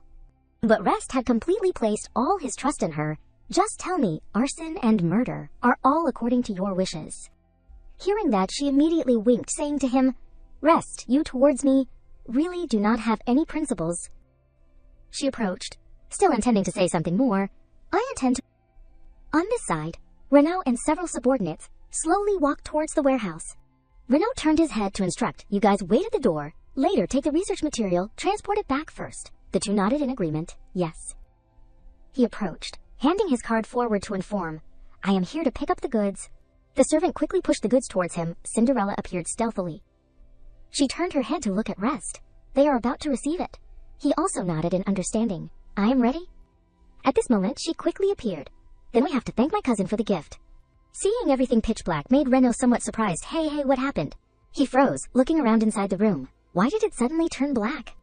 But Rest had completely placed all his trust in her. Just tell me, arson and murder are all according to your wishes. Hearing that, she immediately winked, saying to him, Rest, you towards me really do not have any principles. She approached, still intending to say something more. I intend to... On this side, Renaud and several subordinates slowly walked towards the warehouse. Renaud turned his head to instruct, you guys wait at the door, later take the research material, transport it back first. The two nodded in agreement, yes. He approached, handing his card forward to inform, I am here to pick up the goods. The servant quickly pushed the goods towards him. Cinderella appeared stealthily. She turned her head to look at Rest. They are about to receive it. He also nodded in understanding. I am ready. At this moment, she quickly appeared. Then we have to thank my cousin for the gift. Seeing everything pitch black made Renaud somewhat surprised. Hey, what happened? He froze, looking around inside the room. Why did it suddenly turn black?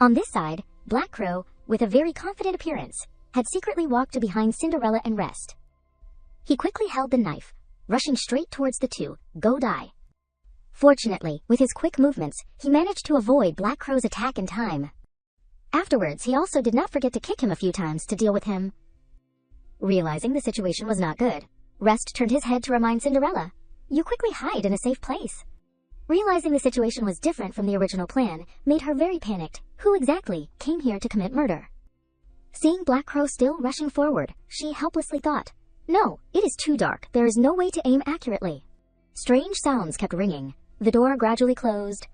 On this side, Black Crow, with a very confident appearance, had secretly walked to behind Cinderella and Rest. He quickly held the knife, rushing straight towards the two. Go die. Fortunately, with his quick movements, he managed to avoid Black Crow's attack in time. Afterwards, he also did not forget to kick him a few times to deal with him. Realizing the situation was not good, Rest turned his head to remind Cinderella, you quickly hide in a safe place. Realizing the situation was different from the original plan made her very panicked. Who exactly came here to commit murder? Seeing Black Crow still rushing forward, she helplessly thought, no, it is too dark. There is no way to aim accurately. Strange sounds kept ringing. The door gradually closed.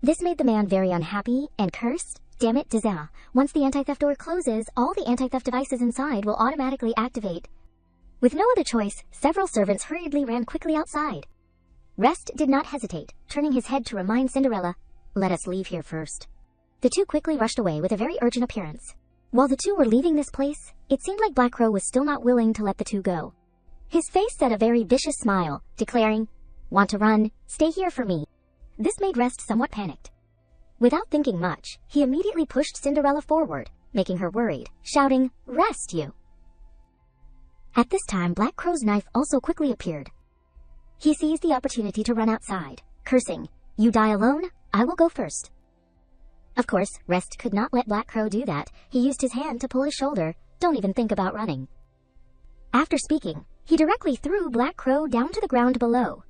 This made the man very unhappy and cursed. Damn it, Dizza. Once the anti-theft door closes, all the anti-theft devices inside will automatically activate. With no other choice, several servants hurriedly ran quickly outside. Rest did not hesitate, turning his head to remind Cinderella, let us leave here first. The two quickly rushed away with a very urgent appearance. While the two were leaving this place, it seemed like Black Crow was still not willing to let the two go. His face set a very vicious smile, declaring, want to run? Stay here for me. This made Rest somewhat panicked. Without thinking much, he immediately pushed Cinderella forward, making her worried, shouting, Rest, you! At this time, Black Crow's knife also quickly appeared. He seized the opportunity to run outside, cursing, you die alone, I will go first. Of course, Rest could not let Black Crow do that. He used his hand to pull his shoulder. Don't even think about running. After speaking, he directly threw Black Crow down to the ground below.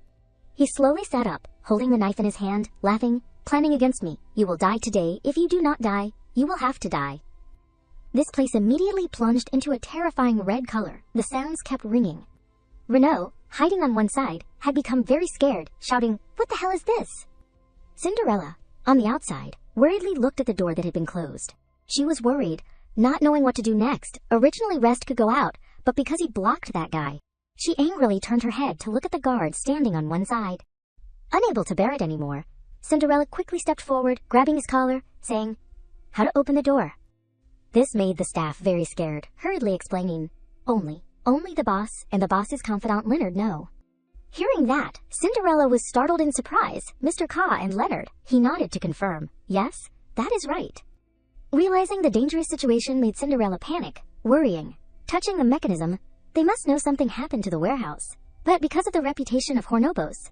He slowly sat up, holding the knife in his hand, laughing, planning against me. You will die today. If you do not die, you will have to die. This place immediately plunged into a terrifying red color. The sounds kept ringing. Renaud, hiding on one side, had become very scared, shouting, "What the hell is this?" Cinderella, on the outside, worriedly looked at the door that had been closed. She was worried, not knowing what to do next. Originally Rest could go out, but because he blocked that guy, she angrily turned her head to look at the guard standing on one side. Unable to bear it anymore, Cinderella quickly stepped forward, grabbing his collar, saying, "How to open the door?" This made the staff very scared, hurriedly explaining, Only the boss and the boss's confidant Leonard know." Hearing that, Cinderella was startled in surprise. Mr. Ka and Leonard, he nodded to confirm, "Yes, that is right." Realizing the dangerous situation made Cinderella panic, worrying. Touching the mechanism, they must know something happened to the warehouse. But because of the reputation of Hornobos,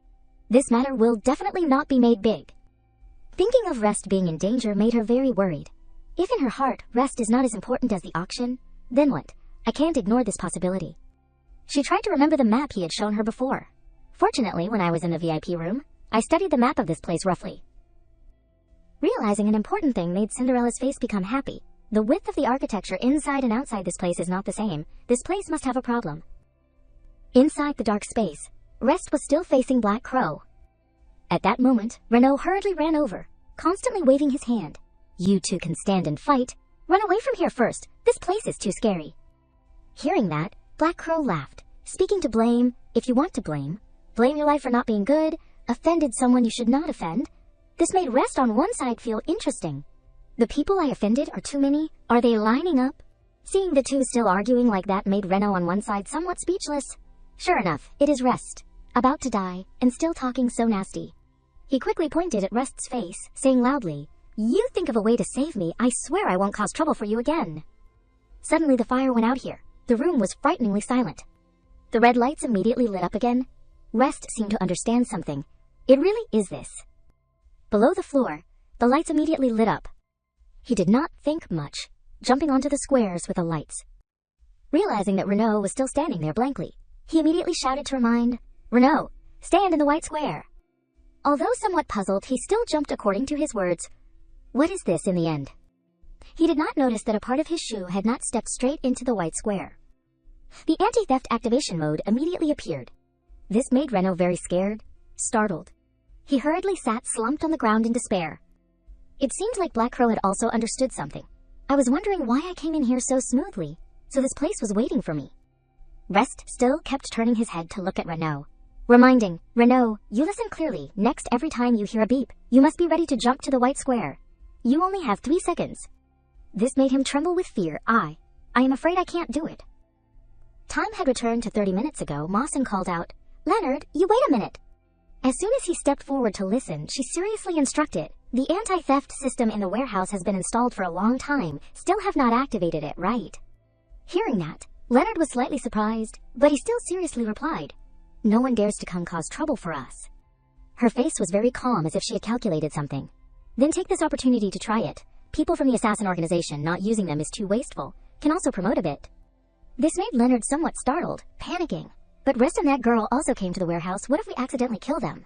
this matter will definitely not be made big. Thinking of Rest being in danger made her very worried. If in her heart Rest is not as important as the auction, then what? I can't ignore this possibility. She tried to remember the map he had shown her before. Fortunately, when I was in the VIP room, I studied the map of this place roughly. Realizing an important thing made Cinderella's face become happy. The width of the architecture inside and outside this place is not the same. This place must have a problem. Inside the dark space, Rest was still facing Black Crow. At that moment, Renaud hurriedly ran over, constantly waving his hand. "You two can stand and fight. Run away from here first. This place is too scary." Hearing that, Black Crow laughed, speaking to blame. If you want to blame your life for not being good, offended someone you should not offend. This made Rest on one side feel interesting. The people I offended are too many. Are they lining up? Seeing the two still arguing like that made Renaud on one side somewhat speechless. Sure enough, it is Rest, about to die, and still talking so nasty. He quickly pointed at Rest's face, saying loudly, "You think of a way to save me, I swear I won't cause trouble for you again." Suddenly the fire went out here. The room was frighteningly silent. The red lights immediately lit up again. Rest seemed to understand something. It really is this. Below the floor, the lights immediately lit up. He did not think much, jumping onto the squares with the lights. Realizing that Renaud was still standing there blankly, he immediately shouted to remind, "Renaud, stand in the white square." Although somewhat puzzled, he still jumped according to his words. What is this in the end? He did not notice that a part of his shoe had not stepped straight into the white square. The anti-theft activation mode immediately appeared. This made Renaud very scared, startled. He hurriedly sat slumped on the ground in despair. It seemed like Black Crow had also understood something. I was wondering why I came in here so smoothly, so this place was waiting for me. Rest still kept turning his head to look at Renaud, reminding, "Renaud, you listen clearly. Next, every time you hear a beep, you must be ready to jump to the white square. You only have 3 seconds. This made him tremble with fear. I am afraid I can't do it. Time had returned to 30 minutes ago. Mawson called out, "Leonard, you wait a minute." As soon as he stepped forward to listen, she seriously instructed, "The anti-theft system in the warehouse has been installed for a long time. Still have not activated it, right?" Hearing that, Leonard was slightly surprised, but he still seriously replied, "No one dares to come cause trouble for us." Her face was very calm, as if she had calculated something. "Then take this opportunity to try it. People from the assassin organization, not using them is too wasteful. Can also promote a bit." This made Leonard somewhat startled, panicking. But Rest and that girl also came to the warehouse. What if we accidentally kill them?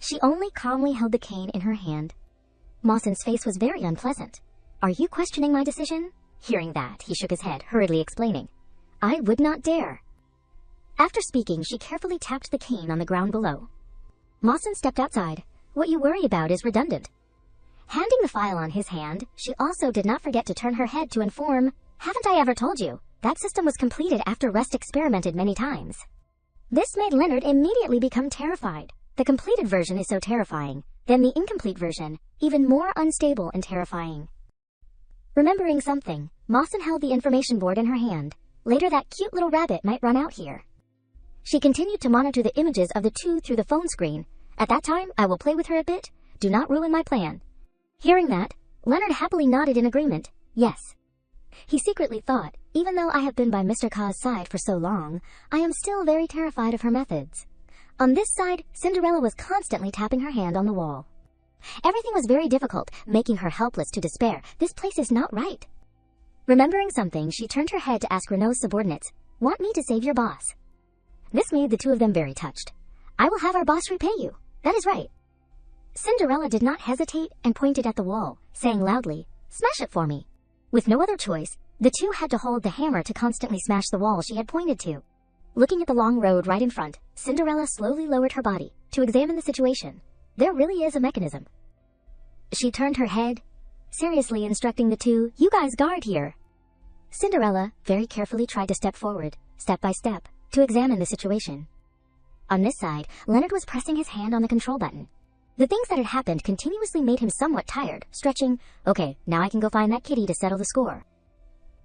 She only calmly held the cane in her hand. Mawson's face was very unpleasant. "Are you questioning my decision?" Hearing that, he shook his head, hurriedly explaining, "I would not dare." After speaking, she carefully tapped the cane on the ground below. Mawson stepped outside. "What you worry about is redundant." Handing the file on his hand, she also did not forget to turn her head to inform, "Haven't I ever told you? That system was completed after Rest experimented many times." This made Leonard immediately become terrified. The completed version is so terrifying, then the incomplete version, even more unstable and terrifying. Remembering something, Mawson held the information board in her hand. Later that cute little rabbit might run out here. She continued to monitor the images of the two through the phone screen. "At that time, I will play with her a bit. Do not ruin my plan." Hearing that, Leonard happily nodded in agreement. Yes. He secretly thought, even though I have been by Mr. Ka's side for so long, I am still very terrified of her methods. On this side, Cinderella was constantly tapping her hand on the wall. Everything was very difficult, making her helpless to despair. This place is not right. Remembering something, she turned her head to ask Renaud's subordinates, "Want me to save your boss?" This made the two of them very touched. "I will have our boss repay you. That is right." Cinderella did not hesitate and pointed at the wall, saying loudly, "Smash it for me." With no other choice, the two had to hold the hammer to constantly smash the wall she had pointed to. Looking at the long road right in front, Cinderella slowly lowered her body to examine the situation. There really is a mechanism. She turned her head, seriously instructing the two, "You guys guard here." Cinderella very carefully tried to step forward, step by step, to examine the situation. On this side, Leonard was pressing his hand on the control button. The things that had happened continuously made him somewhat tired, stretching, "Okay, now I can go find that kitty to settle the score."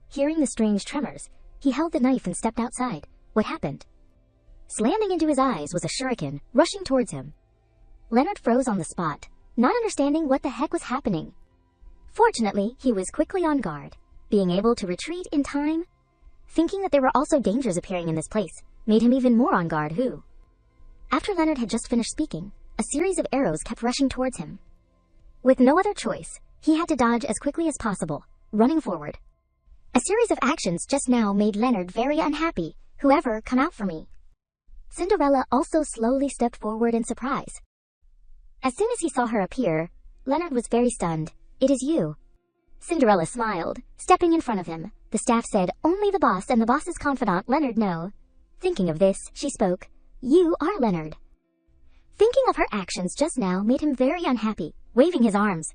Hearing the strange tremors, he held the knife and stepped outside. What happened? Slamming into his eyes was a shuriken, rushing towards him. Leonard froze on the spot, not understanding what the heck was happening. Fortunately, he was quickly on guard, being able to retreat in time. Thinking that there were also dangers appearing in this place made him even more on guard. After Leonard had just finished speaking, a series of arrows kept rushing towards him. With no other choice, he had to dodge as quickly as possible, running forward. A series of actions just now made Leonard very unhappy. "Whoever, come out for me." Cinderella also slowly stepped forward in surprise. As soon as he saw her appear, Leonard was very stunned. "It is you." Cinderella smiled, stepping in front of him. The staff said, "Only the boss and the boss's confidant, Leonard, know." Thinking of this, she spoke, "You are Leonard." Thinking of her actions just now made him very unhappy, waving his arms.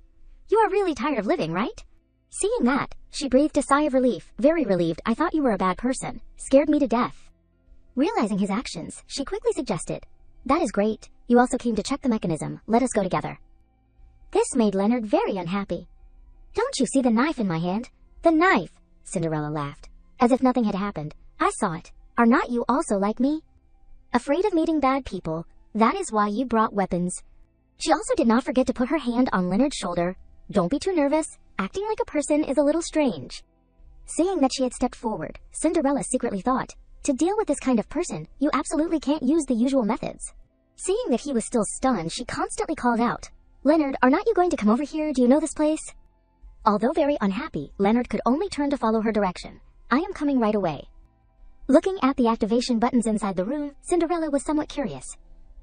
"You are really tired of living, right?" Seeing that, she breathed a sigh of relief, very relieved. "I thought you were a bad person. Scared me to death." Realizing his actions, she quickly suggested, "That is great. You also came to check the mechanism. Let us go together." This made Leonard very unhappy. "Don't you see the knife in my hand?" "The knife!" Cinderella laughed, as if nothing had happened. "I saw it. Are not you also like me? Afraid of meeting bad people? That is why you brought weapons." She also did not forget to put her hand on Leonard's shoulder. "Don't be too nervous. Acting like a person is a little strange." Seeing that she had stepped forward, Cinderella secretly thought, "To deal with this kind of person, you absolutely can't use the usual methods." Seeing that he was still stunned, she constantly called out, "Leonard, are not you going to come over here? Do you know this place?" Although very unhappy, Leonard could only turn to follow her direction. "I am coming right away." Looking at the activation buttons inside the room, Cinderella was somewhat curious.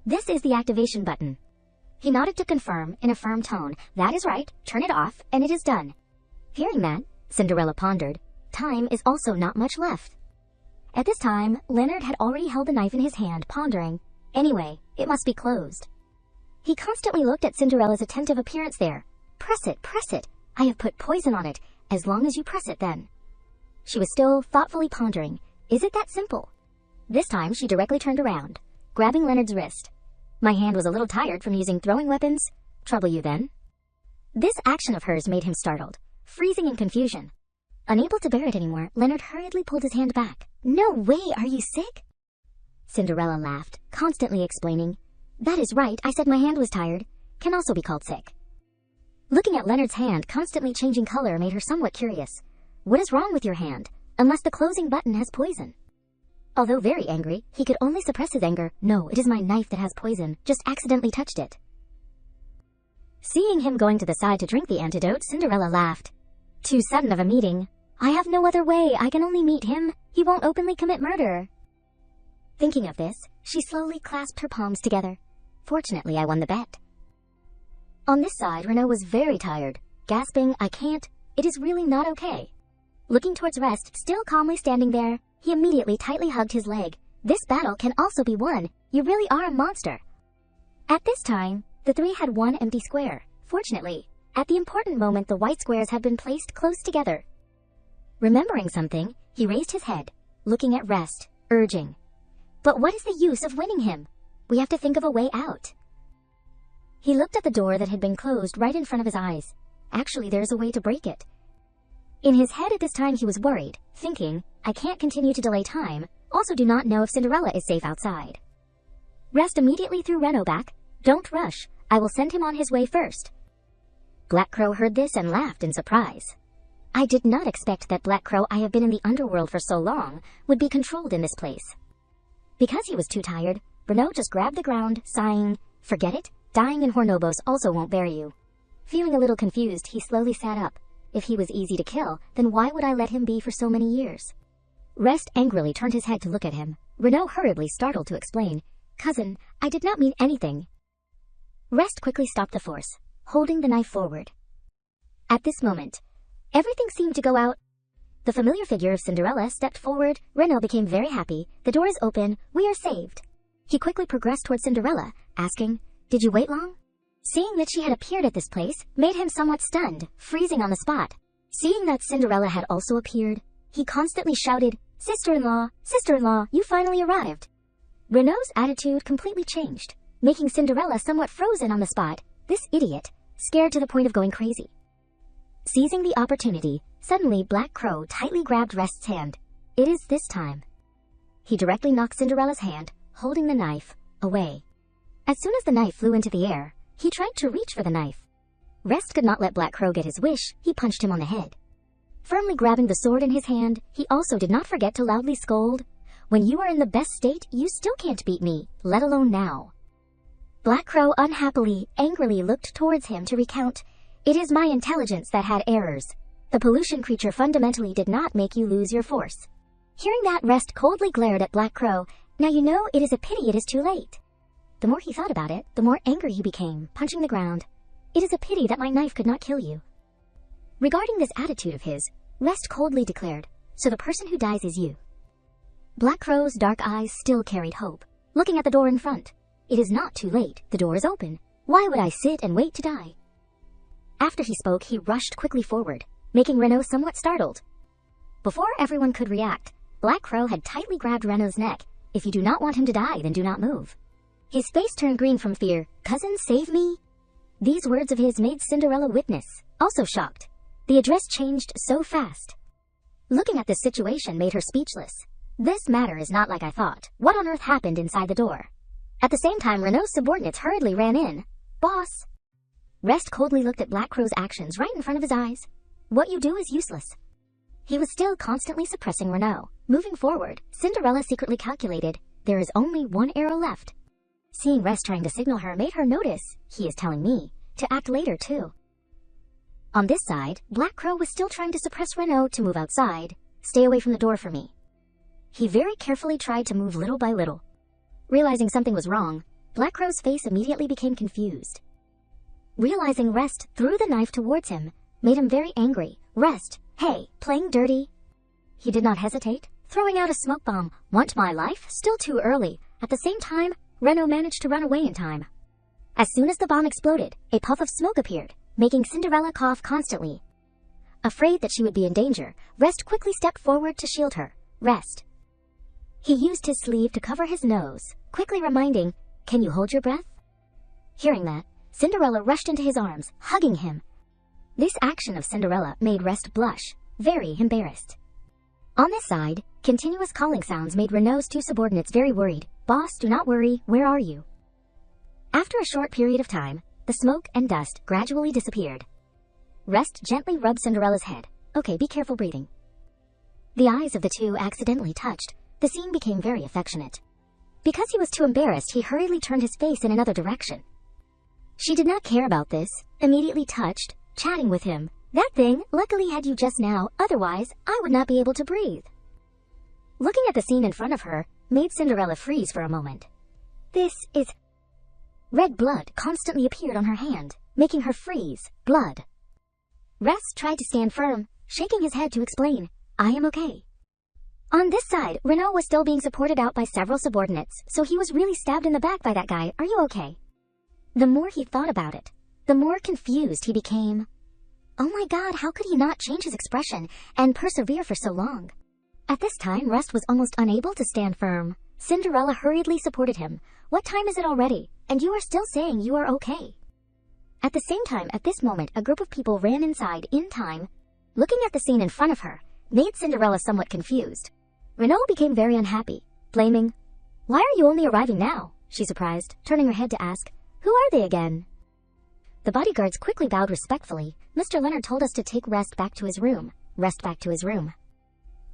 "This is the activation button." He nodded to confirm in a firm tone. "That is right. Turn it off, and it is done." Hearing that, Cinderella pondered. Time is also not much left. At this time, Leonard had already held the knife in his hand, pondering. Anyway, it must be closed. He constantly looked at Cinderella's attentive appearance there. "Press it, press it. I have put poison on it. As long as you press it, then." She was still thoughtfully pondering. Is it that simple? This time, she directly turned around, grabbing Leonard's wrist. "My hand was a little tired from using throwing weapons. Trouble you then?" This action of hers made him startled, freezing in confusion. Unable to bear it anymore, Leonard hurriedly pulled his hand back. "No way, are you sick?" Cinderella laughed, constantly explaining, "That is right, I said my hand was tired. Can also be called sick." Looking at Leonard's hand constantly changing color made her somewhat curious. "What is wrong with your hand? Unless the closing button has poison." Although very angry, he could only suppress his anger. "No, it is my knife that has poison. Just accidentally touched it." Seeing him going to the side to drink the antidote, Cinderella laughed. "Too sudden of a meeting. I have no other way. I can only meet him. He won't openly commit murder." Thinking of this, she slowly clasped her palms together. "Fortunately, I won the bet." On this side, Renaud was very tired, gasping, "I can't. It is really not okay." Looking towards Rest, still calmly standing there, he immediately tightly hugged his leg. "This battle can also be won. You really are a monster." At this time, the three had one empty square. Fortunately, at the important moment, the white squares had been placed close together. Remembering something, he raised his head, looking at Rest, urging, "But what is the use of winning him? We have to think of a way out." He looked at the door that had been closed right in front of his eyes. Actually, there's a way to break it. In his head at this time, he was worried, thinking, "I can't continue to delay time. Also do not know if Cinderella is safe outside." Rest immediately threw Renaud back. "Don't rush. I will send him on his way first." Black Crow heard this and laughed in surprise. "I did not expect that, Black Crow. I have been in the underworld for so long, would be controlled in this place." Because he was too tired, Renaud just grabbed the ground, sighing, "Forget it. Dying in Hornobos also won't bear you." Feeling a little confused, he slowly sat up. If he was easy to kill, then why would I let him be for so many years? Rest angrily turned his head to look at him. Renaud hurriedly startled to explain, "Cousin, I did not mean anything." Rest quickly stopped the force, holding the knife forward. At this moment, everything seemed to go out. The familiar figure of Cinderella stepped forward. Renaud became very happy. The door is open. We are saved. He quickly progressed toward Cinderella, asking, "Did you wait long?" Seeing that she had appeared at this place made him somewhat stunned, freezing on the spot. Seeing that Cinderella had also appeared, he constantly shouted, "Sister-in-law, sister-in-law, you finally arrived." Renaud's attitude completely changed, making Cinderella somewhat frozen on the spot. This idiot, scared to the point of going crazy. Seizing the opportunity, suddenly Black Crow tightly grabbed Rest's hand. It is this time. He directly knocked Cinderella's hand, holding the knife, away. As soon as the knife flew into the air, he tried to reach for the knife. Rest could not let Black Crow get his wish. He punched him on the head. Firmly grabbing the sword in his hand, he also did not forget to loudly scold, "When you are in the best state, you still can't beat me, let alone now." Black Crow unhappily, angrily looked towards him to recount, "It is my intelligence that had errors. The pollution creature fundamentally did not make you lose your force." Hearing that, Rest coldly glared at Black Crow. "Now you know it is a pity it is too late." The more he thought about it, the more angry he became, punching the ground. "It is a pity that my knife could not kill you." Regarding this attitude of his, Rest coldly declared, "So the person who dies is you." Black Crow's dark eyes still carried hope, looking at the door in front. "It is not too late. The door is open. Why would I sit and wait to die?" After he spoke, he rushed quickly forward, making Renaud somewhat startled. Before everyone could react, Black Crow had tightly grabbed Renaud's neck. "If you do not want him to die, then do not move." His face turned green from fear. "Cousin, save me." These words of his made Cinderella witness, also shocked. The address changed so fast. Looking at this situation made her speechless. "This matter is not like I thought. What on earth happened inside the door?" At the same time, Renaud's subordinates hurriedly ran in. "Boss." Rest coldly looked at Black Crow's actions right in front of his eyes. "What you do is useless." He was still constantly suppressing Renaud. Moving forward, Cinderella secretly calculated, there is only one arrow left. Seeing Rest trying to signal her made her notice, he is telling me, to act later too. On this side, Black Crow was still trying to suppress Renaud to move outside. "Stay away from the door for me." He very carefully tried to move little by little. Realizing something was wrong, Black Crow's face immediately became confused. Realizing Rest threw the knife towards him, made him very angry. "Rest, hey, playing dirty?" He did not hesitate, throwing out a smoke bomb. "Want my life? Still too early." At the same time, Renaud managed to run away in time. As soon as the bomb exploded, a puff of smoke appeared, making Cinderella cough constantly. Afraid that she would be in danger, Rest quickly stepped forward to shield her. "Rest." He used his sleeve to cover his nose, quickly reminding, "Can you hold your breath?" Hearing that, Cinderella rushed into his arms, hugging him. This action of Cinderella made Rest blush, very embarrassed. On this side, continuous calling sounds made Renaud's two subordinates very worried. "Boss, do not worry, where are you?" After a short period of time, the smoke and dust gradually disappeared. Rest gently rubbed Cinderella's head. "Okay, be careful breathing." The eyes of the two accidentally touched. The scene became very affectionate. Because he was too embarrassed, he hurriedly turned his face in another direction. She did not care about this, immediately touched, chatting with him. "That thing, luckily had you just now, otherwise I would not be able to breathe." Looking at the scene in front of her, made Cinderella freeze for a moment. This is... Red blood constantly appeared on her hand, making her freeze. Blood. Rest tried to stand firm, shaking his head to explain, "I am okay." On this side, Renaud was still being supported out by several subordinates, so he was really stabbed in the back by that guy. "Are you okay?" The more he thought about it, the more confused he became. Oh my god, how could he not change his expression and persevere for so long? At this time, Rest was almost unable to stand firm. Cinderella hurriedly supported him. "What time is it already? And you are still saying you are okay?" At the same time, at this moment, a group of people ran inside in time. Looking at the scene in front of her, made Cinderella somewhat confused. Renaud became very unhappy, blaming, "Why are you only arriving now?" she surprised, turning her head to ask, "Who are they again?" The bodyguards quickly bowed respectfully. "Mr. Leonard told us to take Rest back to his room." Rest back to his room.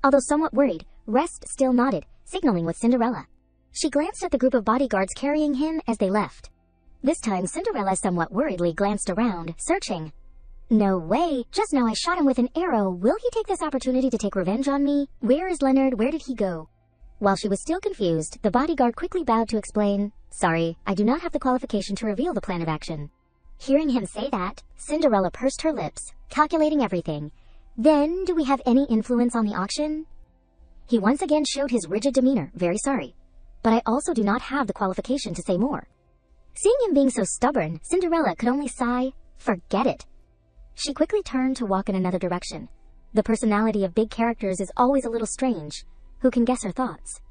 Although somewhat worried, Rest still nodded, signaling with Cinderella. She glanced at the group of bodyguards carrying him as they left. This time, Cinderella somewhat worriedly glanced around, searching. "No way, just now I shot him with an arrow. Will he take this opportunity to take revenge on me? Where is Leonard? Where did he go?" While she was still confused, the bodyguard quickly bowed to explain, "Sorry, I do not have the qualification to reveal the plan of action." Hearing him say that, Cinderella pursed her lips, calculating everything. Then, do we have any influence on the auction? He once again showed his rigid demeanor. Very sorry, but I also do not have the qualification to say more. Seeing him being so stubborn, Cinderella could only sigh, forget it. She quickly turned to walk in another direction. The personality of big characters is always a little strange. Who can guess her thoughts?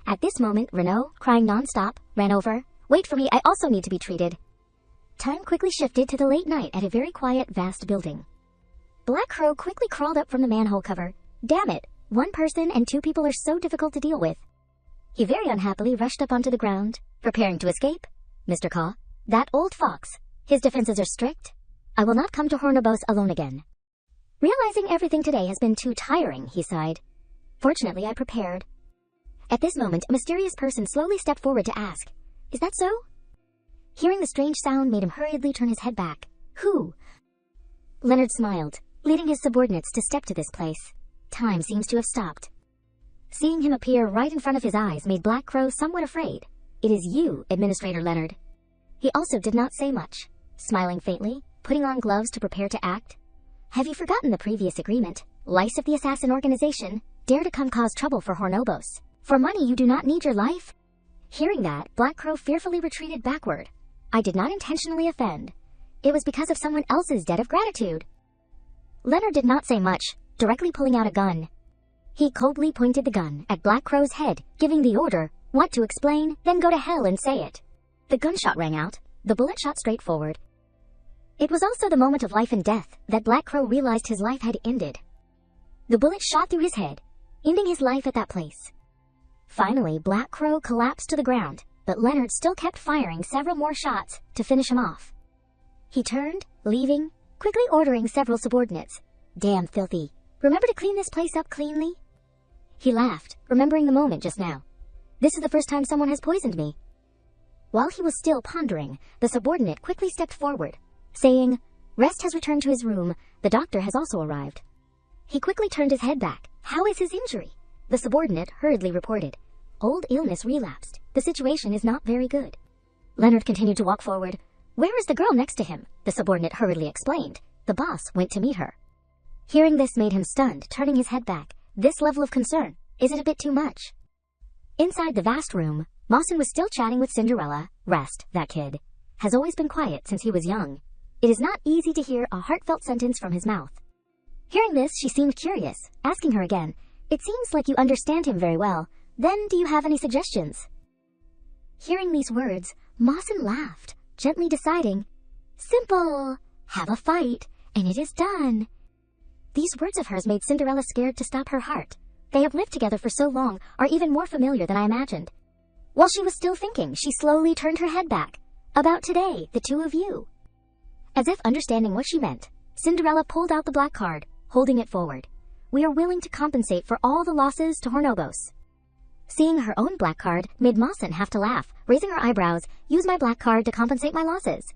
At this moment, Renaud, crying non-stop, ran over. Wait for me, I also need to be treated. Time quickly shifted to the late night at a very quiet, vast building. Black Crow quickly crawled up from the manhole cover. Damn it, one person and two people are so difficult to deal with. He very unhappily rushed up onto the ground, preparing to escape. Mr. Caw, that old fox, his defenses are strict. I will not come to Hornobos alone again. Realizing everything today has been too tiring, he sighed. Fortunately, I prepared. At this moment, a mysterious person slowly stepped forward to ask, "Is that so?" Hearing the strange sound made him hurriedly turn his head back. Who? Leonard smiled, leading his subordinates to step to this place. Time seems to have stopped. Seeing him appear right in front of his eyes made Black Crow somewhat afraid. It is you, Administrator Leonard. He also did not say much, smiling faintly, putting on gloves to prepare to act. Have you forgotten the previous agreement? Lice of the assassin organization, dare to come cause trouble for Hornobos. For money you do not need your life? Hearing that, Black Crow fearfully retreated backward. I did not intentionally offend. It was because of someone else's debt of gratitude. Leonard did not say much, directly pulling out a gun. He coldly pointed the gun at Black Crow's head, giving the order, "Want to explain? Then go to hell and say it." The gunshot rang out. The bullet shot straight forward. It was also the moment of life and death that Black Crow realized his life had ended. The bullet shot through his head, ending his life at that place. Finally, Black Crow collapsed to the ground, but Leonard still kept firing several more shots to finish him off. He turned, leaving, quickly ordering several subordinates. Damn filthy. Remember to clean this place up cleanly? He laughed, remembering the moment just now. This is the first time someone has poisoned me. While he was still pondering, the subordinate quickly stepped forward, saying, "Rest has returned to his room. The doctor has also arrived." He quickly turned his head back. How is his injury? The subordinate hurriedly reported. Old illness relapsed. The situation is not very good. Leonard continued to walk forward. Where is the girl next to him? The subordinate hurriedly explained. The boss went to meet her. Hearing this made him stunned, turning his head back. This level of concern, is it a bit too much? Inside the vast room, Mawson was still chatting with Cinderella. Rest, that kid, has always been quiet since he was young. It is not easy to hear a heartfelt sentence from his mouth. Hearing this, she seemed curious, asking her again, "It seems like you understand him very well. Then do you have any suggestions?" Hearing these words, Mawson laughed, gently deciding, "Simple. Have a fight, and it is done." These words of hers made Cinderella scared to stop her heart. They have lived together for so long, are even more familiar than I imagined. While she was still thinking, she slowly turned her head back. About today, the two of you. As if understanding what she meant, Cinderella pulled out the black card, holding it forward. We are willing to compensate for all the losses to Hornobos. Seeing her own black card made Mawson have to laugh, raising her eyebrows. Use my black card to compensate my losses.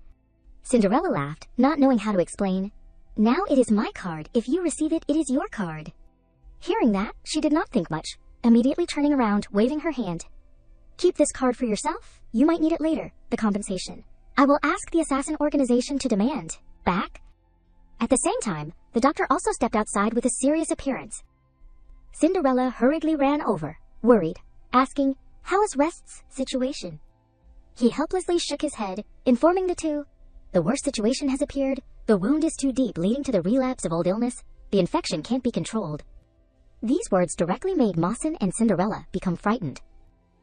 Cinderella laughed, not knowing how to explain. Now it is my card. If you receive it, it is your card. Hearing that, she did not think much, immediately turning around, waving her hand. Keep this card for yourself. You might need it later, the compensation. I will ask the assassin organization to demand back. At the same time, the doctor also stepped outside with a serious appearance. Cinderella hurriedly ran over, worried, asking, "How is Rest's situation?" He helplessly shook his head, informing the two, "The worst situation has appeared. The wound is too deep, leading to the relapse of old illness. The infection can't be controlled." These words directly made Mawson and Cinderella become frightened.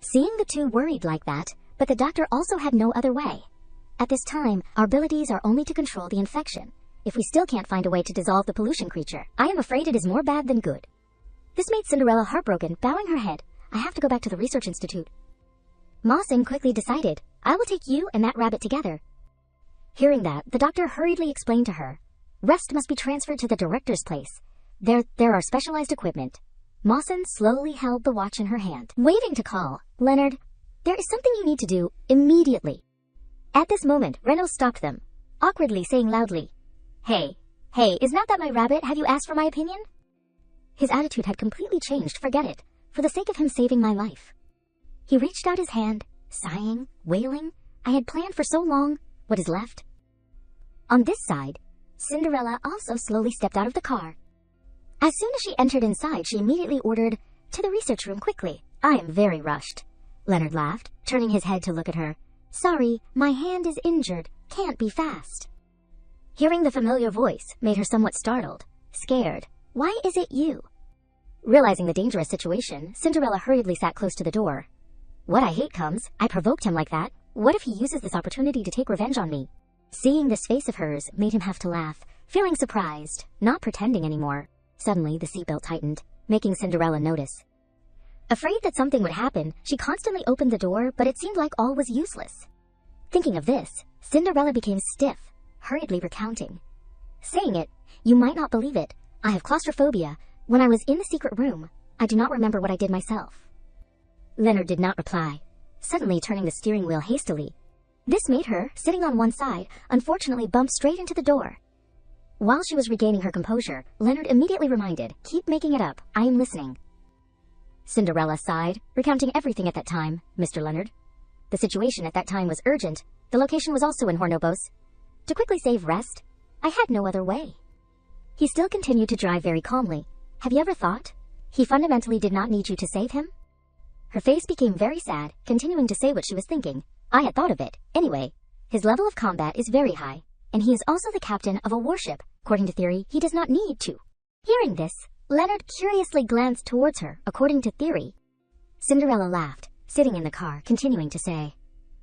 Seeing the two worried like that, but the doctor also had no other way. At this time, our abilities are only to control the infection. If we still can't find a way to dissolve the pollution creature, I am afraid it is more bad than good. This made Cinderella heartbroken, bowing her head. I have to go back to the research institute. Mawson quickly decided, I will take you and that rabbit together. Hearing that, the doctor hurriedly explained to her, Rest must be transferred to the director's place. There are specialized equipment. Mawson slowly held the watch in her hand, waiting to call. Leonard, there is something you need to do immediately. At this moment, Renaud stopped them, awkwardly saying loudly, Hey, is not that my rabbit? Have you asked for my opinion? His attitude had completely changed, forget it, for the sake of him saving my life. He reached out his hand, sighing, wailing. I had planned for so long. What is left? On this side, Cinderella also slowly stepped out of the car. As soon as she entered inside, she immediately ordered, "To the research room quickly. I am very rushed." Leonard laughed, turning his head to look at her. "Sorry, my hand is injured. Can't be fast." Hearing the familiar voice made her somewhat startled, scared. "Why is it you?" Realizing the dangerous situation, Cinderella hurriedly sat close to the door. "What I hate comes, I provoked him like that. What if he uses this opportunity to take revenge on me?" Seeing this face of hers made him have to laugh, feeling surprised, not pretending anymore. Suddenly, the seatbelt tightened, making Cinderella notice. Afraid that something would happen, she constantly opened the door, but it seemed like all was useless. Thinking of this, Cinderella became stiff, hurriedly recounting. Saying it, "You might not believe it. I have claustrophobia. When I was in the secret room, I do not remember what I did myself." Leonard did not reply, suddenly turning the steering wheel hastily. This made her, sitting on one side, unfortunately bump straight into the door. While she was regaining her composure, Leonard immediately reminded, "Keep making it up. I am listening." Cinderella sighed, recounting everything at that time, "Mr. Leonard. The situation at that time was urgent. The location was also in Hornobos. To quickly save rest, I had no other way." He still continued to drive very calmly. "Have you ever thought? He fundamentally did not need you to save him?" Her face became very sad, continuing to say what she was thinking. "I had thought of it. Anyway, his level of combat is very high, and he is also the captain of a warship. According to theory, he does not need to." Hearing this, Leonard curiously glanced towards her, according to theory. Cinderella laughed, sitting in the car, continuing to say,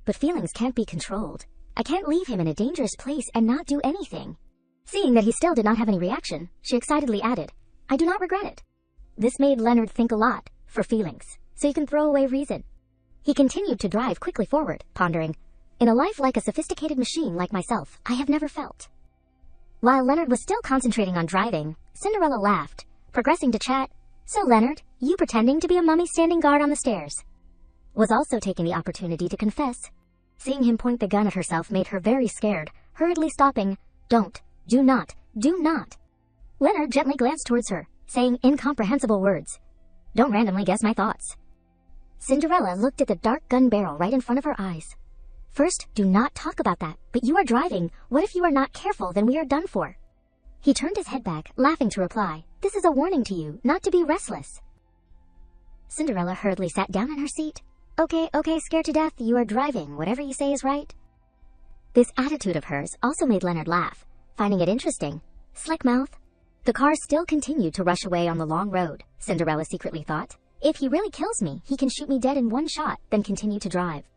"But feelings can't be controlled. I can't leave him in a dangerous place and not do anything." Seeing that he still did not have any reaction, she excitedly added, "I do not regret it." This made Leonard think a lot, for feelings, so you can throw away reason. He continued to drive quickly forward, pondering, "In a life like a sophisticated machine like myself, I have never felt." While Leonard was still concentrating on driving, Cinderella laughed, progressing to chat, "So Leonard, you pretending to be a mummy standing guard on the stairs." Was also taking the opportunity to confess. Seeing him point the gun at herself made her very scared, hurriedly stopping, "Don't, do not, do not." Leonard gently glanced towards her, saying incomprehensible words, "Don't randomly guess my thoughts." Cinderella looked at the dark gun barrel right in front of her eyes. "First, do not talk about that, but you are driving. What if you are not careful, then we are done for." He turned his head back, laughing to reply, "This is a warning to you, not to be restless." Cinderella hurriedly sat down in her seat. Okay, scared to death, you are driving. Whatever you say is right." This attitude of hers also made Leonard laugh, finding it interesting. Slick mouth. The car still continued to rush away on the long road, Cinderella secretly thought. If he really kills me, he can shoot me dead in one shot, then continue to drive.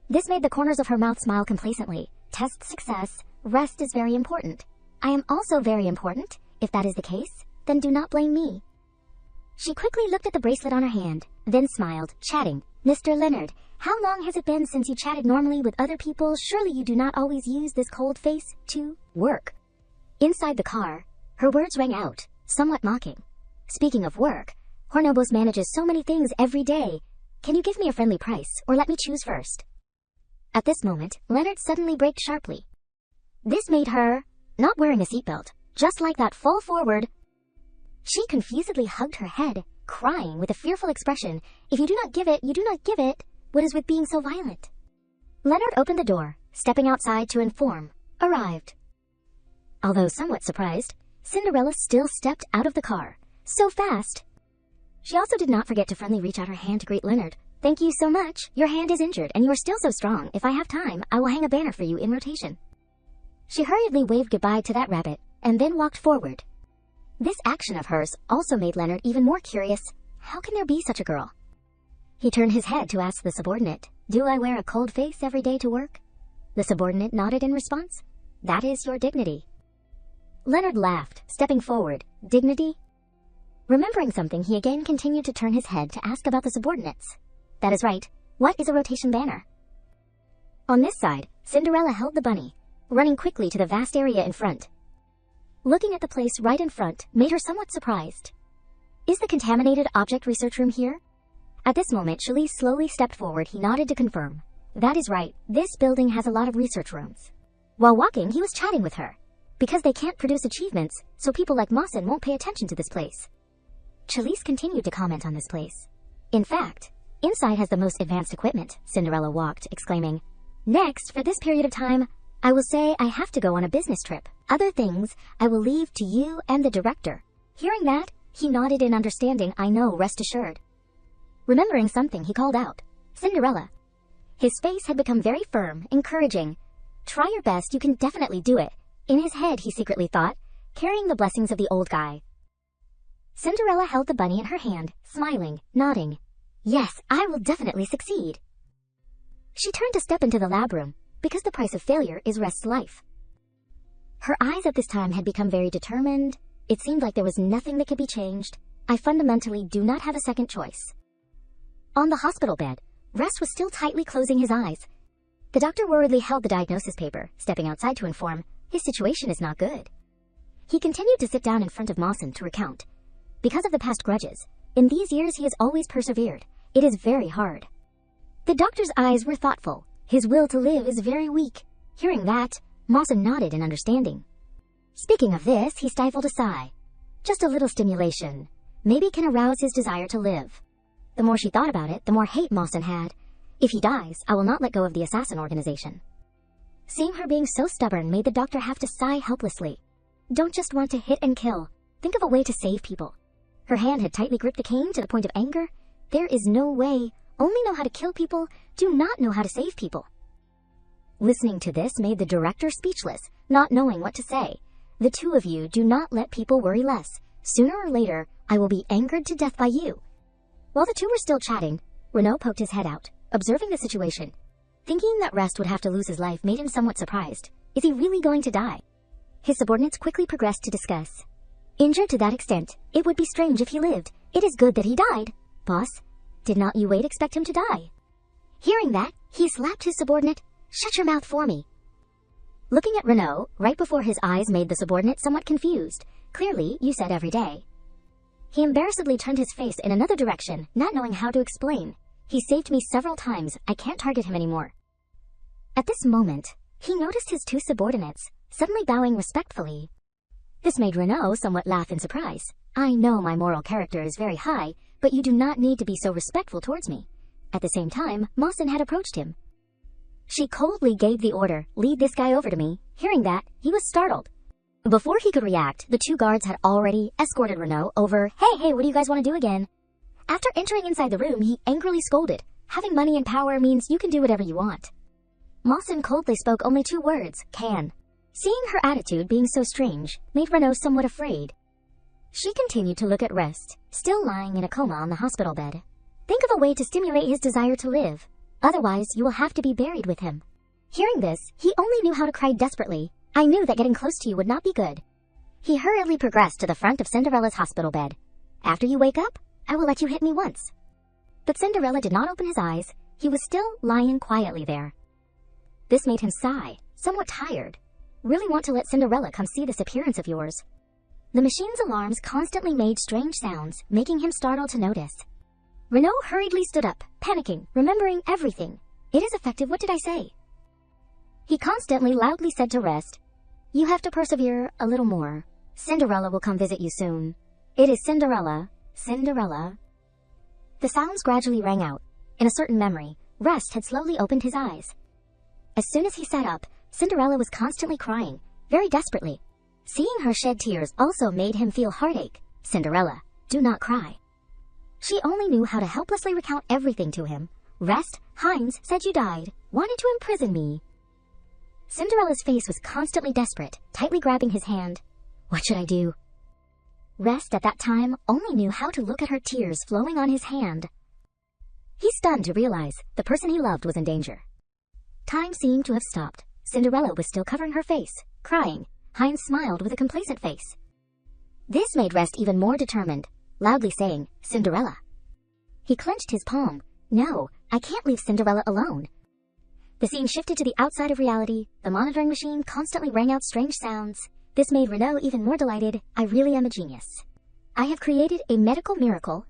This made the corners of her mouth smile complacently. Test success. Rest is very important. I am also very important. If that is the case, then do not blame me. She quickly looked at the bracelet on her hand, then smiled, chatting. "Mr. Leonard, how long has it been since you chatted normally with other people? Surely you do not always use this cold face to work." Inside the car, her words rang out, somewhat mocking. "Speaking of work, Hornobos manages so many things every day. Can you give me a friendly price, or let me choose first?" At this moment, Leonard suddenly braked sharply. This made her, not wearing a seatbelt, just like that, fall forward. She confusedly hugged her head, crying with a fearful expression, "If you do not give it, you do not give it. What is with being so violent?" Leonard opened the door, stepping outside to inform, "Arrived." Although somewhat surprised, Cinderella still stepped out of the car. So fast! She also did not forget to friendly reach out her hand to greet Leonard. "Thank you so much. Your hand is injured, and you are still so strong. If I have time, I will hang a banner for you in rotation." She hurriedly waved goodbye to that rabbit, and then walked forward. This action of hers also made Leonard even more curious. How can there be such a girl? He turned his head to ask the subordinate, "Do I wear a cold face every day to work?" The subordinate nodded in response. "That is your dignity." Leonard laughed, stepping forward. "Dignity?" Remembering something, he again continued to turn his head to ask about the subordinates. "That is right. What is a rotation banner?" On this side, Cinderella held the bunny, running quickly to the vast area in front. Looking at the place right in front made her somewhat surprised. "Is the contaminated object research room here?" At this moment, Chalice slowly stepped forward. He nodded to confirm. "That is right. This building has a lot of research rooms." While walking, he was chatting with her. Because they can't produce achievements, so people like Mawson won't pay attention to this place. Chalice continued to comment on this place. "In fact, inside has the most advanced equipment," Cinderella walked, exclaiming. "Next, for this period of time, I will say I have to go on a business trip. Other things I will leave to you and the director." Hearing that, He nodded in understanding. I know, rest assured. Remembering something, he called out, Cinderella. His face had become very firm, encouraging. Try your best, you can definitely do it. In his head, he secretly thought, carrying the blessings of the old guy. Cinderella held the bunny in her hand, smiling, nodding. Yes, I will definitely succeed. She turned to step into the lab room, because the price of failure is Rest's life. Her eyes at this time had become very determined. It seemed like there was nothing that could be changed. I fundamentally do not have a second choice. On the hospital bed, Rest was still tightly closing his eyes. The doctor worriedly held the diagnosis paper, stepping outside to inform, his situation is not good. He continued to sit down in front of Mawson to recount. Because of the past grudges, in these years he has always persevered. It is very hard. The doctor's eyes were thoughtful. His will to live is very weak. Hearing that, Mawson nodded in understanding. Speaking of this, he stifled a sigh. Just a little stimulation. Maybe can arouse his desire to live. The more she thought about it, the more hate Mawson had. If he dies, I will not let go of the assassin organization. Seeing her being so stubborn made the doctor have to sigh helplessly. Don't just want to hit and kill. Think of a way to save people. Her hand had tightly gripped the cane to the point of anger. There is no way. Only know how to kill people, do not know how to save people. Listening to this made the director speechless, not knowing what to say. The two of you do not let people worry less. Sooner or later, I will be angered to death by you. While the two were still chatting, Renaud poked his head out, observing the situation. Thinking that Rest would have to lose his life made him somewhat surprised. Is he really going to die? His subordinates quickly progressed to discuss. Injured to that extent, it would be strange if he lived. It is good that he died. Boss, did not you expect him to die? Hearing that, he slapped his subordinate. Shut your mouth for me. Looking at Renaud, right before his eyes made the subordinate somewhat confused. Clearly, you said every day. He embarrassedly turned his face in another direction, not knowing how to explain. He saved me several times. I can't target him anymore. At this moment, he noticed his two subordinates, suddenly bowing respectfully. This made Renaud somewhat laugh in surprise. I know my moral character is very high, but you do not need to be so respectful towards me. At the same time, Mawson had approached him. She coldly gave the order, lead this guy over to me. Hearing that, he was startled. Before he could react, the two guards had already escorted Renaud over. Hey, what do you guys want to do again? After entering inside the room, he angrily scolded. Having money and power means you can do whatever you want. Mawson coldly spoke only 2 words, can. Seeing her attitude being so strange, made Renaud somewhat afraid. She continued to look at Rest, still lying in a coma on the hospital bed. Think of a way to stimulate his desire to live. Otherwise, you will have to be buried with him. Hearing this, he only knew how to cry desperately. I knew that getting close to you would not be good. He hurriedly progressed to the front of Cinderella's hospital bed. After you wake up, I will let you hit me once. But Cinderella did not open his eyes. He was still lying quietly there. This made him sigh, somewhat tired. Really want to let Cinderella come see this appearance of yours. The machine's alarms constantly made strange sounds, making him startled to notice. Renaud hurriedly stood up, panicking, remembering everything. It is effective, what did I say? He constantly loudly said to Rest, you have to persevere a little more. Cinderella will come visit you soon. It is Cinderella, Cinderella. The sounds gradually rang out. In a certain memory, Rest had slowly opened his eyes. As soon as he sat up, Cinderella was constantly crying, very desperately. Seeing her shed tears also made him feel heartache. Cinderella, do not cry. She only knew how to helplessly recount everything to him. Rest, Heinz said you died, wanted to imprison me. Cinderella's face was constantly desperate, tightly grabbing his hand. What should I do? Rest at that time only knew how to look at her tears flowing on his hand. He stunned to realize the person he loved was in danger. Time seemed to have stopped. Cinderella was still covering her face, crying. Heinz smiled with a complacent face. This made Rest even more determined, loudly saying, Cinderella. He clenched his palm. No, I can't leave Cinderella alone. The scene shifted to the outside of reality. The monitoring machine constantly rang out strange sounds. This made Renaud even more delighted. I really am a genius. I have created a medical miracle.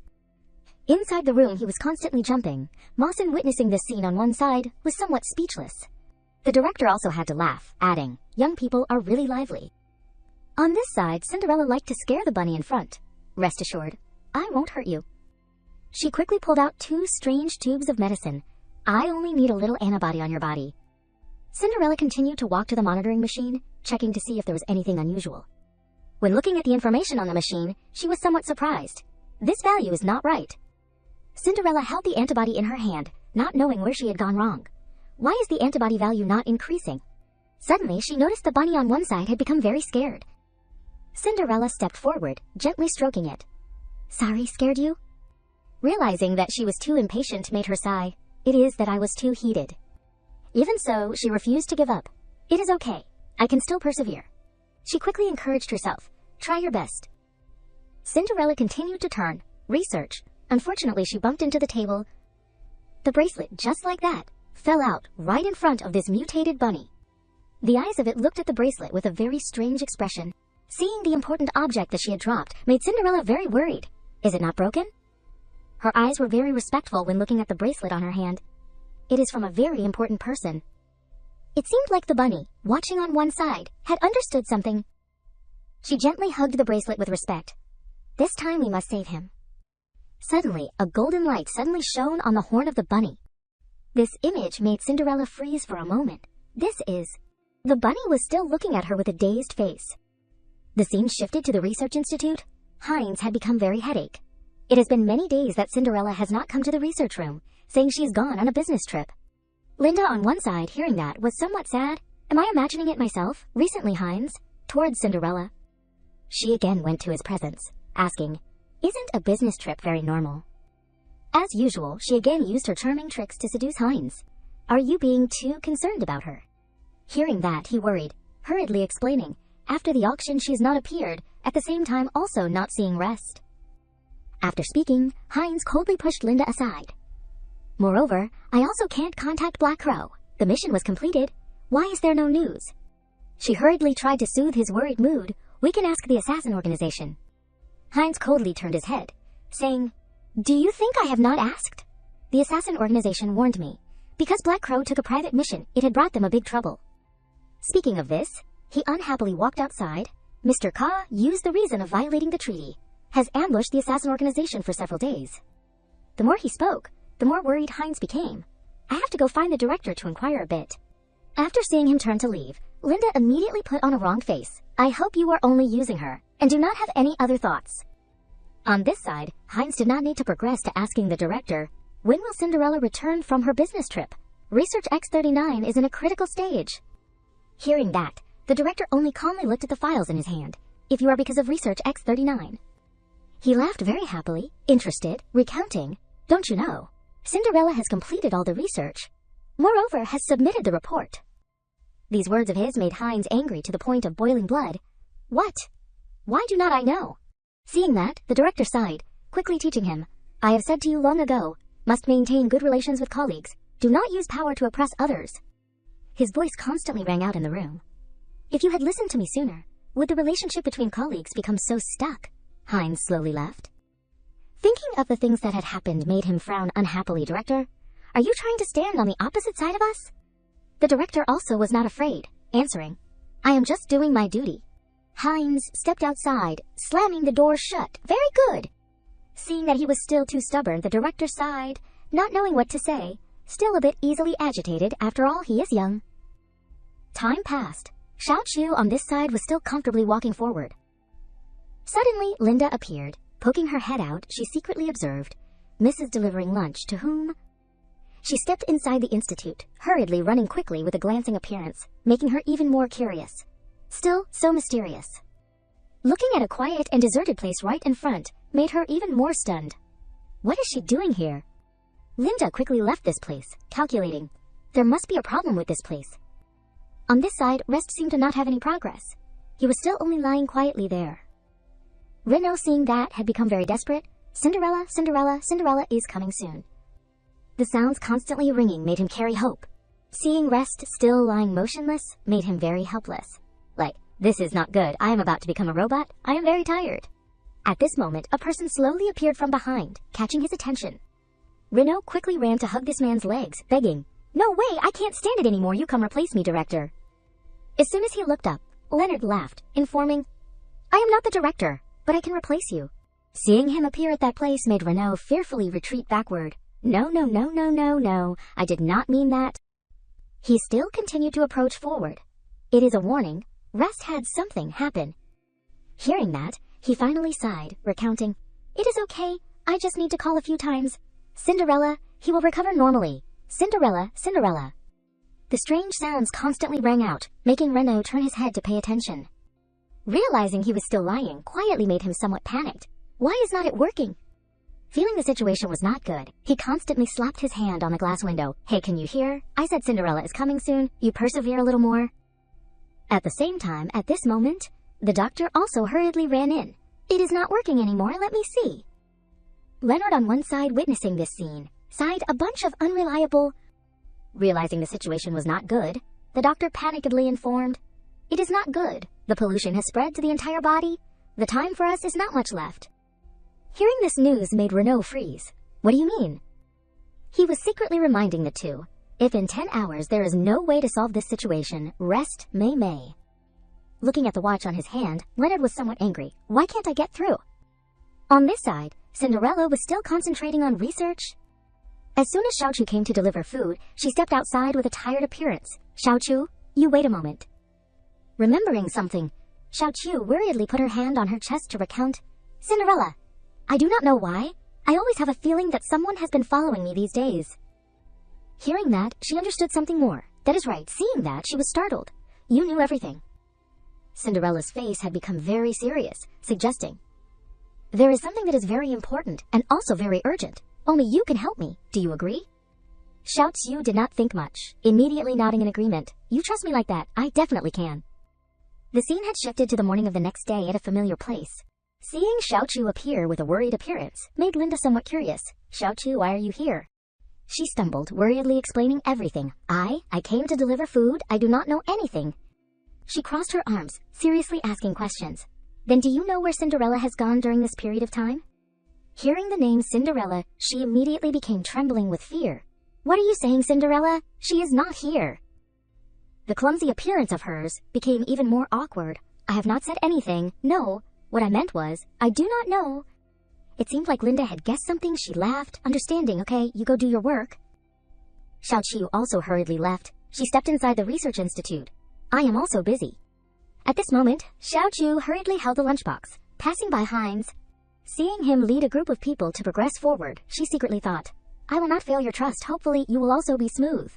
Inside the room, he was constantly jumping. Mawson, witnessing this scene on one side, was somewhat speechless. The director also had to laugh, adding, young people are really lively. On this side, Cinderella liked to scare the bunny in front. Rest assured, I won't hurt you. She quickly pulled out 2 strange tubes of medicine. I only need a little antibody on your body. Cinderella continued to walk to the monitoring machine, checking to see if there was anything unusual. When looking at the information on the machine, she was somewhat surprised. This value is not right. Cinderella held the antibody in her hand, not knowing where she had gone wrong. Why is the antibody value not increasing? Suddenly, she noticed the bunny on one side had become very scared. Cinderella stepped forward, gently stroking it. Sorry, scared you? Realizing that she was too impatient made her sigh. It is that I was too heated. Even so, she refused to give up. It is okay. I can still persevere. She quickly encouraged herself. Try your best. Cinderella continued to turn, research. Unfortunately, she bumped into the table. The bracelet, just like that, fell out right in front of this mutated bunny. The eyes of it looked at the bracelet with a very strange expression. Seeing the important object that she had dropped made Cinderella very worried. Is it not broken? Her eyes were very respectful when looking at the bracelet on her hand. It is from a very important person. It seemed like the bunny, watching on one side, had understood something. She gently hugged the bracelet with respect. This time we must save him. Suddenly, a golden light suddenly shone on the horn of the bunny. This image made Cinderella freeze for a moment. The bunny was still looking at her with a dazed face. The scene shifted to the research institute. Heinz had become very headache. It has been many days that Cinderella has not come to the research room, saying she is gone on a business trip. Linda on one side, hearing that, was somewhat sad. Am I imagining it myself? Recently, Heinz, towards Cinderella. She again went to his presence, asking, Isn't a business trip very normal? As usual, she again used her charming tricks to seduce Heinz. Are you being too concerned about her? Hearing that, he worried, hurriedly explaining, after the auction she has not appeared, at the same time also not seeing rest. After speaking, Heinz coldly pushed Linda aside. Moreover, I also can't contact Black Crow. The mission was completed. Why is there no news? She hurriedly tried to soothe his worried mood. We can ask the assassin organization. Heinz coldly turned his head, saying, Do you think I have not asked? The assassin organization warned me. Because Black Crow took a private mission, it had brought them a big trouble. Speaking of this, he unhappily walked outside. Mr. Ka used the reason of violating the treaty, has ambushed the assassin organization for several days. The more he spoke, the more worried Heinz became. I have to go find the director to inquire a bit. After seeing him turn to leave, Linda immediately put on a wrong face. I hope you are only using her, and do not have any other thoughts. On this side, Heinz did not need to progress to asking the director, when will Cinderella return from her business trip? Research X39 is in a critical stage. Hearing that, the director only calmly looked at the files in his hand. If you are because of Research X39. He laughed very happily, interested, recounting, Don't you know? Cinderella has completed all the research. Moreover, has submitted the report. These words of his made Heinz angry to the point of boiling blood. What? Why do not I know? Seeing that, the director sighed, quickly teaching him, I have said to you long ago, must maintain good relations with colleagues. Do not use power to oppress others. His voice constantly rang out in the room. If you had listened to me sooner, would the relationship between colleagues become so stuck? Heinz slowly left. Thinking of the things that had happened made him frown unhappily. Director, are you trying to stand on the opposite side of us? The director also was not afraid, answering, I am just doing my duty. Heinz stepped outside, slamming the door shut. Very good. Seeing that he was still too stubborn, the director sighed, not knowing what to say, still a bit easily agitated. After all, he is young. Time passed. Xiao Chu on this side was still comfortably walking forward. Suddenly, Linda appeared. Poking her head out, she secretly observed Mrs. delivering lunch to whom? She stepped inside the institute, hurriedly running quickly with a glancing appearance, making her even more curious. Still, so mysterious. Looking at a quiet and deserted place right in front made her even more stunned. What is she doing here? Linda quickly left this place, calculating. There must be a problem with this place. On this side, Rest seemed to not have any progress. He was still only lying quietly there. Renaud, seeing that, had become very desperate. Cinderella, Cinderella, Cinderella is coming soon. The sounds constantly ringing made him carry hope. Seeing Rest still lying motionless made him very helpless. Like, this is not good. I am about to become a robot. I am very tired. At this moment, a person slowly appeared from behind, catching his attention. Renaud quickly ran to hug this man's legs, begging, No way, I can't stand it anymore. You come replace me, director. As soon as he looked up, Leonard laughed, informing, I am not the director, but I can replace you. Seeing him appear at that place made Renaud fearfully retreat backward. No, no, no, no, no, no, I did not mean that. He still continued to approach forward. It is a warning. Rest had something happen. Hearing that, he finally sighed, recounting, "It is okay, I just need to call a few times. Cinderella, he will recover normally. Cinderella, Cinderella." The strange sounds constantly rang out, making Renaud turn his head to pay attention. Realizing he was still lying quietly made him somewhat panicked. Why is not it working? Feeling the situation was not good, he constantly slapped his hand on the glass window. "Hey, can you hear? I said Cinderella is coming soon. You persevere a little more." At the same time, at this moment, the doctor also hurriedly ran in. "It is not working anymore, let me see." Leonard on one side witnessing this scene, sighed a bunch of unreliable. Realizing the situation was not good, the doctor panikedly informed, "It is not good. The pollution has spread to the entire body. The time for us is not much left." Hearing this news made Renaud freeze. What do you mean? He was secretly reminding the two, if in 10 hours there is no way to solve this situation, rest may. Looking at the watch on his hand, Leonard was somewhat angry. Why can't I get through? On this side, Cinderella was still concentrating on research. As soon as Xiaochu came to deliver food, she stepped outside with a tired appearance. "Xiaochu, you wait a moment." Remembering something, Xiaochu worriedly put her hand on her chest to recount, "Cinderella, I do not know why. I always have a feeling that someone has been following me these days." Hearing that, she understood something more. That is right, seeing that, she was startled. "You knew everything." Cinderella's face had become very serious, suggesting, "There is something that is very important and also very urgent. Only you can help me. Do you agree?" Xiaochu did not think much, immediately nodding in agreement. "You trust me like that, I definitely can." The scene had shifted to the morning of the next day at a familiar place. Seeing Xiaochu appear with a worried appearance made Linda somewhat curious. "Xiaochu, why are you here?" She stumbled, worriedly explaining everything. I came to deliver food. I do not know anything." She crossed her arms, seriously asking questions. "Then do you know where Cinderella has gone during this period of time?" Hearing the name Cinderella, she immediately became trembling with fear. "What are you saying, Cinderella? She is not here." The clumsy appearance of hers became even more awkward. "I have not said anything. No. What I meant was, I do not know." It seemed like Linda had guessed something. She laughed, understanding. "Okay, you go do your work." Xiaoqiu also hurriedly left. She stepped inside the research institute. "I am also busy." At this moment, Xiaoqiu hurriedly held the lunchbox, passing by Heinz. Seeing him lead a group of people to progress forward, she secretly thought, "I will not fail your trust. Hopefully, you will also be smooth."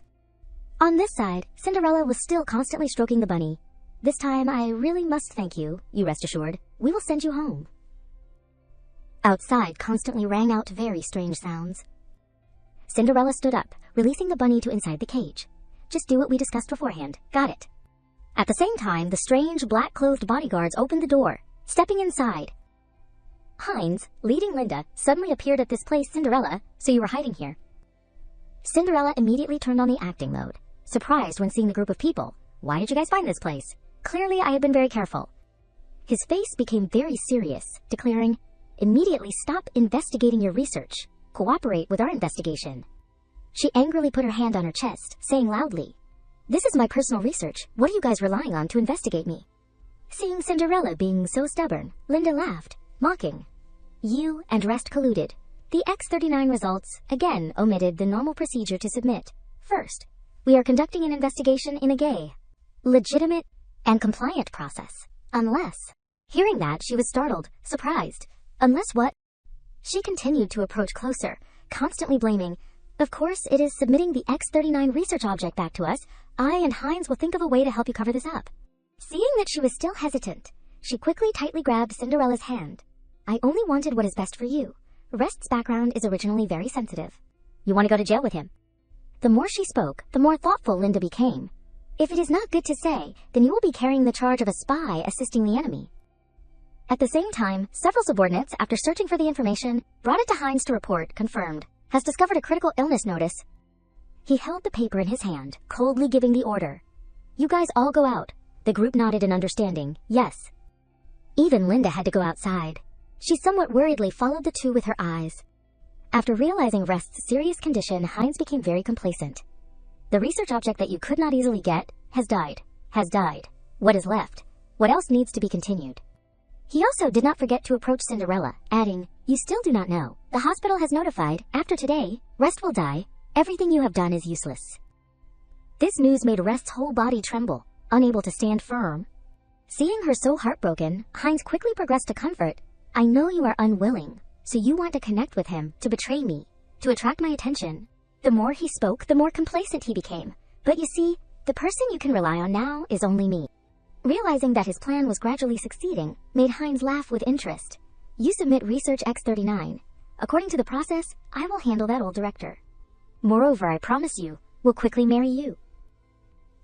On this side, Cinderella was still constantly stroking the bunny. "This time, I really must thank you. You rest assured. We will send you home." Outside constantly rang out very strange sounds. Cinderella stood up, releasing the bunny to inside the cage. "Just do what we discussed beforehand. Got it." At the same time, the strange black-clothed bodyguards opened the door, stepping inside. Heinz, leading Linda, suddenly appeared at this place. "Cinderella, so you were hiding here." Cinderella immediately turned on the acting mode, surprised when seeing the group of people. "Why did you guys find this place? Clearly I had been very careful." His face became very serious, declaring, "Immediately stop investigating your research. Cooperate with our investigation." She angrily put her hand on her chest, saying loudly, "This is my personal research. What are you guys relying on to investigate me?" Seeing Cinderella being so stubborn, Linda laughed, mocking. "You and rest colluded. The X39 results, again, omitted the normal procedure to submit. First, we are conducting an investigation in a gay, legitimate, and compliant process. Unless..." Hearing that, she was startled, surprised. "Unless what?" She continued to approach closer, constantly blaming, "Of course, it is submitting the X39 research object back to us. I and Heinz will think of a way to help you cover this up." Seeing that she was still hesitant, she quickly tightly grabbed Cinderella's hand. "I only wanted what is best for you. Rest's background is originally very sensitive. You want to go to jail with him?" The more she spoke, the more thoughtful Linda became. "If it is not good to say, then you will be carrying the charge of a spy assisting the enemy." At the same time, several subordinates, after searching for the information, brought it to Heinz to report, confirmed, "Has discovered a critical illness notice." He held the paper in his hand, coldly giving the order. "You guys all go out." The group nodded in understanding, yes. Even Linda had to go outside. She somewhat worriedly followed the two with her eyes. After realizing Rest's serious condition, Heinz became very complacent. "The research object that you could not easily get has died. Has died. What is left? What else needs to be continued?" He also did not forget to approach Cinderella, adding, "You still do not know. The hospital has notified, after today, Rest will die. Everything you have done is useless." This news made Rest's whole body tremble, unable to stand firm. Seeing her so heartbroken, Heinz quickly progressed to comfort. I know you are unwilling, so you want to connect with him, to betray me, to attract my attention. The more he spoke, the more complacent he became. But you see, the person you can rely on now is only me. Realizing that his plan was gradually succeeding, made Heinz laugh with interest. You submit Research X39. According to the process, I will handle that old director. Moreover, I promise you, will quickly marry you.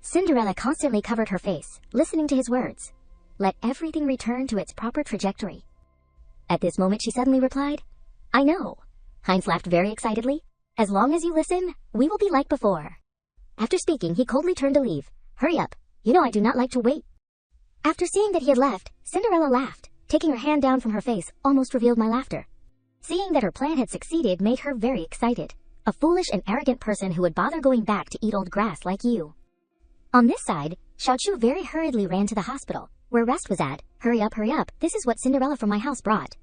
Cinderella constantly covered her face, listening to his words. Let everything return to its proper trajectory. At this moment she suddenly replied, I know. Heinz laughed very excitedly. As long as you listen, we will be like before. After speaking, he coldly turned to leave. Hurry up. You know I do not like to wait. After seeing that he had left, Cinderella laughed. Taking her hand down from her face almost revealed my laughter. Seeing that her plan had succeeded made her very excited. A foolish and arrogant person who would bother going back to eat old grass like you. On this side, Xiaochu very hurriedly ran to the hospital, where Rest was at. Hurry up, this is what Cinderella from my house brought.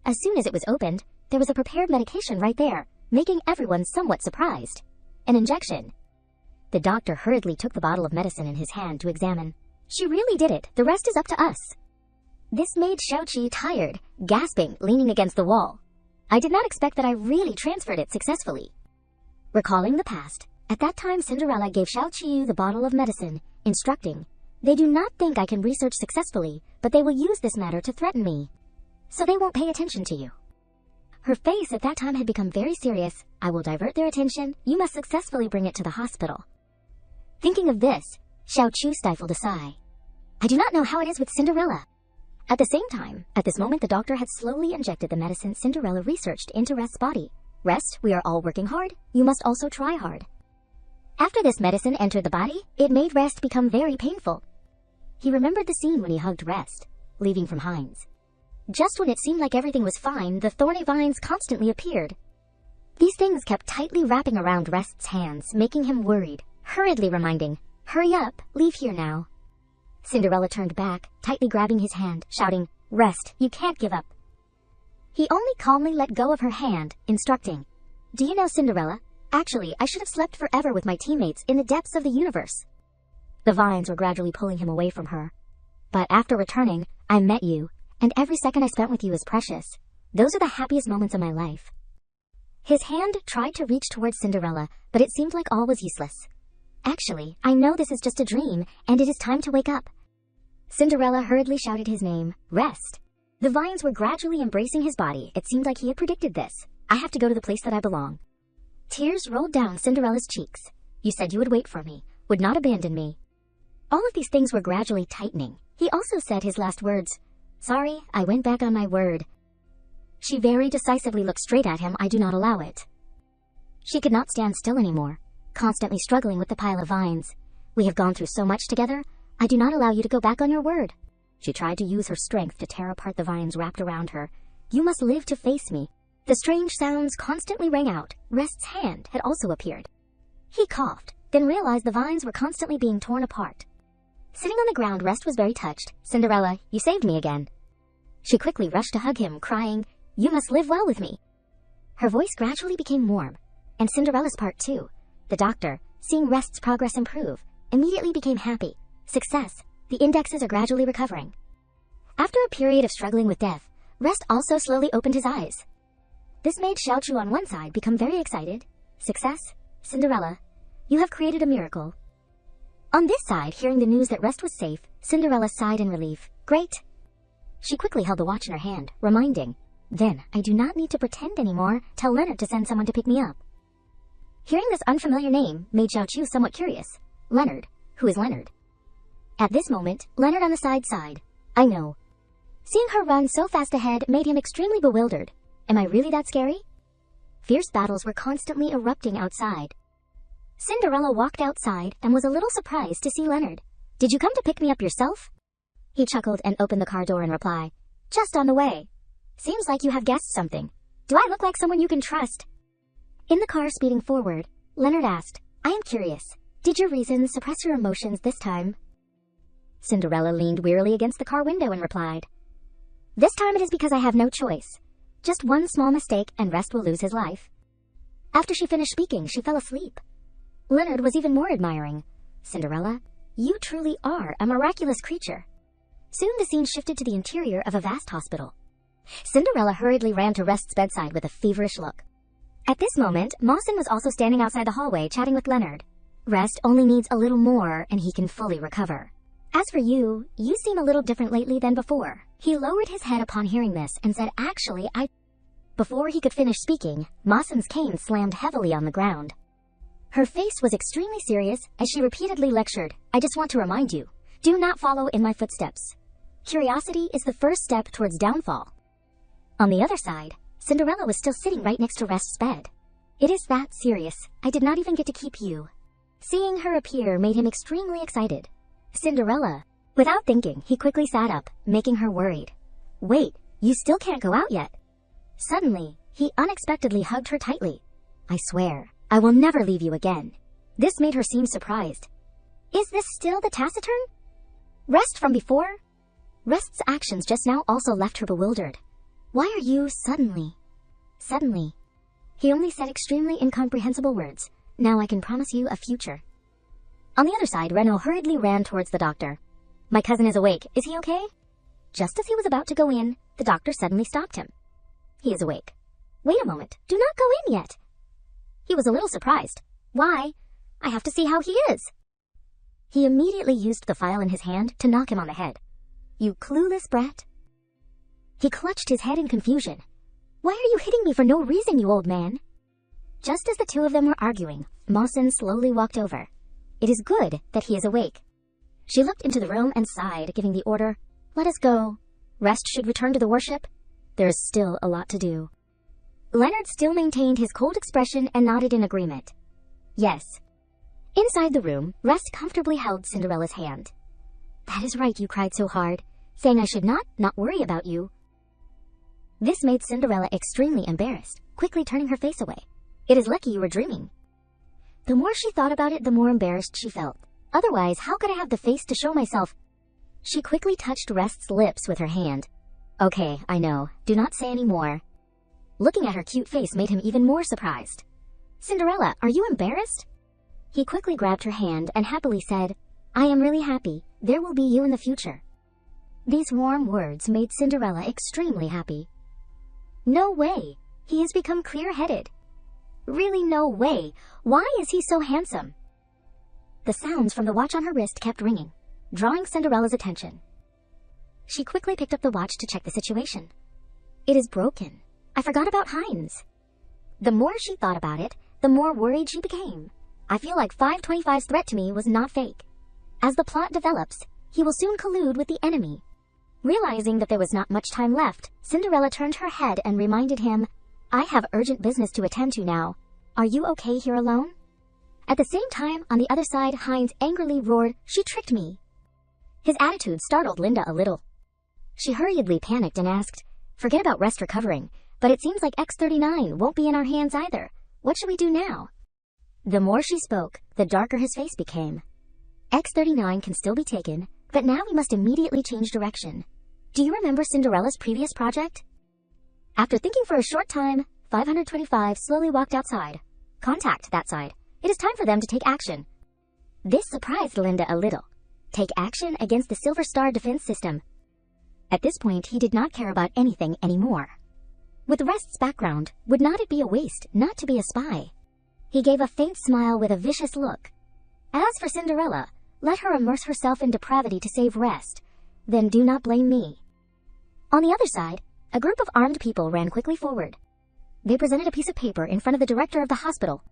As soon as it was opened, there was a prepared medication right there, making everyone somewhat surprised. An injection. The doctor hurriedly took the bottle of medicine in his hand to examine. She really did it, the rest is up to us. This made Xiaoqi tired, gasping, leaning against the wall. I did not expect that I really transferred it successfully. Recalling the past, at that time Cinderella gave Xiaoqi the bottle of medicine, instructing, they do not think I can research successfully, but they will use this matter to threaten me. So they won't pay attention to you. Her face at that time had become very serious. I will divert their attention. You must successfully bring it to the hospital. Thinking of this, Xiaochu stifled a sigh. I do not know how it is with Cinderella. At the same time, at this moment the doctor had slowly injected the medicine Cinderella researched into Rest's body. Rest, we are all working hard. You must also try hard. After this medicine entered the body, it made Rest become very painful. He remembered the scene when he hugged Rest, leaving from Heinz. Just when it seemed like everything was fine, the thorny vines constantly appeared. These things kept tightly wrapping around Rest's hands, making him worried, hurriedly reminding, hurry up, leave here now. Cinderella turned back, tightly grabbing his hand, shouting, Rest, you can't give up. He only calmly let go of her hand, instructing, do you know, Cinderella? Actually, I should have slept forever with my teammates in the depths of the universe. The vines were gradually pulling him away from her. But after returning, I met you, and every second I spent with you is precious. Those are the happiest moments of my life. His hand tried to reach towards Cinderella, but it seemed like all was useless. Actually, I know this is just a dream, and it is time to wake up. Cinderella hurriedly shouted his name, Rest. The vines were gradually embracing his body. It seemed like he had predicted this. I have to go to the place that I belong. Tears rolled down Cinderella's cheeks. You said you would wait for me, would not abandon me. All of these things were gradually tightening. He also said his last words, Sorry, I went back on my word. She very decisively looked straight at him. I do not allow it. She could not stand still anymore, constantly struggling with the pile of vines. We have gone through so much together. I do not allow you to go back on your word. She tried to use her strength to tear apart the vines wrapped around her. You must live to face me. The strange sounds constantly rang out. Rest's hand had also appeared. He coughed, then realized the vines were constantly being torn apart. Sitting on the ground, Rest was very touched. Cinderella, you saved me again. She quickly rushed to hug him, crying, You must live well with me. Her voice gradually became warm, and Cinderella's part too. The doctor, seeing Rest's progress improve, immediately became happy. Success. The indexes are gradually recovering. After a period of struggling with death, Rest also slowly opened his eyes. This made Xiaochu on one side become very excited. Success. Cinderella, you have created a miracle. On this side, hearing the news that Rest was safe, Cinderella sighed in relief. Great. She quickly held the watch in her hand, reminding, Then, I do not need to pretend anymore. Tell Leonard to send someone to pick me up. Hearing this unfamiliar name made Xiaochu somewhat curious. Leonard. Who is Leonard? At this moment, Leonard on the side sighed. I know. Seeing her run so fast ahead made him extremely bewildered. Am I really that scary? Fierce battles were constantly erupting outside. Cinderella walked outside and was a little surprised to see Leonard. Did you come to pick me up yourself? He chuckled and opened the car door in reply. Just on the way. Seems like you have guessed something. Do I look like someone you can trust? In the car speeding forward, Leonard asked, I am curious. Did your reasons suppress your emotions this time? Cinderella leaned wearily against the car window and replied, This time it is because I have no choice. Just one small mistake and Rest will lose his life. After she finished speaking, she fell asleep. Leonard was even more admiring. Cinderella, you truly are a miraculous creature. Soon the scene shifted to the interior of a vast hospital. Cinderella hurriedly ran to Rest's bedside with a feverish look. At this moment, Mawson was also standing outside the hallway chatting with Leonard. Rest only needs a little more and he can fully recover. As for you seem a little different lately than before. He lowered his head upon hearing this and said, actually, Before he could finish speaking, Mawson's cane slammed heavily on the ground. Her face was extremely serious as she repeatedly lectured, I just want to remind you, do not follow in my footsteps. Curiosity is the first step towards downfall. On the other side, Cinderella was still sitting right next to Rest's bed. It is that serious. I did not even get to keep you. Seeing her appear made him extremely excited. Cinderella. Without thinking, he quickly sat up, making her worried. Wait, you still can't go out yet. Suddenly, he unexpectedly hugged her tightly. I swear, I will never leave you again. This made her seem surprised. Is this still the taciturn Rest from before? Rest's actions just now also left her bewildered. Why are you suddenly? He only said extremely incomprehensible words. Now I can promise you a future. On the other side, Renaud hurriedly ran towards the doctor. My cousin is awake. Is he okay? Just as he was about to go in, the doctor suddenly stopped him. He is awake. Wait a moment. Do not go in yet. He was a little surprised. Why? I have to see how he is. He immediately used the file in his hand to knock him on the head. You clueless brat. He clutched his head in confusion. Why are you hitting me for no reason, you old man? Just as the two of them were arguing, Mawson slowly walked over. It is good that he is awake. She looked into the room and sighed, giving the order, let us go. Rest should return to the worship. There is still a lot to do. Leonard still maintained his cold expression and nodded in agreement. Yes. Inside the room, Rest comfortably held Cinderella's hand. That is right, you cried so hard, saying I should not worry about you. This made Cinderella extremely embarrassed, quickly turning her face away. It is lucky you were dreaming. The more she thought about it, the more embarrassed she felt. Otherwise, how could I have the face to show myself? She quickly touched Rest's lips with her hand. Okay, I know. Do not say any more. Looking at her cute face made him even more surprised. Cinderella, are you embarrassed? He quickly grabbed her hand and happily said, I am really happy. There will be you in the future. These warm words made Cinderella extremely happy. No way. He has become clear-headed. Really no way. Why is he so handsome? The sounds from the watch on her wrist kept ringing, drawing Cinderella's attention. She quickly picked up the watch to check the situation. It is broken. I forgot about Heinz. The more she thought about it, the more worried she became. I feel like 525's threat to me was not fake. As the plot develops, he will soon collude with the enemy. Realizing that there was not much time left, Cinderella turned her head and reminded him, I have urgent business to attend to now. Are you okay here alone? At the same time, on the other side, Heinz angrily roared, she tricked me. His attitude startled Linda a little. She hurriedly panicked and asked, forget about Rest recovering, but it seems like X-39 won't be in our hands either. What should we do now? The more she spoke, the darker his face became. X-39 can still be taken, but now we must immediately change direction. Do you remember Cinderella's previous project? After thinking for a short time, 525 slowly walked outside. Contact that side. It is time for them to take action. This surprised Linda a little. Take action against the Silver Star defense system. At this point, he did not care about anything anymore. With Rest's background, would not it be a waste not to be a spy? He gave a faint smile with a vicious look. As for Cinderella, let her immerse herself in depravity to save Rest. Then do not blame me. On the other side, a group of armed people ran quickly forward. They presented a piece of paper in front of the director of the hospital.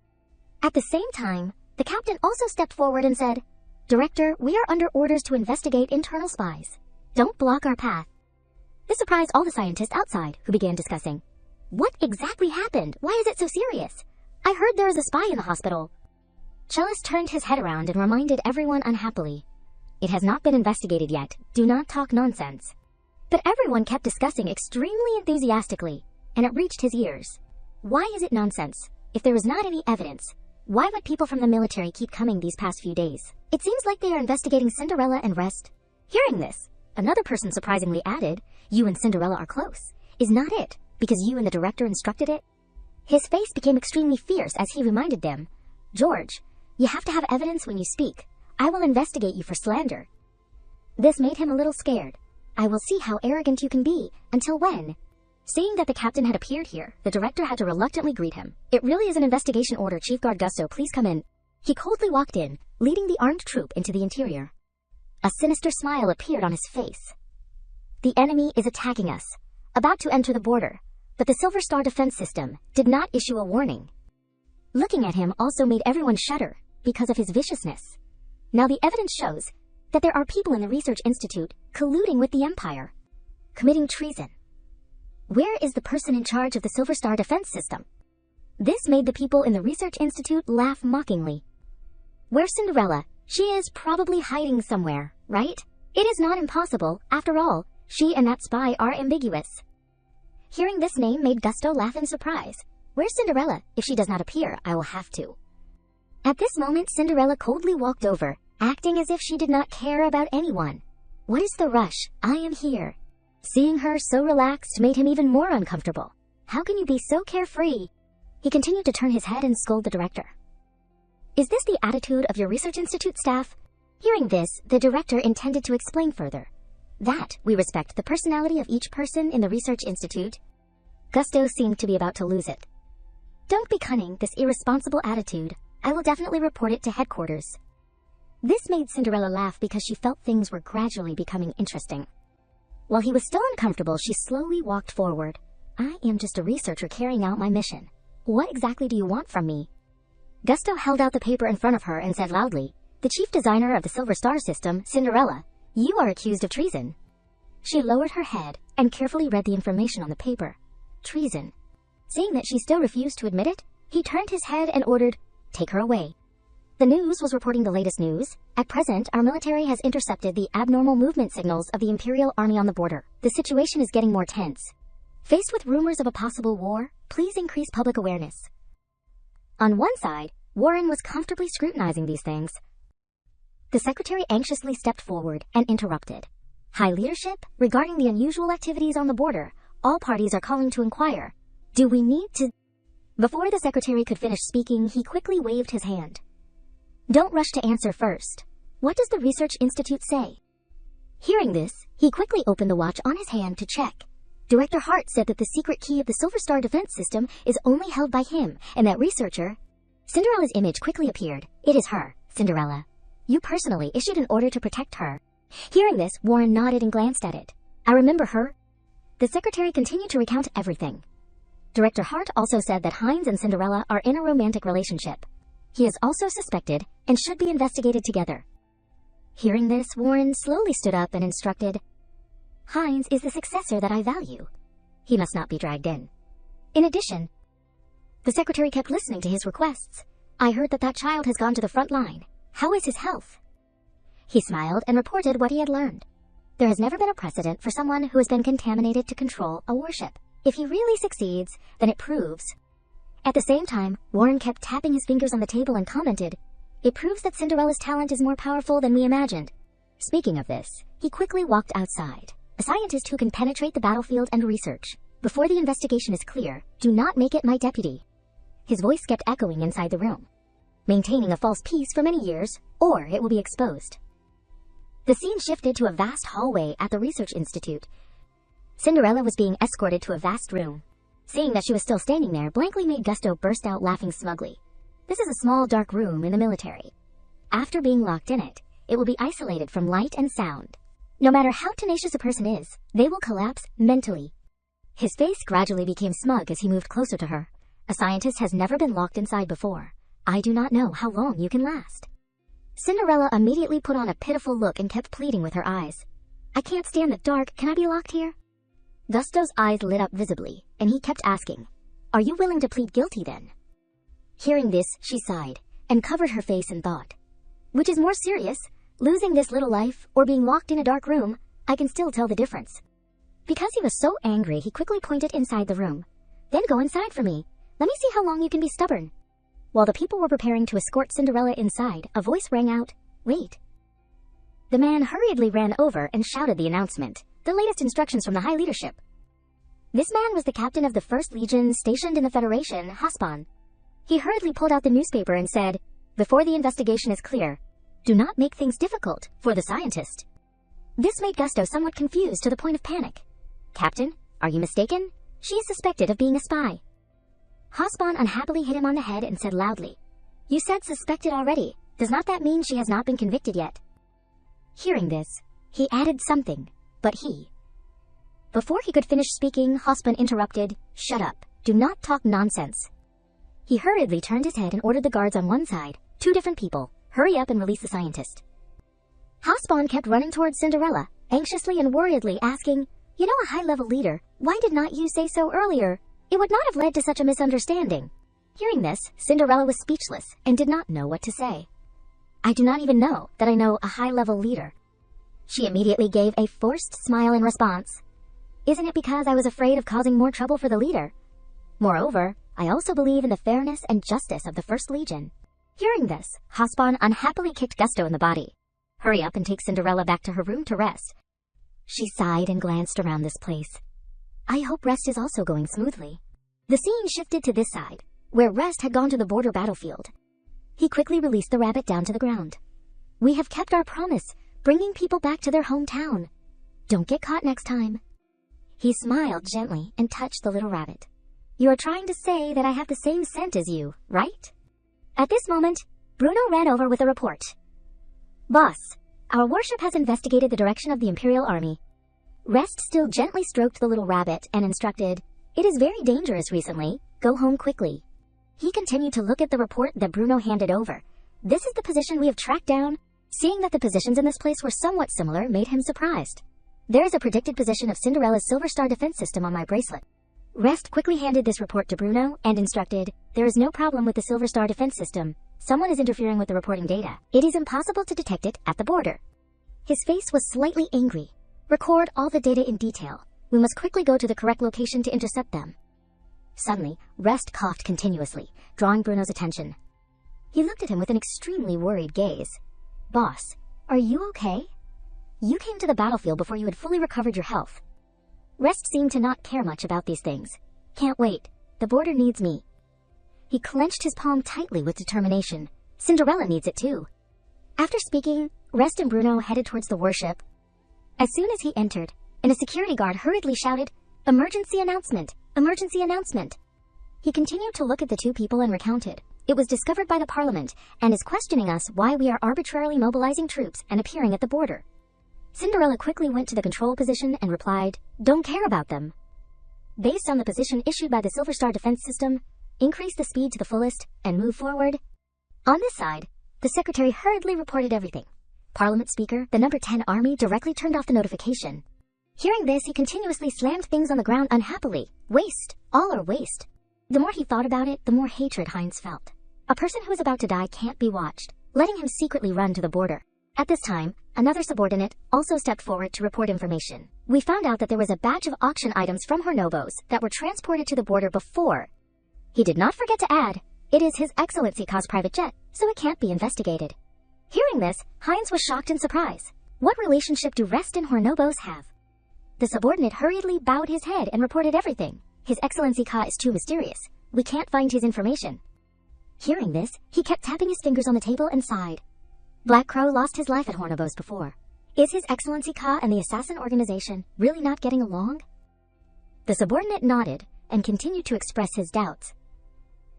At the same time, the captain also stepped forward and said, Director, we are under orders to investigate internal spies. Don't block our path. This surprised all the scientists outside, who began discussing. What exactly happened? Why is it so serious? I heard there is a spy in the hospital. Cellist turned his head around and reminded everyone unhappily. It has not been investigated yet. Do not talk nonsense. But everyone kept discussing extremely enthusiastically, and it reached his ears. Why is it nonsense? If there is not any evidence, why would people from the military keep coming these past few days? It seems like they are investigating Cinderella and Rest. Hearing this, another person surprisingly added, you and Cinderella are close. Is not it, because you and the director instructed it? His face became extremely fierce as he reminded them, George, you have to have evidence when you speak. I will investigate you for slander. This made him a little scared, I will see how arrogant you can be. Until when? Seeing that the captain had appeared here, the director had to reluctantly greet him. It really is an investigation order, Chief Guard Gusto, please come in. He coldly walked in, leading the armed troop into the interior. A sinister smile appeared on his face. The enemy is attacking us, about to enter the border, but the Silver Star defense system did not issue a warning. Looking at him also made everyone shudder because of his viciousness. Now the evidence shows that there are people in the Research Institute colluding with the Empire, committing treason. Where is the person in charge of the Silver Star defense system? This made the people in the Research Institute laugh mockingly. Where's Cinderella? She is probably hiding somewhere, right? It is not impossible. After all, she and that spy are ambiguous. Hearing this name made Gusto laugh in surprise. Where's Cinderella? If she does not appear, I will have to. At this moment, Cinderella coldly walked over, acting as if she did not care about anyone. What is the rush? I am here. Seeing her so relaxed made him even more uncomfortable. How can you be so carefree? He continued to turn his head and scold the director. Is this the attitude of your Research Institute staff? Hearing this, the director intended to explain further. That we respect the personality of each person in the Research Institute. Gusto seemed to be about to lose it. Don't be cunning, this irresponsible attitude. I will definitely report it to headquarters. This made Cinderella laugh because she felt things were gradually becoming interesting. While he was still uncomfortable, she slowly walked forward. I am just a researcher carrying out my mission. What exactly do you want from me? Gusto held out the paper in front of her and said loudly, the chief designer of the Silver Star system, Cinderella, you are accused of treason. She lowered her head and carefully read the information on the paper. Treason. Seeing that she still refused to admit it, he turned his head and ordered, take her away. The news was reporting the latest news. At present, our military has intercepted the abnormal movement signals of the Imperial Army on the border. The situation is getting more tense. Faced with rumors of a possible war, please increase public awareness. On one side, Warren was comfortably scrutinizing these things. The secretary anxiously stepped forward and interrupted. High leadership, regarding the unusual activities on the border, all parties are calling to inquire. Do we need to... Before the secretary could finish speaking, he quickly waved his hand. Don't rush to answer first. What does the Research Institute say? Hearing this, he quickly opened the watch on his hand to check. Director Hart said that the secret key of the Silver Star defense system is only held by him, and that researcher... Cinderella's image quickly appeared. It is her, Cinderella. You personally issued an order to protect her. Hearing this, Warren nodded and glanced at it. I remember her. The secretary continued to recount everything. Director Hart also said that Hines and Cinderella are in a romantic relationship. He is also suspected and should be investigated together. Hearing this, Warren slowly stood up and instructed, Hines is the successor that I value. He must not be dragged in. In addition, the secretary kept listening to his requests. I heard that that child has gone to the front line. How is his health? He smiled and reported what he had learned. There has never been a precedent for someone who has been contaminated to control a warship. If he really succeeds, then it proves. At the same time, Warren kept tapping his fingers on the table and commented, it proves that Cinderella's talent is more powerful than we imagined. Speaking of this, he quickly walked outside. A scientist who can penetrate the battlefield and research. Before the investigation is clear, do not make it my deputy. His voice kept echoing inside the room. Maintaining a false peace for many years, or it will be exposed. The scene shifted to a vast hallway at the Research Institute. Cinderella was being escorted to a vast room. Seeing that she was still standing there blankly made Gusto burst out laughing smugly. This is a small dark room in the military. After being locked in it, it will be isolated from light and sound. No matter how tenacious a person is, they will collapse mentally. His face gradually became smug as he moved closer to her. A scientist has never been locked inside before. I do not know how long you can last. Cinderella immediately put on a pitiful look and kept pleading with her eyes. I can't stand the dark, can I be locked here? Gusto's eyes lit up visibly, and he kept asking, are you willing to plead guilty then? Hearing this, she sighed, and covered her face in thought. Which is more serious, losing this little life, or being locked in a dark room? I can still tell the difference. Because he was so angry, he quickly pointed inside the room. Then go inside for me. Let me see how long you can be stubborn. While the people were preparing to escort Cinderella inside, a voice rang out, wait. The man hurriedly ran over and shouted the announcement, the latest instructions from the high leadership. This man was the captain of the 1st Legion stationed in the Federation, Haspan. He hurriedly pulled out the newspaper and said, before the investigation is clear, do not make things difficult for the scientist. This made Gusto somewhat confused to the point of panic. "Captain, are you mistaken? She is suspected of being a spy." Hosbon unhappily hit him on the head and said loudly, "You said suspected already. Does not that mean she has not been convicted yet?" Hearing this, he added something, but Before he could finish speaking, Hosbon interrupted, "Shut up. Do not talk nonsense." He hurriedly turned his head and ordered the guards on one side, 2 different people, "Hurry up and release the scientist." Hosbon kept running towards Cinderella, anxiously and worriedly asking, "You know, a high-level leader, why did not you say so earlier? It would not have led to such a misunderstanding." Hearing this, Cinderella was speechless and did not know what to say. "I do not even know that I know a high-level leader." She immediately gave a forced smile in response. "Isn't it because I was afraid of causing more trouble for the leader? Moreover, I also believe in the fairness and justice of the First Legion." Hearing this, Hosbon unhappily kicked Gusto in the body. "Hurry up and take Cinderella back to her room to rest." She sighed and glanced around this place. "I hope rest is also going smoothly." The scene shifted to this side, where Rest had gone to the border battlefield. He quickly released the rabbit down to the ground. "We have kept our promise, bringing people back to their hometown. Don't get caught next time." He smiled gently and touched the little rabbit. "You are trying to say that I have the same scent as you, right?" At this moment, Bruno ran over with a report. "Boss, our warship has investigated the direction of the Imperial Army." Rest still gently stroked the little rabbit and instructed, "It is very dangerous recently. Go home quickly." He continued to look at the report that Bruno handed over. "This is the position we have tracked down." Seeing that the positions in this place were somewhat similar made him surprised. "There is a predicted position of Cinderella's Silver Star defense system on my bracelet." Rest quickly handed this report to Bruno and instructed, "There is no problem with the Silver Star defense system. Someone is interfering with the reporting data. It is impossible to detect it at the border." His face was slightly angry. "Record all the data in detail. We must quickly go to the correct location to intercept them." Suddenly, Rest coughed continuously, drawing Bruno's attention. He looked at him with an extremely worried gaze. "Boss, are you okay? You came to the battlefield before you had fully recovered your health." Rest seemed to not care much about these things. "Can't wait. The border needs me." He clenched his palm tightly with determination. "Cinderella needs it too." After speaking, Rest and Bruno headed towards the warship. As soon as he entered, a security guard hurriedly shouted, "Emergency announcement! Emergency announcement!" He continued to look at the 2 people and recounted, "It was discovered by the Parliament and is questioning us why we are arbitrarily mobilizing troops and appearing at the border." Cinderella quickly went to the control position and replied, "Don't care about them. Based on the position issued by the Silver Star defense system, increase the speed to the fullest and move forward." On this side, the secretary hurriedly reported everything. Parliament Speaker, the number 10 Army directly turned off the notification. Hearing this, he continuously slammed things on the ground unhappily. Waste. All are waste. The more he thought about it, the more hatred Heinz felt. A person who is about to die can't be watched, letting him secretly run to the border. At this time, another subordinate also stepped forward to report information. "We found out that there was a batch of auction items from Hornobos that were transported to the border before." He did not forget to add, "It is His Excellency Ka's private jet, so it can't be investigated." Hearing this, Heinz was shocked in surprise. What relationship do Rest and Hornobos have? The subordinate hurriedly bowed his head and reported everything. "His Excellency Ka is too mysterious. We can't find his information." Hearing this, he kept tapping his fingers on the table and sighed. Black Crow lost his life at Hornobos before. Is His Excellency Ka and the assassin organization really not getting along? The subordinate nodded and continued to express his doubts.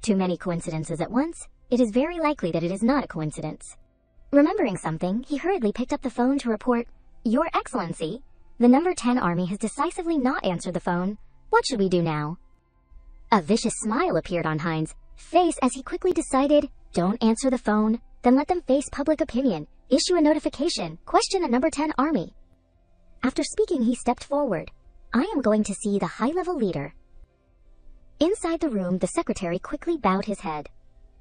Too many coincidences at once, it is very likely that it is not a coincidence. Remembering something, he hurriedly picked up the phone to report, "Your Excellency, the number 10 Army has decisively not answered the phone. What should we do now?" A vicious smile appeared on Heinz's face as he quickly decided, "Don't answer the phone. Then let them face public opinion. Issue a notification. Question the number 10 Army." After speaking, he stepped forward. "I am going to see the high-level leader." Inside the room, the secretary quickly bowed his head.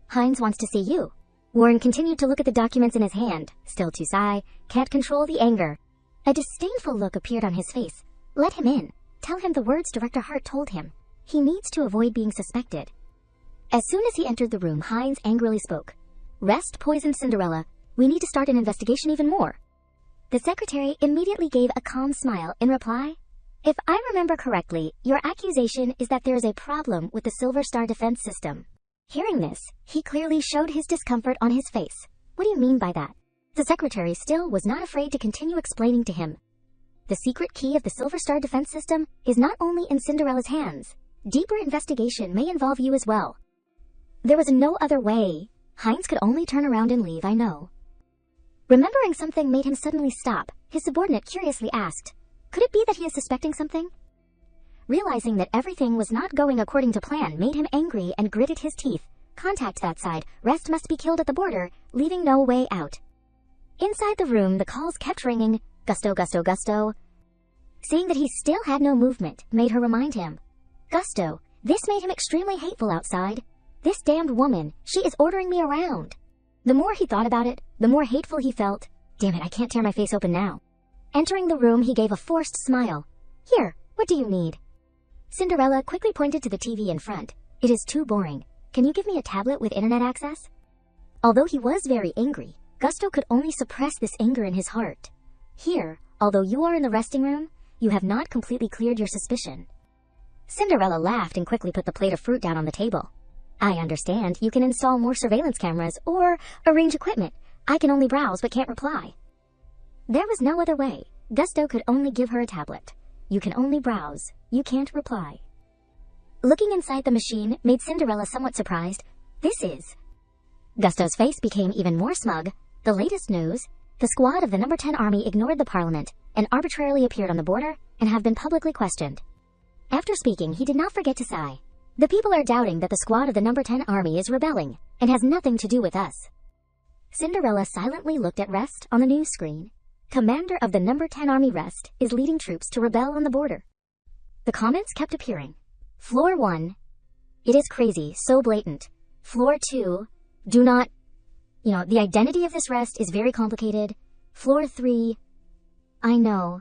"Heinz wants to see you." Warren continued to look at the documents in his hand. Still too sigh, can't control the anger. A disdainful look appeared on his face. "Let him in. Tell him the words Director Hart told him. He needs to avoid being suspected." As soon as he entered the room, Heinz angrily spoke. "Rest poisoned Cinderella. We need to start an investigation even more." The secretary immediately gave a calm smile in reply. "If I remember correctly, your accusation is that there is a problem with the Silver Star defense system." Hearing this, he clearly showed his discomfort on his face. "What do you mean by that?" The secretary still was not afraid to continue explaining to him. The secret key of the Silver Star defense system is not only in Cinderella's hands. Deeper investigation may involve you as well. There was no other way. Heinz could only turn around and leave, I know. Remembering something made him suddenly stop. His subordinate curiously asked, "Could it be that he is suspecting something?" Realizing that everything was not going according to plan made him angry and gritted his teeth. Contact that side. Rest must be killed at the border, leaving no way out. Inside the room, the calls kept ringing. Gusto, Gusto, Gusto. Seeing that he still had no movement made her remind him. Gusto. This made him extremely hateful outside. This damned woman, she is ordering me around. The more he thought about it, the more hateful he felt. Damn it, I can't tear my face open now. Entering the room, he gave a forced smile. Here, what do you need? Cinderella quickly pointed to the TV in front. It is too boring. Can you give me a tablet with internet access? Although he was very angry, Gusto could only suppress this anger in his heart. Here, although you are in the resting room, you have not completely cleared your suspicion. Cinderella laughed and quickly put the plate of fruit down on the table. I understand you can install more surveillance cameras or arrange equipment. I can only browse but can't reply. There was no other way. Gusto could only give her a tablet. You can only browse. You can't reply. Looking inside the machine made Cinderella somewhat surprised. This is... Gusto's face became even more smug. The latest news, the squad of the No. 10 Army ignored the parliament and arbitrarily appeared on the border and have been publicly questioned. After speaking, he did not forget to sigh. The people are doubting that the squad of the No. 10 Army is rebelling and has nothing to do with us. Cinderella silently looked at Rest on the news screen. Commander of the No. 10 Army Rest is leading troops to rebel on the border. The comments kept appearing. Floor 1. It is crazy, so blatant. Floor 2. Do not... the identity of this Rest is very complicated. Floor 3. I know.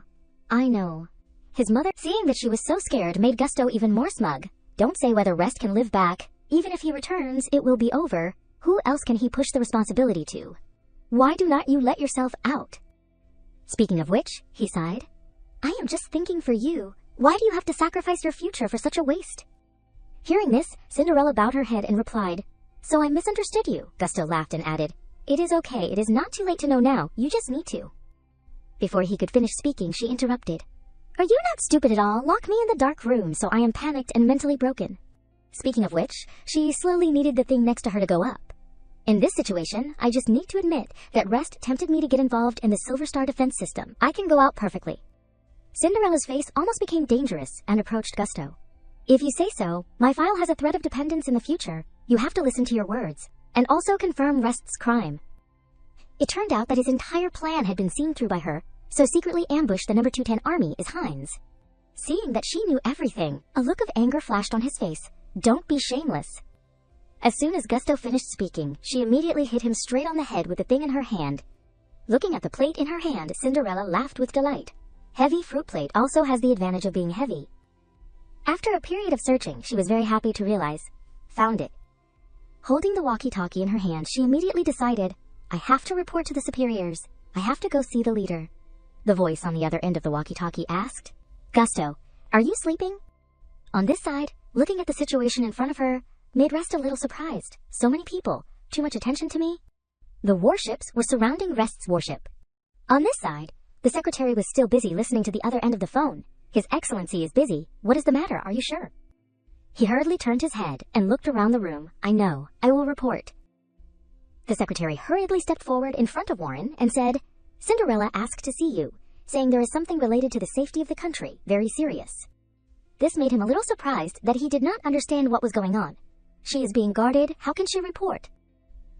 His mother, seeing that she was so scared, made Gusto even more smug. Don't say whether Rest can live back. Even if he returns, it will be over. Who else can he push the responsibility to? Why do not you let yourself out? Speaking of which, he sighed. I am just thinking for you. Why do you have to sacrifice your future for such a waste? Hearing this, Cinderella bowed her head and replied, So I misunderstood you. Gusto laughed and added, It is okay. It is not too late to know now. You just need to. Before he could finish speaking, she interrupted. Are you not stupid at all? Lock me in the dark room so I am panicked and mentally broken. Speaking of which, she slowly needed the thing next to her to go up. In this situation, I just need to admit that Rest tempted me to get involved in the Silver Star defense system. I can go out perfectly. Cinderella's face almost became dangerous and approached Gusto. If you say so, my file has a threat of dependence in the future. You have to listen to your words, and also confirm Rest's crime. It turned out that his entire plan had been seen through by her, so secretly ambushed the No. 210 Army is Heinz. Seeing that she knew everything, a look of anger flashed on his face. Don't be shameless. As soon as Gusto finished speaking, she immediately hit him straight on the head with the thing in her hand. Looking at the plate in her hand, Cinderella laughed with delight. Heavy fruit plate also has the advantage of being heavy. After a period of searching, she was very happy to realize, found it. Holding the walkie-talkie in her hand, she immediately decided, I have to report to the superiors. I have to go see the leader. The voice on the other end of the walkie-talkie asked, Gusto, are you sleeping? On this side, looking at the situation in front of her, made Rest a little surprised. So many people, too much attention to me? The warships were surrounding Rest's warship. On this side, the secretary was still busy listening to the other end of the phone. His Excellency is busy. What is the matter? Are you sure? He hurriedly turned his head and looked around the room. I know. I will report. The secretary hurriedly stepped forward in front of Warren and said, Cinderella asked to see you, saying there is something related to the safety of the country, very serious. This made him a little surprised that he did not understand what was going on. She is being guarded. How can she report?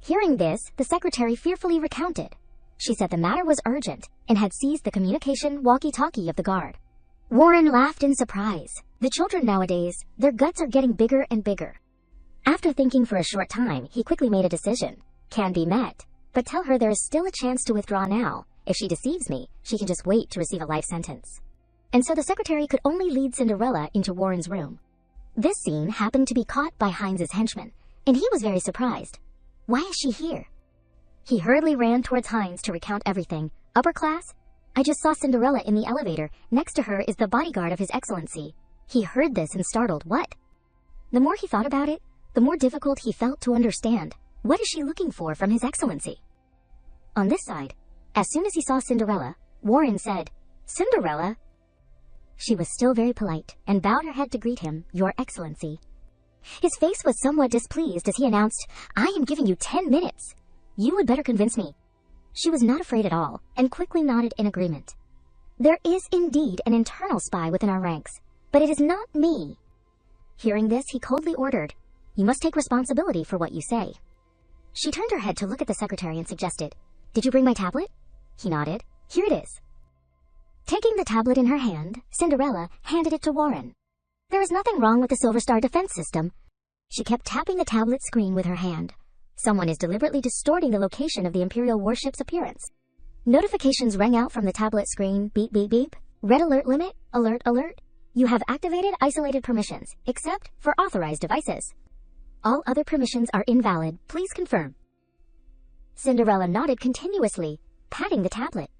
Hearing this, the secretary fearfully recounted. She said the matter was urgent and had seized the communication walkie-talkie of the guard. Warren laughed in surprise. The children nowadays, their guts are getting bigger and bigger. After thinking for a short time, he quickly made a decision. Can be met, but tell her there is still a chance to withdraw now. If she deceives me, she can just wait to receive a life sentence. And so the secretary could only lead Cinderella into Warren's room. This scene happened to be caught by Heinz's henchman, and he was very surprised. Why is she here? He hurriedly ran towards Heinz to recount everything. Upper class? I just saw Cinderella in the elevator. Next to her is the bodyguard of His Excellency. He heard this and startled. What? The more he thought about it, the more difficult he felt to understand. What is she looking for from His Excellency? On this side, as soon as he saw Cinderella, Warren said, Cinderella. She was still very polite and bowed her head to greet him, Your Excellency. His face was somewhat displeased as he announced, I am giving you 10 minutes. You would better convince me. She was not afraid at all and quickly nodded in agreement. There is indeed an internal spy within our ranks, but it is not me. Hearing this, he coldly ordered, You must take responsibility for what you say. She turned her head to look at the secretary and suggested, Did you bring my tablet? He nodded. Here it is. Taking the tablet in her hand, Cinderella handed it to Warren. There is nothing wrong with the Silver Star defense system. She kept tapping the tablet screen with her hand. Someone is deliberately distorting the location of the Imperial warship's appearance. Notifications rang out from the tablet screen, beep beep beep, red alert limit, alert alert. You have activated isolated permissions, except for authorized devices. All other permissions are invalid, please confirm. Cinderella nodded continuously, patting the tablet.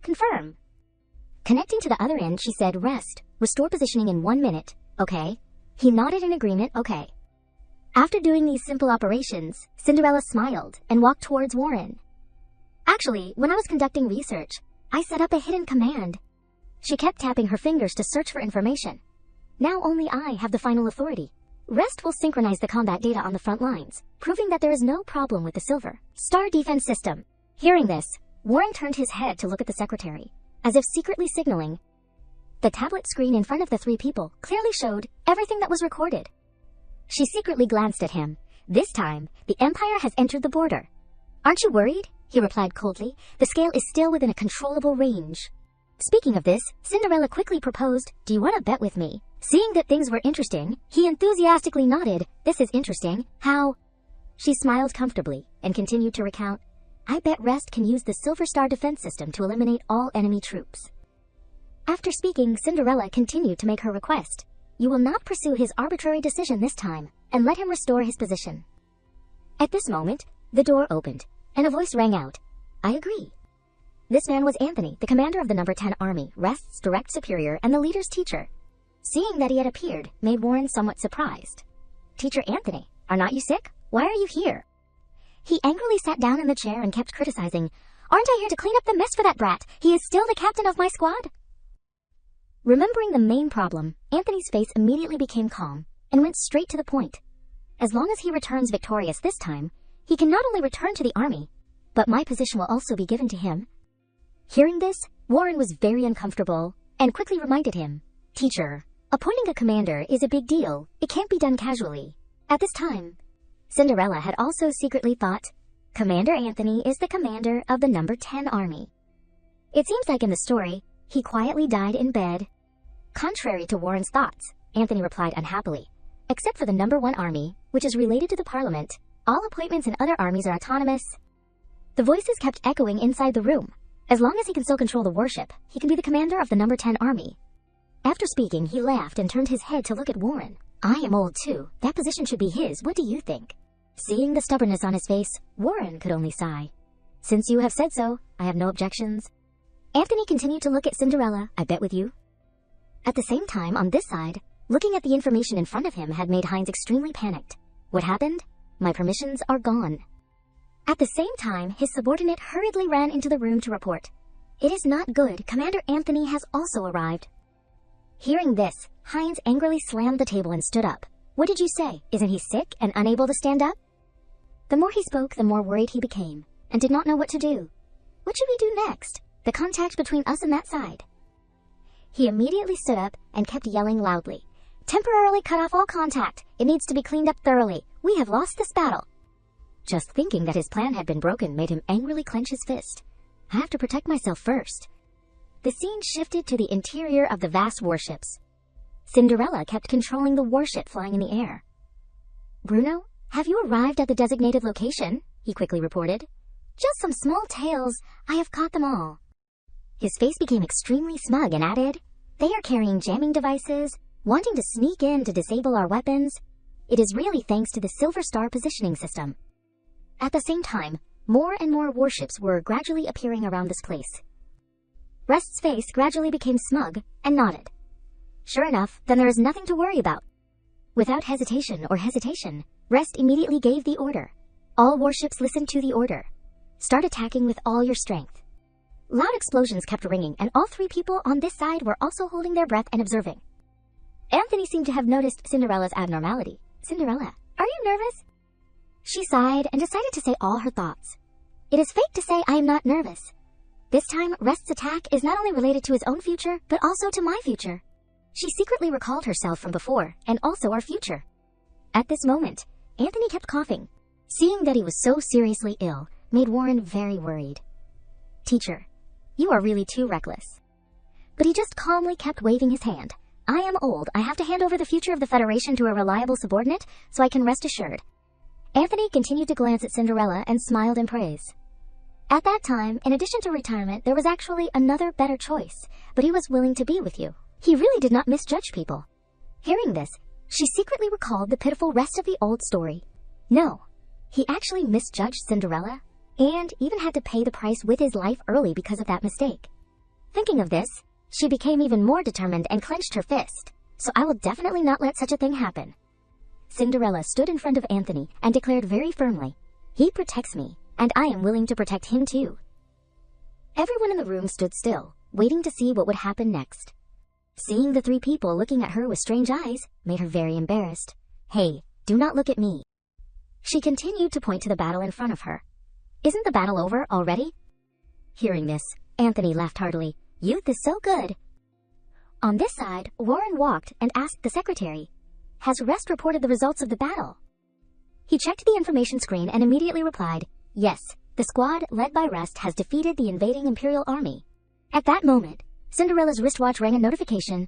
Confirm. Connecting to the other end, she said, Rest, restore positioning in 1 minute, okay? He nodded in agreement, okay. After doing these simple operations, Cinderella smiled and walked towards Warren. Actually, when I was conducting research, I set up a hidden command. She kept tapping her fingers to search for information. Now only I have the final authority. Rest will synchronize the combat data on the front lines, proving that there is no problem with the Silver Star defense system. Hearing this, Warren turned his head to look at the secretary, as if secretly signaling. The tablet screen in front of the three people clearly showed everything that was recorded. She secretly glanced at him. This time, the Empire has entered the border. Aren't you worried? He replied coldly. The scale is still within a controllable range. Speaking of this, Cinderella quickly proposed, Do you want to bet with me? Seeing that things were interesting, he enthusiastically nodded. This is interesting. How? She smiled comfortably and continued to recount. I bet Rest can use the Silver Star defense system to eliminate all enemy troops. After speaking, Cinderella continued to make her request. You will not pursue his arbitrary decision this time, and let him restore his position. At this moment, the door opened, and a voice rang out. I agree. This man was Anthony, the commander of the No. 10 Army, Rest's direct superior and the leader's teacher. Seeing that he had appeared made Warren somewhat surprised. Teacher Anthony, are not you sick? Why are you here? He angrily sat down in the chair and kept criticizing. Aren't I here to clean up the mess for that brat? He is still the captain of my squad. Remembering the main problem, Anthony's face immediately became calm and went straight to the point. As long as he returns victorious this time, he can not only return to the army, but my position will also be given to him. Hearing this, Warren was very uncomfortable and quickly reminded him, Teacher, appointing a commander is a big deal. It can't be done casually. At this time, Cinderella had also secretly thought, Commander Anthony is the commander of the No. 10 Army. It seems like in the story, he quietly died in bed. Contrary to Warren's thoughts, Anthony replied unhappily, Except for the No. 1 Army, which is related to the Parliament, all appointments in other armies are autonomous. The voices kept echoing inside the room. As long as he can still control the warship, he can be the commander of the No. 10 Army. After speaking, he laughed and turned his head to look at Warren. I am old too. That position should be his. What do you think? Seeing the stubbornness on his face, Warren could only sigh. Since you have said so, I have no objections. Anthony continued to look at Cinderella, I bet with you. At the same time, on this side, looking at the information in front of him had made Hines extremely panicked. What happened? My permissions are gone. At the same time, his subordinate hurriedly ran into the room to report. It is not good. Commander Anthony has also arrived. Hearing this, Hines angrily slammed the table and stood up. What did you say? Isn't he sick and unable to stand up? The more he spoke, the more worried he became, and did not know what to do. What should we do next? The contact between us and that side. He immediately stood up and kept yelling loudly. Temporarily cut off all contact. It needs to be cleaned up thoroughly. We have lost this battle. Just thinking that his plan had been broken made him angrily clench his fist. I have to protect myself first. The scene shifted to the interior of the vast warships. Cinderella kept controlling the warship flying in the air. Bruno, have you arrived at the designated location? He quickly reported. Just some small tales. I have caught them all. His face became extremely smug and added, They are carrying jamming devices, wanting to sneak in to disable our weapons. It is really thanks to the Silver Star positioning system. At the same time, more and more warships were gradually appearing around this place. Rest's face gradually became smug and nodded. Sure enough, then there is nothing to worry about. Without hesitation, Rest immediately gave the order. All warships listened to the order. Start attacking with all your strength. Loud explosions kept ringing, and all three people on this side were also holding their breath and observing. Anthony seemed to have noticed Cinderella's abnormality. "Cinderella, are you nervous?" She sighed and decided to say all her thoughts. "It is fate to say I am not nervous. This time, Rest's attack is not only related to his own future, but also to my future." She secretly recalled herself from before, and also our future. At this moment, Anthony kept coughing. Seeing that he was so seriously ill made Warren very worried. "Teacher, you are really too reckless." But he just calmly kept waving his hand. "I am old. I have to hand over the future of the Federation to a reliable subordinate, so I can rest assured." Anthony continued to glance at Cinderella and smiled in praise. At that time, in addition to retirement, there was actually another better choice, but he was willing to be with you. He really did not misjudge people. Hearing this, she secretly recalled the pitiful rest of the old story. No, he actually misjudged Cinderella, and even had to pay the price with his life early because of that mistake. Thinking of this, she became even more determined and clenched her fist. "So I will definitely not let such a thing happen." Cinderella stood in front of Anthony and declared very firmly, "He protects me, and I am willing to protect him too." Everyone in the room stood still, waiting to see what would happen next. Seeing the three people looking at her with strange eyes made her very embarrassed. "Hey, do not look at me." She continued to point to the battle in front of her. "Isn't the battle over already?" Hearing this, Anthony laughed heartily. "Youth is so good." On this side, Warren walked and asked the secretary, "Has Rest reported the results of the battle?" He checked the information screen and immediately replied, "Yes, the squad led by Rest has defeated the invading Imperial army." At that moment, Cinderella's wristwatch rang a notification.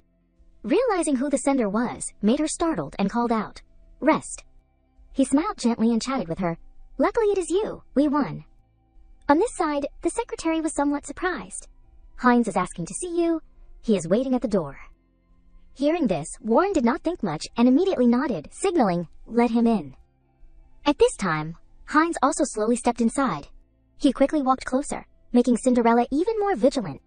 Realizing who the sender was made her startled and called out, "Rest." He smiled gently and chatted with her. "Luckily it is you. We won." On this side, the secretary was somewhat surprised. "Heinz is asking to see you. He is waiting at the door." Hearing this, Warren did not think much and immediately nodded, signaling, "Let him in." At this time, Heinz also slowly stepped inside. He quickly walked closer, making Cinderella even more vigilant.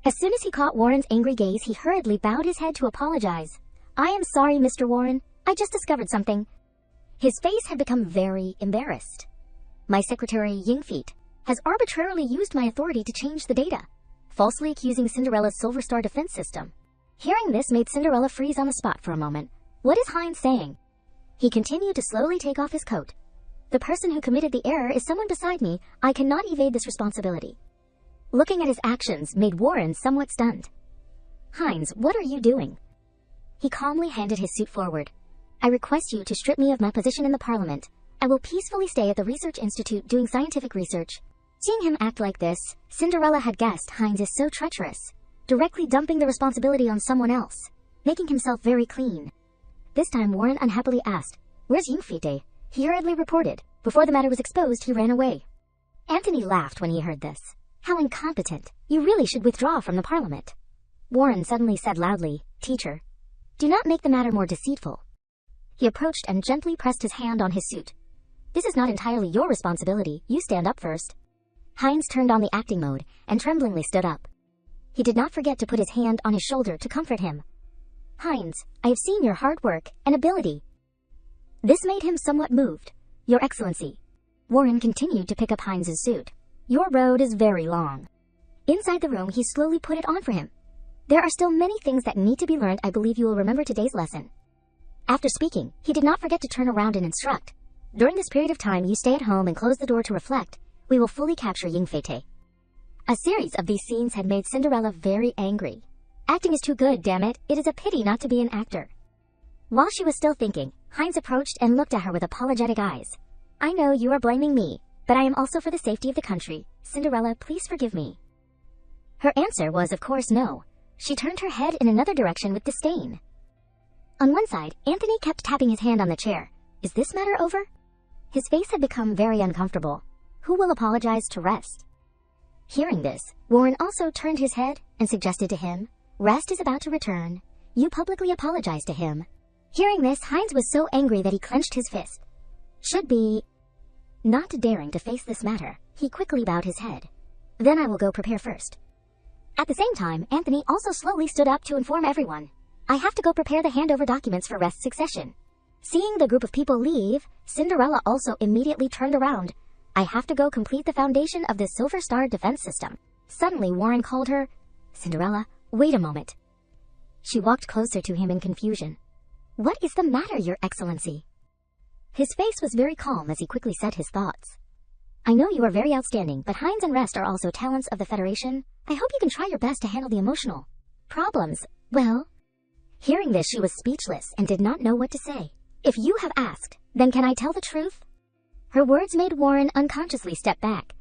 As soon as he caught Warren's angry gaze, he hurriedly bowed his head to apologize. "I am sorry, Mr. Warren. I just discovered something." His face had become very embarrassed. "My secretary, Yingfeet, has arbitrarily used my authority to change the data, falsely accusing Cinderella's Silver Star defense system." Hearing this made Cinderella freeze on the spot for a moment. What is Heinz saying? He continued to slowly take off his coat. "The person who committed the error is someone beside me. I cannot evade this responsibility." Looking at his actions made Warren somewhat stunned. "Heinz, what are you doing?" He calmly handed his suit forward. "I request you to strip me of my position in the parliament. I will peacefully stay at the research institute doing scientific research." Seeing him act like this, Cinderella had guessed Heinz is so treacherous, directly dumping the responsibility on someone else, making himself very clean. This time Warren unhappily asked, "Where's Yingfite?" He hurriedly reported. Before the matter was exposed, he ran away. Anthony laughed when he heard this. "How incompetent. You really should withdraw from the parliament." Warren suddenly said loudly, "Teacher, do not make the matter more deceitful." He approached and gently pressed his hand on his suit. "This is not entirely your responsibility. You stand up first." Heinz turned on the acting mode and tremblingly stood up. He did not forget to put his hand on his shoulder to comfort him. "Heinz, I have seen your hard work and ability." This made him somewhat moved. "Your Excellency." Warren continued to pick up Heinz's suit. "Your road is very long." Inside the room, he slowly put it on for him. "There are still many things that need to be learned. I believe you will remember today's lesson." After speaking, he did not forget to turn around and instruct. "During this period of time, you stay at home and close the door to reflect. We will fully capture Yingfete." A series of these scenes had made Cinderella very angry. Acting is too good, damn it. It is a pity not to be an actor. While she was still thinking, Heinz approached and looked at her with apologetic eyes. "I know you are blaming me, but I am also for the safety of the country. Cinderella, please forgive me." Her answer was, of course, no. She turned her head in another direction with disdain. On one side, Anthony kept tapping his hand on the chair. Is this matter over? His face had become very uncomfortable. Who will apologize to Rest? Hearing this, Warren also turned his head and suggested to him, "Rest is about to return. You publicly apologize to him." Hearing this, Heinz was so angry that he clenched his fist. Should be... Not daring to face this matter, he quickly bowed his head. "Then I will go prepare first." At the same time, Anthony also slowly stood up to inform everyone. "I have to go prepare the handover documents for Rest's succession." Seeing the group of people leave, Cinderella also immediately turned around. "I have to go complete the foundation of the Silver Star defense system." Suddenly, Warren called her, "Cinderella, wait a moment." She walked closer to him in confusion. "What is the matter, Your Excellency?" His face was very calm as he quickly said his thoughts. "I know you are very outstanding, but Heinz and Rest are also talents of the Federation. I hope you can try your best to handle the emotional problems well." Hearing this, she was speechless and did not know what to say. "If you have asked, then can I tell the truth?" Her words made Warren unconsciously step back.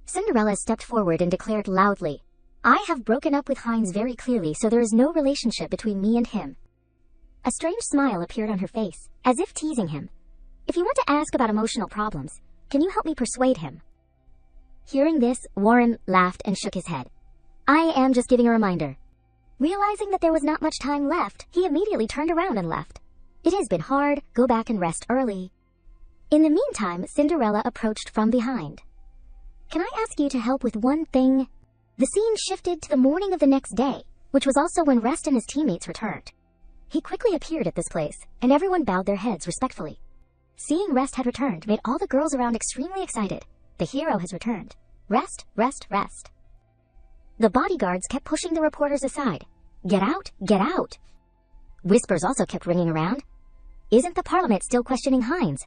Cinderella stepped forward and declared loudly, "I have broken up with Heinz very clearly, so there is no relationship between me and him." A strange smile appeared on her face, as if teasing him. "If you want to ask about emotional problems, can you help me persuade him?" Hearing this, Warren laughed and shook his head. "I am just giving a reminder." Realizing that there was not much time left, he immediately turned around and left. "It has been hard, go back and rest early." In the meantime, Cinderella approached from behind. "Can I ask you to help with one thing?" The scene shifted to the morning of the next day, which was also when Rest and his teammates returned. He quickly appeared at this place, and everyone bowed their heads respectfully. Seeing Rest had returned made all the girls around extremely excited. The hero has returned. Rest, rest, rest. The bodyguards kept pushing the reporters aside. "Get out, get out." Whispers also kept ringing around. "Isn't the parliament still questioning Heinz?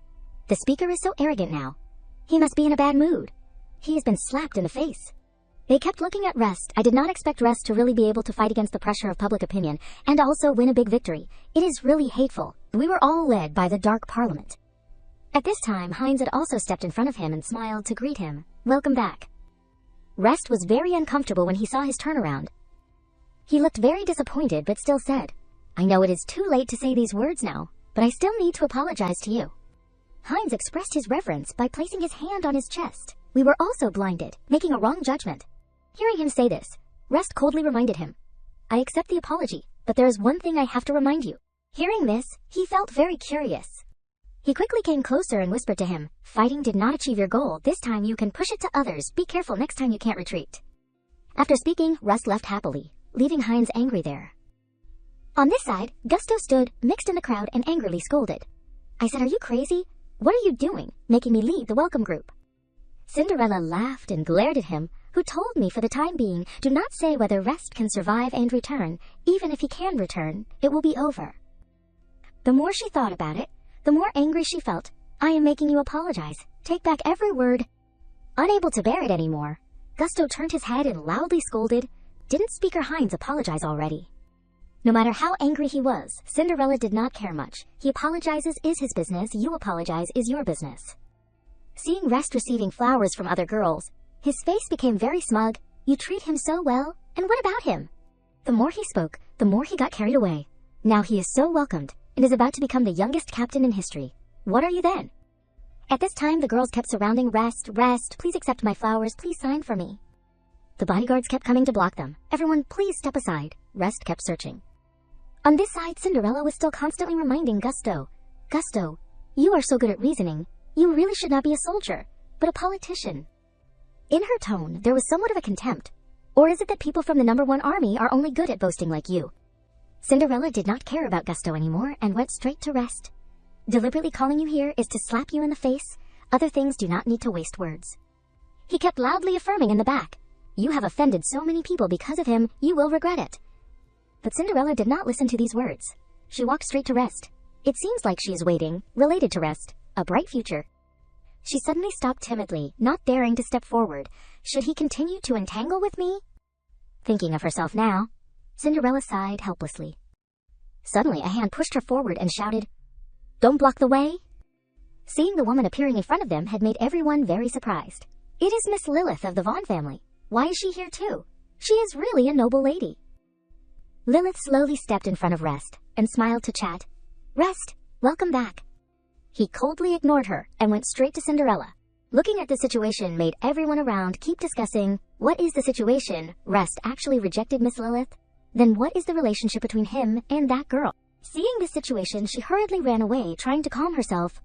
The speaker is so arrogant now. He must be in a bad mood. He has been slapped in the face." They kept looking at Rest. I did not expect Rest to really be able to fight against the pressure of public opinion and also win a big victory. It is really hateful. We were all led by the Dark Parliament. At this time, Heinz had also stepped in front of him and smiled to greet him. "Welcome back." Rest was very uncomfortable when he saw his turnaround. He looked very disappointed but still said, "I know it is too late to say these words now, but I still need to apologize to you." Heinz expressed his reverence by placing his hand on his chest. We were also blinded, making a wrong judgment. Hearing him say this, Rest coldly reminded him, "I accept the apology, but there is one thing I have to remind you." Hearing this, he felt very curious. He quickly came closer and whispered to him, "Fighting did not achieve your goal. This time you can push it to others. Be careful next time you can't retreat." After speaking, Rest left happily, leaving Heinz angry there. On this side, Gusto stood, mixed in the crowd, and angrily scolded. I said, "Are you crazy? What are you doing, making me leave the welcome group?" Cinderella laughed and glared at him, who told me for the time being, do not say whether Rest can survive and return. Even if he can return, it will be over. The more she thought about it, the more angry she felt. "I am making you apologize. Take back every word." Unable to bear it anymore, Gusto turned his head and loudly scolded, "Didn't Speaker Heinz apologize already?" No matter how angry he was, Cinderella did not care much. He apologizes is his business, you apologize is your business. Seeing Rest receiving flowers from other girls, his face became very smug. "You treat him so well, and what about him?" The more he spoke, the more he got carried away. Now he is so welcomed, and is about to become the youngest captain in history. What are you then? At this time, the girls kept surrounding Rest. "Rest, please accept my flowers, please sign for me." The bodyguards kept coming to block them. "Everyone, please step aside." Rest kept searching. On this side, Cinderella was still constantly reminding Gusto, "Gusto, you are so good at reasoning. You really should not be a soldier, but a politician." In her tone, there was somewhat of a contempt. Or is it that people from the #1 army are only good at boasting like you? Cinderella did not care about Gusto anymore and went straight to Rest. "Deliberately calling you here is to slap you in the face. Other things do not need to waste words." He kept loudly affirming in the back, "You have offended so many people because of him, you will regret it." But Cinderella did not listen to these words. She walked straight to Rest. It seems like she is waiting, related to Rest, a bright future. She suddenly stopped timidly, not daring to step forward. Should he continue to entangle with me? Thinking of herself now, Cinderella sighed helplessly. Suddenly, a hand pushed her forward and shouted, "Don't block the way!" Seeing the woman appearing in front of them had made everyone very surprised. It is Miss Lilith of the Vaughn family. Why is she here too? She is really a noble lady. Lilith slowly stepped in front of Rest and smiled to chat. "Rest, welcome back." He coldly ignored her and went straight to Cinderella. Looking at the situation made everyone around keep discussing, what is the situation? Rest actually rejected Miss Lilith? Then what is the relationship between him and that girl? Seeing this situation, she hurriedly ran away, trying to calm herself.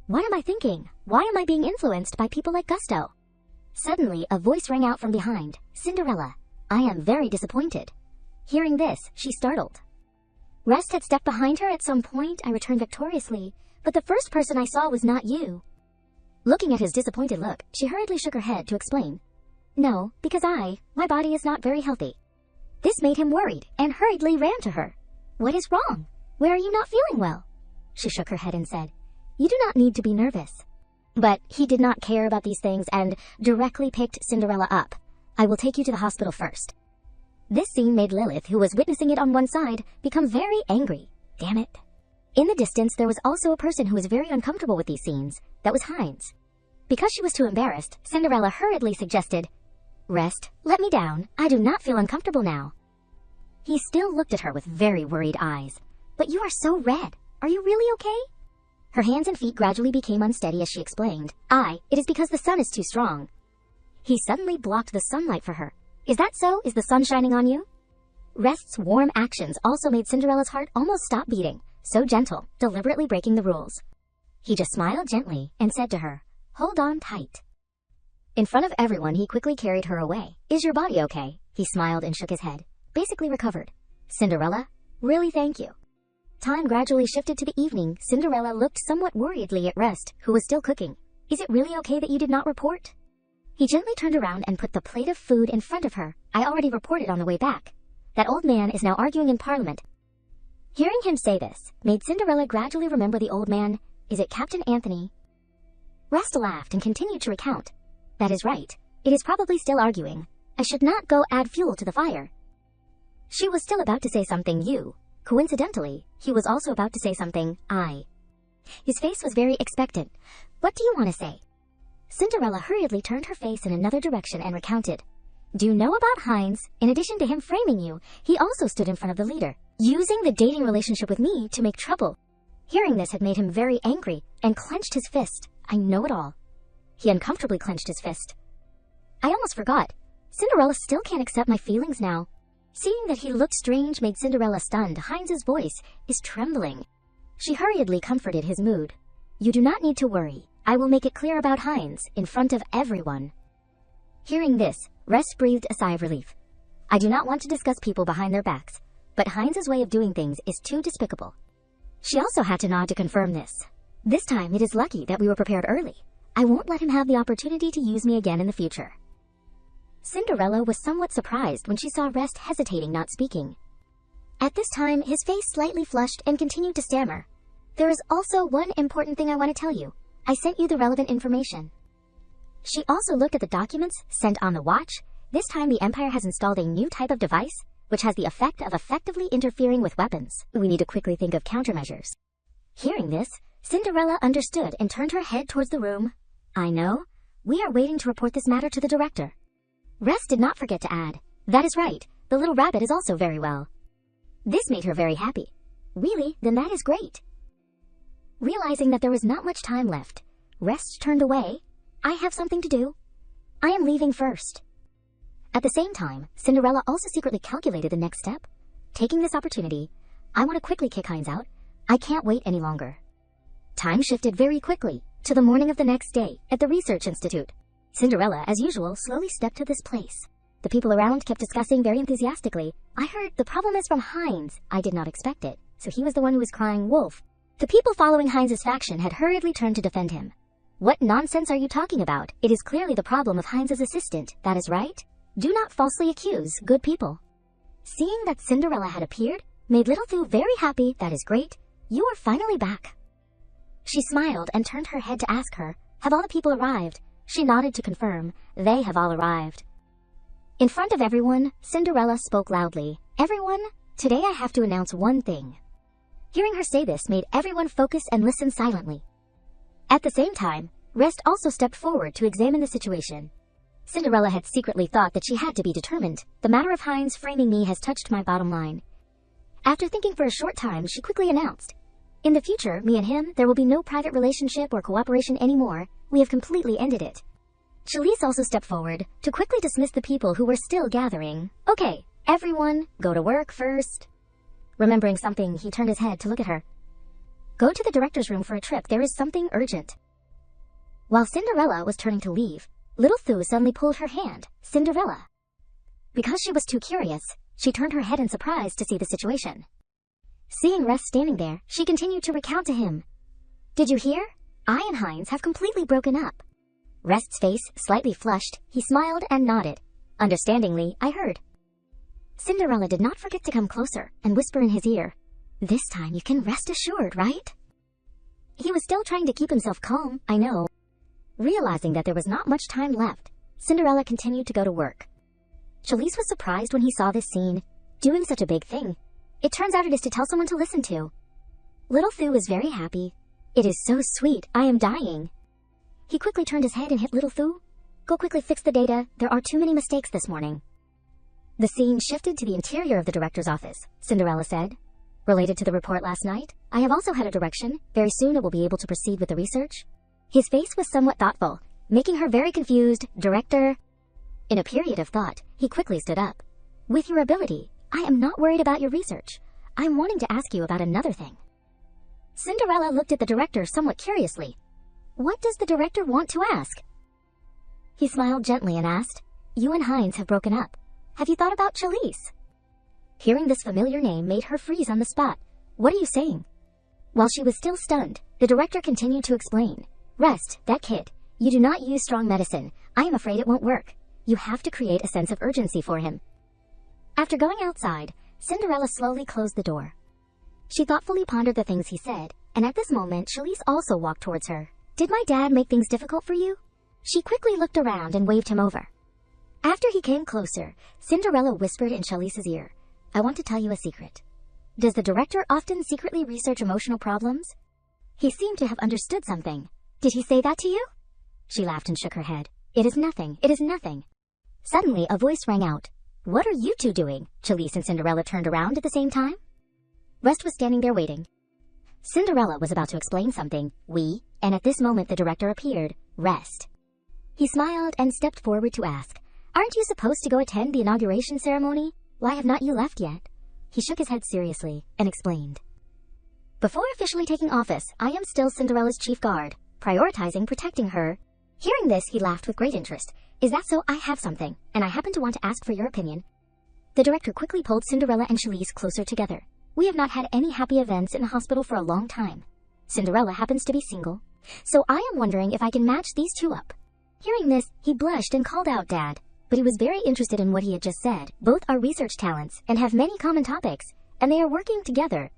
What am I thinking? Why am I being influenced by people like Gusto? Suddenly, a voice rang out from behind. "Cinderella, I am very disappointed." Hearing this, she startled. Rest had stepped behind her at some point. I returned victoriously, but the first person I saw was not you. Looking at his disappointed look, she hurriedly shook her head to explain. No, because my body is not very healthy. This made him worried and hurriedly ran to her. What is wrong? Where are you not feeling well? She shook her head and said, You do not need to be nervous. But he did not care about these things and directly picked Cinderella up. I will take you to the hospital first. This scene made Lilith, who was witnessing it on one side, become very angry. Damn it. In the distance, there was also a person who was very uncomfortable with these scenes. That was Heinz. Because she was too embarrassed, Cinderella hurriedly suggested, Rest, let me down. I do not feel uncomfortable now. He still looked at her with very worried eyes. But you are so red. Are you really okay? Her hands and feet gradually became unsteady as she explained, It is because the sun is too strong. He suddenly blocked the sunlight for her. Is that so? Is the sun shining on you? Rest's warm actions also made Cinderella's heart almost stop beating. So gentle, deliberately breaking the rules. He just smiled gently and said to her, Hold on tight. In front of everyone, he quickly carried her away. Is your body okay? He smiled and shook his head. Basically recovered. Cinderella, really thank you. Time gradually shifted to the evening. Cinderella looked somewhat worriedly at Rest, who was still cooking. Is it really okay that you did not report? He gently turned around and put the plate of food in front of her. I already reported on the way back. That old man is now arguing in Parliament. Hearing him say this made Cinderella gradually remember the old man. Is it Captain Anthony? Rest laughed and continued to recount. That is right. It is probably still arguing. I should not go add fuel to the fire. She was still about to say something Coincidentally, he was also about to say something His face was very expectant. What do you want to say? Cinderella hurriedly turned her face in another direction and recounted. Do you know about Heinz? In addition to him framing you, he also stood in front of the leader, using the dating relationship with me to make trouble. Hearing this had made him very angry and clenched his fist. I know it all. He uncomfortably clenched his fist. I almost forgot. Cinderella still can't accept my feelings now. Seeing that he looked strange made Cinderella stunned. Heinz's voice is trembling. She hurriedly comforted his mood. You do not need to worry. I will make it clear about Heinz in front of everyone. Hearing this, Rest breathed a sigh of relief. I do not want to discuss people behind their backs, but Heinz's way of doing things is too despicable. She also had to nod to confirm this. This time it is lucky that we were prepared early. I won't let him have the opportunity to use me again in the future. Cinderella was somewhat surprised when she saw Rest hesitating, not speaking. At this time, his face slightly flushed and continued to stammer. There is also one important thing I want to tell you. I sent you the relevant information. She also looked at the documents sent on the watch. This time the Empire has installed a new type of device, which has the effect of effectively interfering with weapons. We need to quickly think of countermeasures. Hearing this, Cinderella understood and turned her head towards the room. I know. We are waiting to report this matter to the director. Rest did not forget to add, that is right, the little rabbit is also very well. This made her very happy. Really? Then that is great. Realizing that there was not much time left, Rest turned away. I have something to do. I am leaving first. At the same time, Cinderella also secretly calculated the next step. Taking this opportunity, I want to quickly kick Heinz out. I can't wait any longer. Time shifted very quickly to the morning of the next day at the Research Institute. Cinderella, as usual, slowly stepped to this place. The people around kept discussing very enthusiastically. I heard the problem is from Heinz. I did not expect it, so he was the one who was crying wolf. The people following Heinz's faction had hurriedly turned to defend him. What nonsense are you talking about? It is clearly the problem of Heinz's assistant, that is right? Do not falsely accuse good people. Seeing that Cinderella had appeared, made Little Thu very happy. That is great. You are finally back. She smiled and turned her head to ask her, have all the people arrived? She nodded to confirm, they have all arrived. In front of everyone, Cinderella spoke loudly. Everyone, today I have to announce one thing. Hearing her say this made everyone focus and listen silently. At the same time, Rest also stepped forward to examine the situation. Cinderella had secretly thought that she had to be determined. The matter of Heinz framing me has touched my bottom line. After thinking for a short time, she quickly announced, in the future, me and him, there will be no private relationship or cooperation anymore. We have completely ended it. Chalise also stepped forward to quickly dismiss the people who were still gathering. Okay, everyone, go to work first. Remembering something, he turned his head to look at her. Go to the director's room for a trip. There is something urgent. While Cinderella was turning to leave, Little Thu suddenly pulled her hand. Cinderella. Because she was too curious, she turned her head in surprise to see the situation. Seeing Rest standing there, she continued to recount to him. Did you hear? I and Heinz have completely broken up. Rest's face slightly flushed. He smiled and nodded. Understandingly, I heard. Cinderella did not forget to come closer and whisper in his ear, "This time you can rest assured, right?" He was still trying to keep himself calm, I know. Realizing that there was not much time left, Cinderella continued to go to work. Chalise was surprised when he saw this scene, doing such a big thing. It turns out it is to tell someone to listen to. Little Thu was very happy. "It is so sweet, I am dying." He quickly turned his head and hit Little Thu. "Go quickly fix the data, there are too many mistakes this morning." The scene shifted to the interior of the director's office. Cinderella said, "Related to the report last night, I have also had a direction. Very soon I will be able to proceed with the research." His face was somewhat thoughtful, making her very confused. "Director?" In a period of thought, he quickly stood up. "With your ability, I am not worried about your research. I am wanting to ask you about another thing." Cinderella looked at the director somewhat curiously. What does the director want to ask? He smiled gently and asked, "You and Heinz have broken up. Have you thought about Chalise?" Hearing this familiar name made her freeze on the spot. "What are you saying?" While she was still stunned, the director continued to explain. "Rest, that kid. You do not use strong medicine. I am afraid it won't work. You have to create a sense of urgency for him." After going outside, Cinderella slowly closed the door. She thoughtfully pondered the things he said, and at this moment Chalise also walked towards her. "Did my dad make things difficult for you?" She quickly looked around and waved him over. After he came closer, Cinderella whispered in Chalice's ear, "I want to tell you a secret. Does the director often secretly research emotional problems?" He seemed to have understood something. "Did he say that to you?" She laughed and shook her head. "It is nothing. It is nothing." Suddenly, a voice rang out. "What are you two doing?" Chalise and Cinderella turned around at the same time. Rest was standing there waiting. Cinderella was about to explain something, and at this moment the director appeared, Rest. He smiled and stepped forward to ask, "Aren't you supposed to go attend the inauguration ceremony? Why have not you left yet?" He shook his head seriously and explained, "Before officially taking office, I am still Cinderella's chief guard, prioritizing protecting her." Hearing this, he laughed with great interest. "Is that so? I have something, and I happen to want to ask for your opinion." The director quickly pulled Cinderella and Chalise closer together. "We have not had any happy events in the hospital for a long time. Cinderella happens to be single, so I am wondering if I can match these two up." Hearing this, he blushed and called out Dad, but he was very interested in what he had just said. Both are research talents and have many common topics, and they are working together.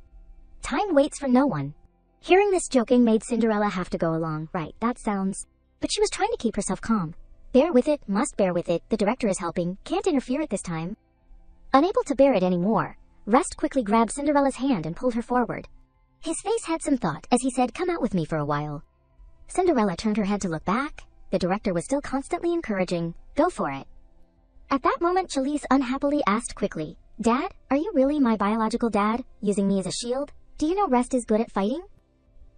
Time waits for no one. Hearing this joking made Cinderella have to go along. Right, that sounds... But she was trying to keep herself calm. Bear with it, must bear with it, the director is helping, can't interfere at this time. Unable to bear it anymore, Rest quickly grabbed Cinderella's hand and pulled her forward. His face had some thought as he said, "Come out with me for a while." Cinderella turned her head to look back. The director was still constantly encouraging, "Go for it." At that moment, Chalise unhappily asked quickly, "Dad, are you really my biological dad, using me as a shield? Do you know Rest is good at fighting?"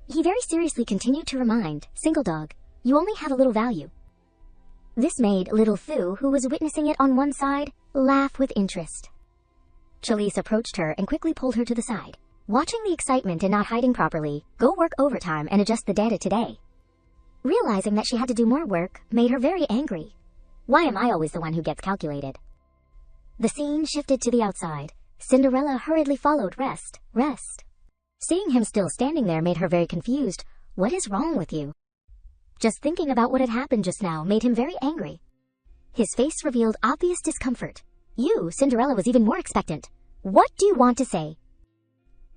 He very seriously continued to remind, "Single dog, you only have a little value." This made Little Thu, who was witnessing it on one side, laugh with interest. Chalise approached her and quickly pulled her to the side. "Watching the excitement and not hiding properly, go work overtime and adjust the data today." Realizing that she had to do more work made her very angry. Why am I always the one who gets calculated? The scene shifted to the outside. Cinderella hurriedly followed Rest. Seeing him still standing there made her very confused. "What is wrong with you?" Just thinking about what had happened just now made him very angry. His face revealed obvious discomfort. Cinderella was even more expectant. "What do you want to say?"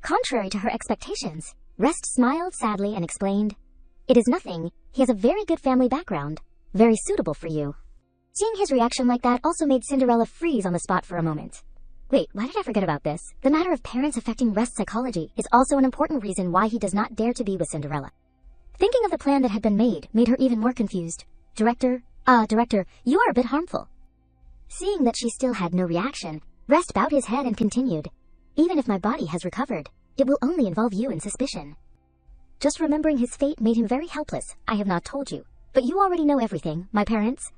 Contrary to her expectations, Rest smiled sadly and explained, "It is nothing. He has a very good family background, very suitable for you." Seeing his reaction like that also made Cinderella freeze on the spot for a moment. Wait, why did I forget about this? The matter of parents affecting Rest's psychology is also an important reason why he does not dare to be with Cinderella. Thinking of the plan that had been made her even more confused. Director, you are a bit harmful." Seeing that she still had no reaction, Rest bowed his head and continued, "Even if my body has recovered, it will only involve you in suspicion." Just remembering his fate made him very helpless. "I have not told you, but you already know everything, my parents."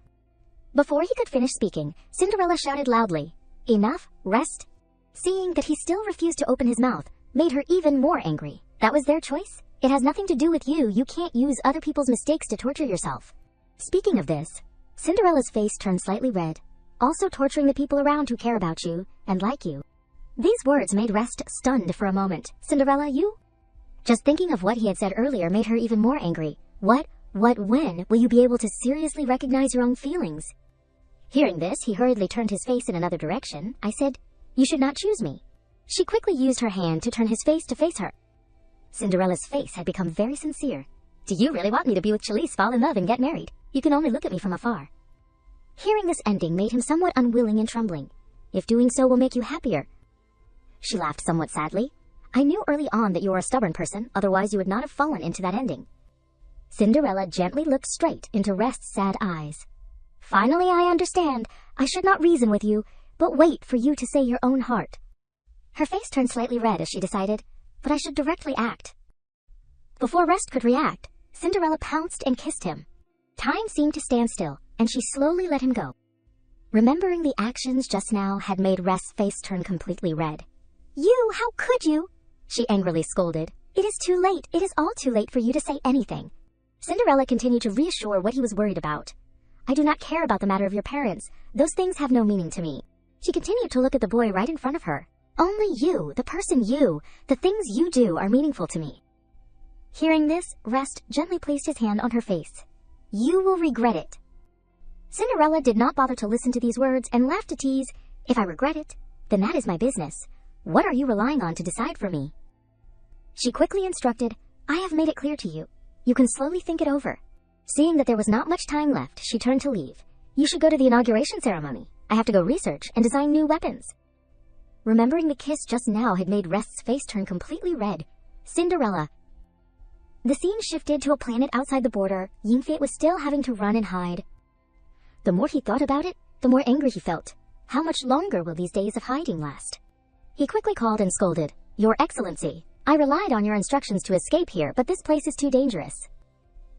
Before he could finish speaking, Cinderella shouted loudly, "Enough, Rest." Seeing that he still refused to open his mouth made her even more angry. That was their choice. It has nothing to do with you. You can't use other people's mistakes to torture yourself. Speaking of this, Cinderella's face turned slightly red. Also torturing the people around who care about you and like you. These words made Rest stunned for a moment. "Cinderella, you?" Just thinking of what he had said earlier made her even more angry. What When will you be able to seriously recognize your own feelings? Hearing this, he hurriedly turned his face in another direction. I said, "You should not choose me." She quickly used her hand to turn his face to face her. Cinderella's face had become very sincere. "Do you really want me to be with Chalice, fall in love, and get married? You can only look at me from afar." Hearing this ending made him somewhat unwilling and trembling. "If doing so will make you happier." She laughed somewhat sadly. "I knew early on that you were a stubborn person, otherwise you would not have fallen into that ending." Cinderella gently looked straight into Rest's sad eyes. "Finally I understand. I should not reason with you, but wait for you to say your own heart." Her face turned slightly red as she decided, but I should directly act. Before Rest could react, Cinderella pounced and kissed him. Time seemed to stand still, and she slowly let him go. Remembering the actions just now had made Rest's face turn completely red. "You, how could you?" she angrily scolded. "It is too late. It is all too late for you to say anything." Cinderella continued to reassure what he was worried about. "I do not care about the matter of your parents. Those things have no meaning to me." She continued to look at the boy right in front of her. "Only you, the person you, the things you do are meaningful to me." Hearing this, Rest gently placed his hand on her face. "You will regret it." Cinderella did not bother to listen to these words and laughed to tease, "If I regret it, then that is my business. What are you relying on to decide for me?" She quickly instructed, "I have made it clear to you. You can slowly think it over." Seeing that there was not much time left, she turned to leave. "You should go to the inauguration ceremony. I have to go research and design new weapons." Remembering the kiss just now had made Rest's face turn completely red. Cinderella. The scene shifted to a planet outside the border. Yingfei was still having to run and hide. The more he thought about it, the more angry he felt. How much longer will these days of hiding last? He quickly called and scolded, "Your Excellency, I relied on your instructions to escape here, but this place is too dangerous."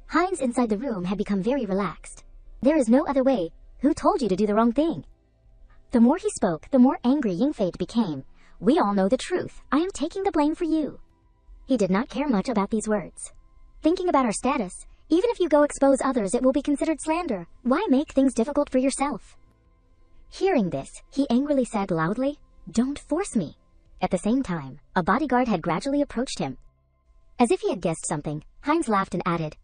Heinz inside the room had become very relaxed. "There is no other way. Who told you to do the wrong thing?" The more he spoke, the more angry Yingfei became. "We all know the truth. I am taking the blame for you." He did not care much about these words. "Thinking about our status, even if you go expose others, it will be considered slander. Why make things difficult for yourself?" Hearing this, he angrily said loudly, "Don't force me." At the same time, a bodyguard had gradually approached him. As if he had guessed something, Heinz laughed and added,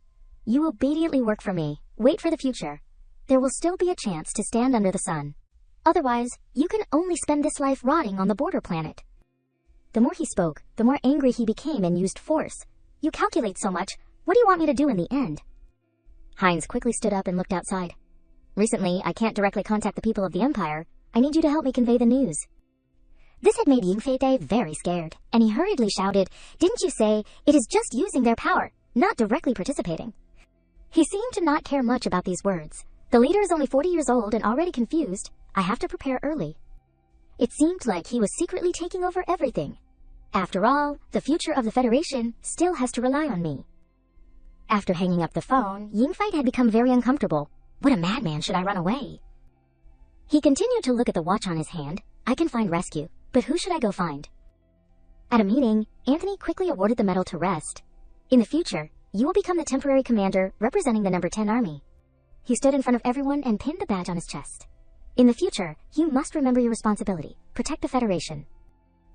"You obediently work for me. Wait for the future. There will still be a chance to stand under the sun. Otherwise, you can only spend this life rotting on the border planet." The more he spoke, the more angry he became and used force. "You calculate so much. What do you want me to do in the end?" Heinz quickly stood up and looked outside. "Recently, I can't directly contact the people of the Empire. I need you to help me convey the news." This had made Yingfei very scared, and he hurriedly shouted, "Didn't you say it is just using their power, not directly participating?" He seemed to not care much about these words. The leader is only 40 years old and already confused. I have to prepare early. It seemed like he was secretly taking over everything. After all, the future of the Federation still has to rely on me. After hanging up the phone, Yingfei had become very uncomfortable. What a madman, should I run away? He continued to look at the watch on his hand. I can find rescue, but who should I go find? At a meeting, Anthony quickly awarded the medal to Rest. In the future, you will become the temporary commander representing the number 10 army. He stood in front of everyone and pinned the badge on his chest. In the future, you must remember your responsibility. Protect the Federation.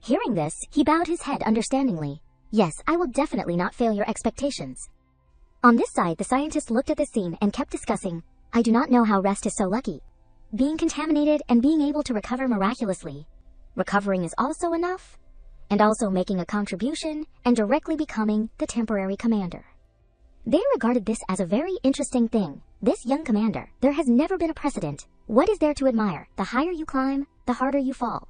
Hearing this, he bowed his head understandingly. Yes, I will definitely not fail your expectations. On this side, the scientist looked at this scene and kept discussing. I do not know how Rest is so lucky. Being contaminated and being able to recover miraculously. Recovering is also enough. And also making a contribution and directly becoming the temporary commander. They regarded this as a very interesting thing. This young commander, there has never been a precedent. What is there to admire? The higher you climb, the harder you fall.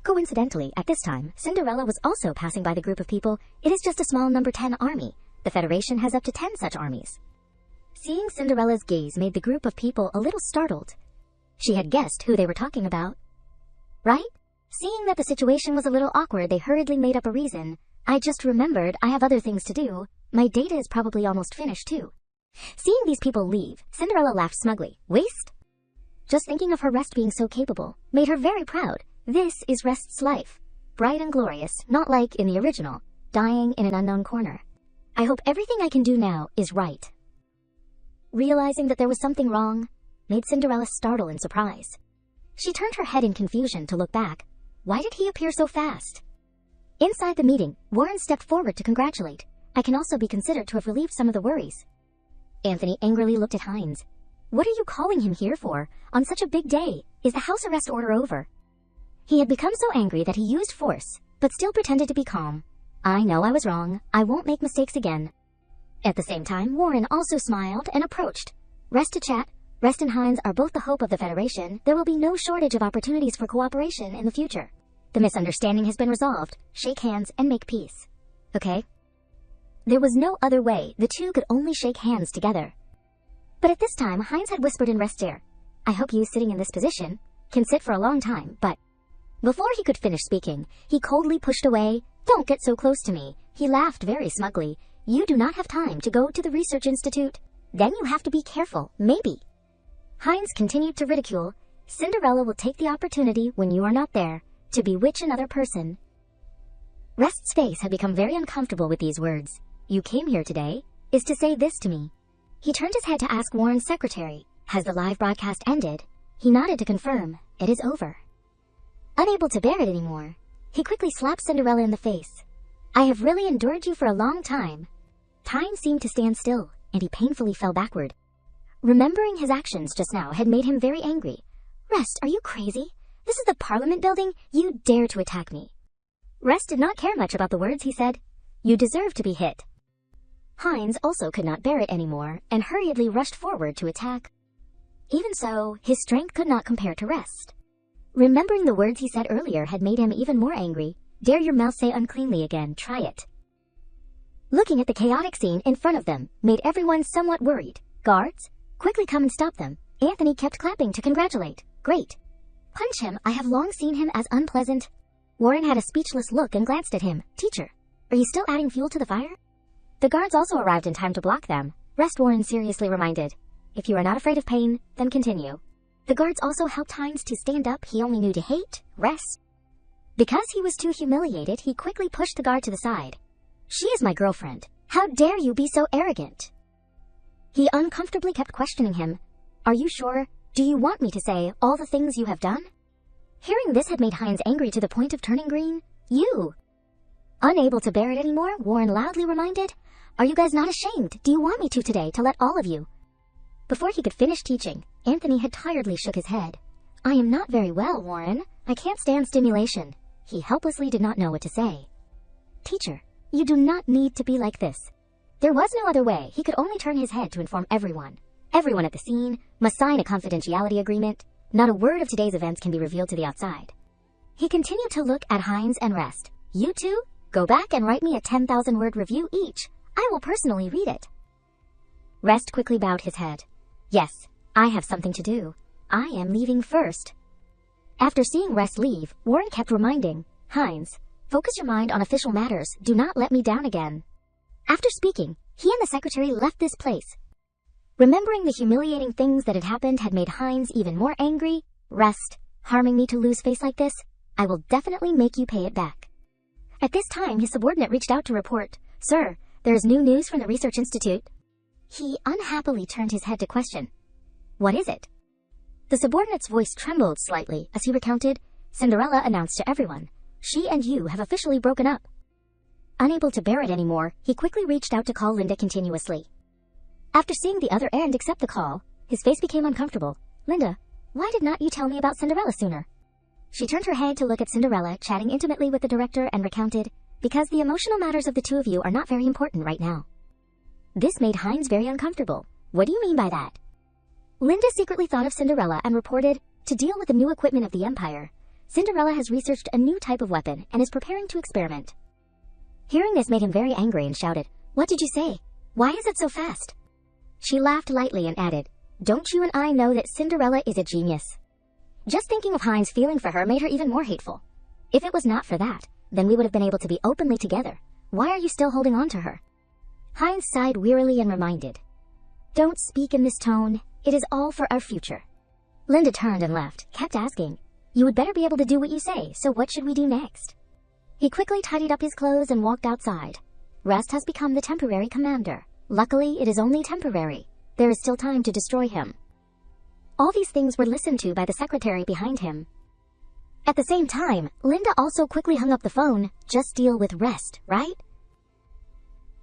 Coincidentally, at this time, Cinderella was also passing by the group of people. It is just a small number 10 army. The Federation has up to 10 such armies. Seeing Cinderella's gaze made the group of people a little startled. She had guessed who they were talking about. Right? Seeing that the situation was a little awkward, they hurriedly made up a reason. I just remembered I have other things to do. My data is probably almost finished too. Seeing these people leave, Cinderella laughed smugly. Waste? Just thinking of her Rest being so capable made her very proud. This is Rest's life. Bright and glorious, not like in the original, dying in an unknown corner. I hope everything I can do now is right. Realizing that there was something wrong made Cinderella startle in surprise. She turned her head in confusion to look back. Why did he appear so fast? Inside the meeting, Warren stepped forward to congratulate. I can also be considered to have relieved some of the worries. Anthony angrily looked at Hines. What are you calling him here for, on such a big day? Is the house arrest order over? He had become so angry that he used force, but still pretended to be calm. I know I was wrong. I won't make mistakes again. At the same time, Warren also smiled and approached. Rest to chat. Rest and Hines are both the hope of the Federation. There will be no shortage of opportunities for cooperation in the future. The misunderstanding has been resolved. Shake hands and make peace. Okay? There was no other way. The two could only shake hands together. But at this time, Hines had whispered in Rest's ear, I hope you sitting in this position can sit for a long time, but... Before he could finish speaking, he coldly pushed away. Don't get so close to me. He laughed very smugly. You do not have time to go to the research institute. Then you have to be careful, maybe. Hines continued to ridicule. Cinderella will take the opportunity when you are not there to bewitch another person. Rest's face had become very uncomfortable with these words. You came here today, is to say this to me. He turned his head to ask Warren's secretary, has the live broadcast ended? He nodded to confirm, it is over. Unable to bear it anymore, he quickly slapped Cinderella in the face. I have really endured you for a long time. Time seemed to stand still, and he painfully fell backward. Remembering his actions just now had made him very angry. Rest, are you crazy? This is the Parliament building. You dare to attack me. Rest did not care much about the words he said. You deserve to be hit. Hines also could not bear it anymore and hurriedly rushed forward to attack. Even so, his strength could not compare to Rest. Remembering the words he said earlier had made him even more angry. Dare your mouth say uncleanly again, try it. Looking at the chaotic scene in front of them made everyone somewhat worried. Guards, quickly come and stop them. Anthony kept clapping to congratulate. Great. Punch him, I have long seen him as unpleasant. Warren had a speechless look and glanced at him. Teacher, are you still adding fuel to the fire? The guards also arrived in time to block them. Rest, Warren seriously reminded. If you are not afraid of pain, then continue. The guards also helped Hines to stand up. He only knew to hate, Rest. Because he was too humiliated, he quickly pushed the guard to the side. She is my girlfriend. How dare you be so arrogant? He uncomfortably kept questioning him. Are you sure? Do you want me to say all the things you have done? Hearing this had made Hines angry to the point of turning green. You! Unable to bear it anymore, Warren loudly reminded, are you guys not ashamed? Do you want me to today to let all of you? Before he could finish teaching, Anthony had tiredly shook his head. I am not very well, Warren. I can't stand stimulation. He helplessly did not know what to say. Teacher, you do not need to be like this. There was no other way. He could only turn his head to inform everyone. Everyone at the scene must sign a confidentiality agreement. Not a word of today's events can be revealed to the outside. He continued to look at Hines and Rest. You two, go back and write me a 10,000-word review each. I will personally read it. Rest quickly bowed his head. Yes, I have something to do. I am leaving first. After seeing Rest leave, Warren kept reminding, Hines, focus your mind on official matters. Do not let me down again. After speaking, he and the secretary left this place. Remembering the humiliating things that had happened had made Hines even more angry. Rest, harming me to lose face like this? I will definitely make you pay it back. At this time, his subordinate reached out to report, Sir, there is new news from the Research Institute. He unhappily turned his head to question. What is it? The subordinate's voice trembled slightly as he recounted, Cinderella announced to everyone, she and you have officially broken up. Unable to bear it anymore, he quickly reached out to call Linda continuously. After seeing the other end accept the call, his face became uncomfortable. Linda, why did not you tell me about Cinderella sooner? She turned her head to look at Cinderella, chatting intimately with the director, and recounted, because the emotional matters of the two of you are not very important right now. This made Hines very uncomfortable. What do you mean by that? Linda secretly thought of Cinderella and reported, to deal with the new equipment of the Empire, Cinderella has researched a new type of weapon and is preparing to experiment. Hearing this made him very angry and shouted, What did you say? Why is it so fast? She laughed lightly and added, Don't you and I know that Cinderella is a genius? Just thinking of Hines' feeling for her made her even more hateful. If it was not for that, then we would have been able to be openly together. Why are you still holding on to her? Hines sighed wearily and reminded, Don't speak in this tone. It is all for our future. Linda turned and left, kept asking, You would better be able to do what you say, so what should we do next? He quickly tidied up his clothes and walked outside. Rest has become the temporary commander. Luckily, it is only temporary. There is still time to destroy him. All these things were listened to by the secretary behind him. At the same time, Linda also quickly hung up the phone. Just deal with Rest, right?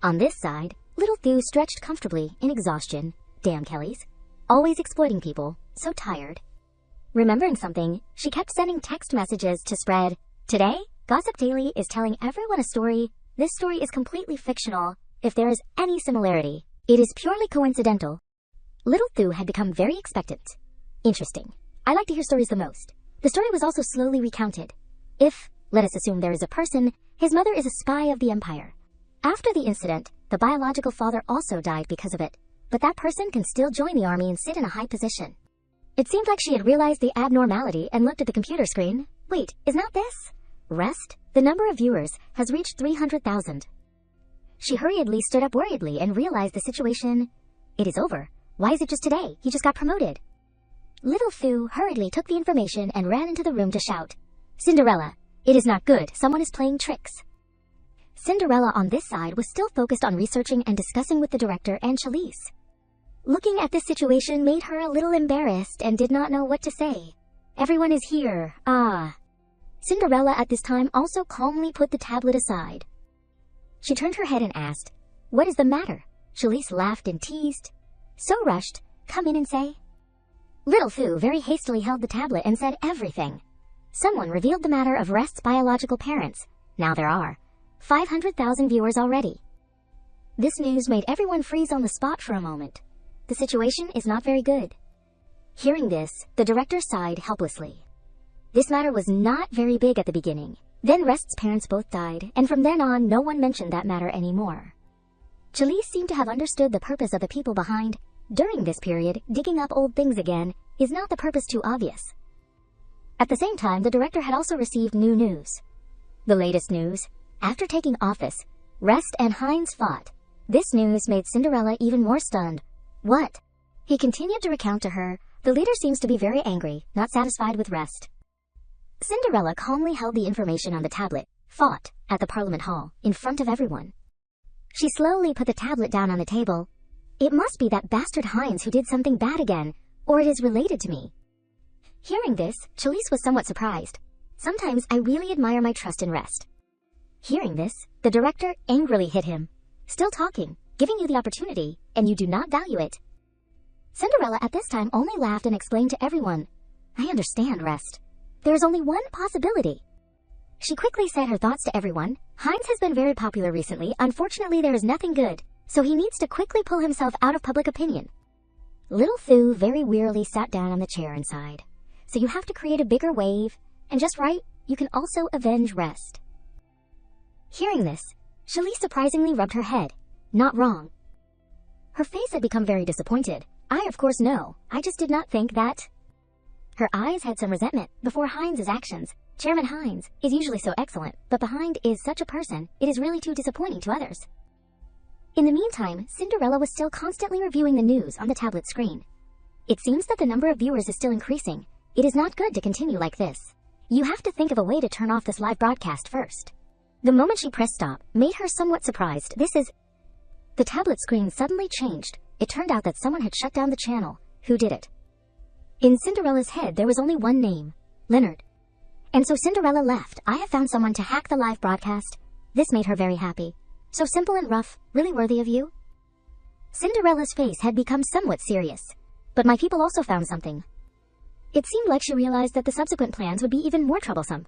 On this side, Little Thu stretched comfortably in exhaustion. Damn Kellys. Always exploiting people. So tired. Remembering something, she kept sending text messages to spread. Today, Gossip Daily is telling everyone a story. This story is completely fictional. If there is any similarity, it is purely coincidental. Little Thu had become very expectant. Interesting. I like to hear stories the most. The story was also slowly recounted. If, let us assume there is a person, his mother is a spy of the Empire. After the incident, the biological father also died because of it, but that person can still join the army and sit in a high position. It seemed like she had realized the abnormality and looked at the computer screen. Wait, is not this? Rest? The number of viewers has reached 300,000. She hurriedly stood up worriedly and realized the situation. It is over. Why is it just today? He just got promoted. Little Thu hurriedly took the information and ran into the room to shout, Cinderella, it is not good. Someone is playing tricks. Cinderella on this side was still focused on researching and discussing with the director and Chalice. Looking at this situation made her a little embarrassed and did not know what to say. Everyone is here. Ah. Cinderella at this time also calmly put the tablet aside. She turned her head and asked, What is the matter? Chalice laughed and teased. So rushed. Come in and say. Little Thu very hastily held the tablet and said everything. Someone revealed the matter of Rest's biological parents. Now there are 500,000 viewers already. This news made everyone freeze on the spot for a moment. The situation is not very good. Hearing this, the director sighed helplessly. This matter was not very big at the beginning. Then Rest's parents both died, and from then on no one mentioned that matter anymore. Chalice seemed to have understood the purpose of the people behind. During this period, digging up old things again is not the purpose too obvious. At the same time, the director had also received new news. The latest news. After taking office, Rest and Heinz fought. This news made Cinderella even more stunned. What? He continued to recount to her. The leader seems to be very angry, not satisfied with Rest. Cinderella calmly held the information on the tablet, fought, at the Parliament Hall, in front of everyone. She slowly put the tablet down on the table. It must be that bastard Heinz who did something bad again, or it is related to me. Hearing this, Chalice was somewhat surprised. Sometimes I really admire my trust in Rest. Hearing this, the director angrily hit him. Still talking, giving you the opportunity, and you do not value it. Cinderella at this time only laughed and explained to everyone, I understand, Rest. There is only one possibility. She quickly said her thoughts to everyone. Heinz has been very popular recently. Unfortunately, there is nothing good, so he needs to quickly pull himself out of public opinion. Little Thu very wearily sat down on the chair and sighed. So you have to create a bigger wave, and just right, you can also avenge Rest. Hearing this, Chalice surprisingly rubbed her head. Not wrong. Her face had become very disappointed. I of course know. I just did not think that. Her eyes had some resentment before Heinz's actions. Chairman Heinz is usually so excellent, but behind is such a person, it is really too disappointing to others. In the meantime, Cinderella was still constantly reviewing the news on the tablet screen. It seems that the number of viewers is still increasing. It is not good to continue like this. You have to think of a way to turn off this live broadcast first. The moment she pressed stop made her somewhat surprised. The tablet screen suddenly changed. It turned out that someone had shut down the channel. Who did it? In Cinderella's head there was only one name, Leonard. And so Cinderella left. I have found someone to hack the live broadcast. This made her very happy. So simple and rough, really worthy of you? Cinderella's face had become somewhat serious. But my people also found something. It seemed like she realized that the subsequent plans would be even more troublesome.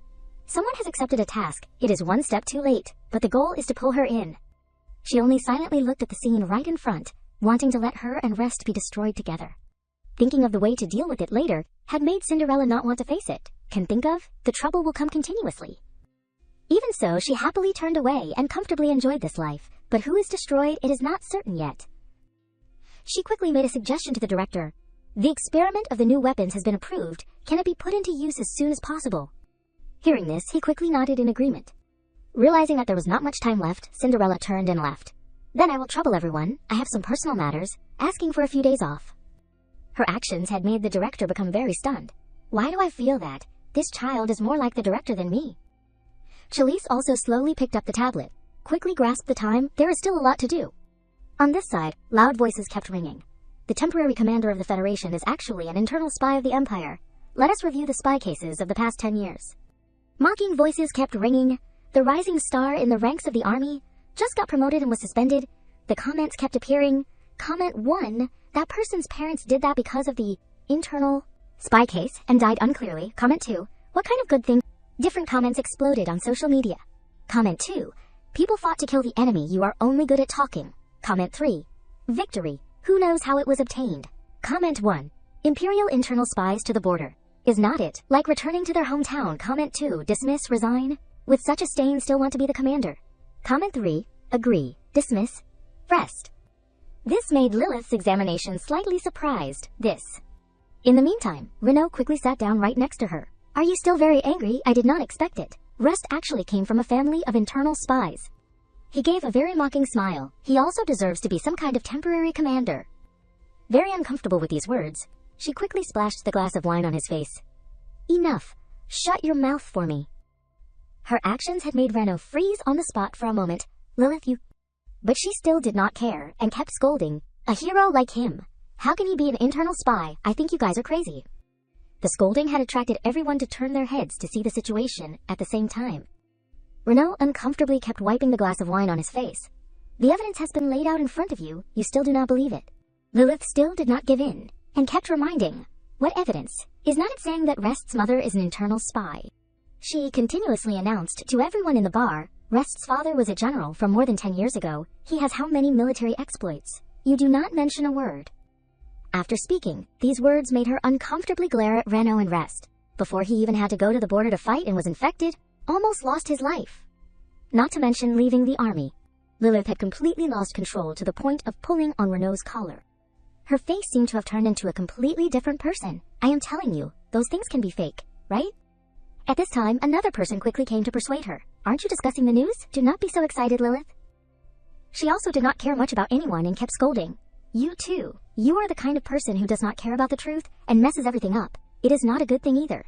Someone has accepted a task. It is one step too late, but the goal is to pull her in. She only silently looked at the scene right in front, wanting to let her and Rest be destroyed together. Thinking of the way to deal with it later had made Cinderella not want to face it. Can think of, the trouble will come continuously. Even so, she happily turned away and comfortably enjoyed this life, but who is destroyed it is not certain yet. She quickly made a suggestion to the director. The experiment of the new weapons has been approved. Can it be put into use as soon as possible? Hearing this, he quickly nodded in agreement. Realizing that there was not much time left, Cinderella turned and left. Then I will trouble everyone. I have some personal matters, asking for a few days off. Her actions had made the director become very stunned. Why do I feel that? This child is more like the director than me. Chalice also slowly picked up the tablet. Quickly grasped the time. There is still a lot to do. On this side, loud voices kept ringing. The temporary commander of the Federation is actually an internal spy of the Empire. Let us review the spy cases of the past 10 years. Mocking voices kept ringing. The rising star in the ranks of the army just got promoted and was suspended. The comments kept appearing. Comment 1, that person's parents did that because of the internal spy case and died unclearly. Comment 2, what kind of good thing? Different comments exploded on social media. Comment 2, people fought to kill the enemy, you are only good at talking. Comment 3, victory, who knows how it was obtained. Comment 1, Imperial internal spies to the border. Is not it, like returning to their hometown. Comment 2, dismiss, resign. With such a stain still want to be the commander. Comment 3, agree, dismiss, rest. This made Lilith's examination slightly surprised. In the meantime, Renault quickly sat down right next to her. Are you still very angry? I did not expect it. Rest actually came from a family of internal spies. He gave a very mocking smile. He also deserves to be some kind of temporary commander. Very uncomfortable with these words, she quickly splashed the glass of wine on his face. Enough. Shut your mouth for me. Her actions had made Renault freeze on the spot for a moment. Lilith, you... But she still did not care and kept scolding. A hero like him. How can he be an internal spy? I think you guys are crazy. The scolding had attracted everyone to turn their heads to see the situation at the same time. Renault uncomfortably kept wiping the glass of wine on his face. The evidence has been laid out in front of you. You still do not believe it. Lilith still did not give in and kept reminding. What evidence? Is not it saying that Rest's mother is an internal spy? She continuously announced to everyone in the bar, Rest's father was a general from more than 10 years ago. He has how many military exploits? You do not mention a word. After speaking, these words made her uncomfortably glare at Renault and Rest. Before he even had to go to the border to fight and was infected, almost lost his life. Not to mention leaving the army. Lilith had completely lost control to the point of pulling on Renault's collar. Her face seemed to have turned into a completely different person. I am telling you, those things can be fake, right? At this time, another person quickly came to persuade her. Aren't you discussing the news? Do not be so excited, Lilith. She also did not care much about anyone and kept scolding. You too. You are the kind of person who does not care about the truth and messes everything up. It is not a good thing either.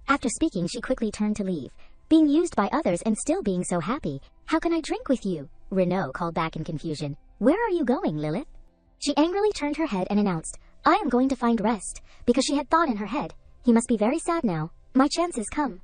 After speaking, she quickly turned to leave. Being used by others and still being so happy. How can I drink with you? Renault called back in confusion. Where are you going, Lilith? She angrily turned her head and announced, I am going to find Rest, because she had thought in her head, he must be very sad now. My chance has come.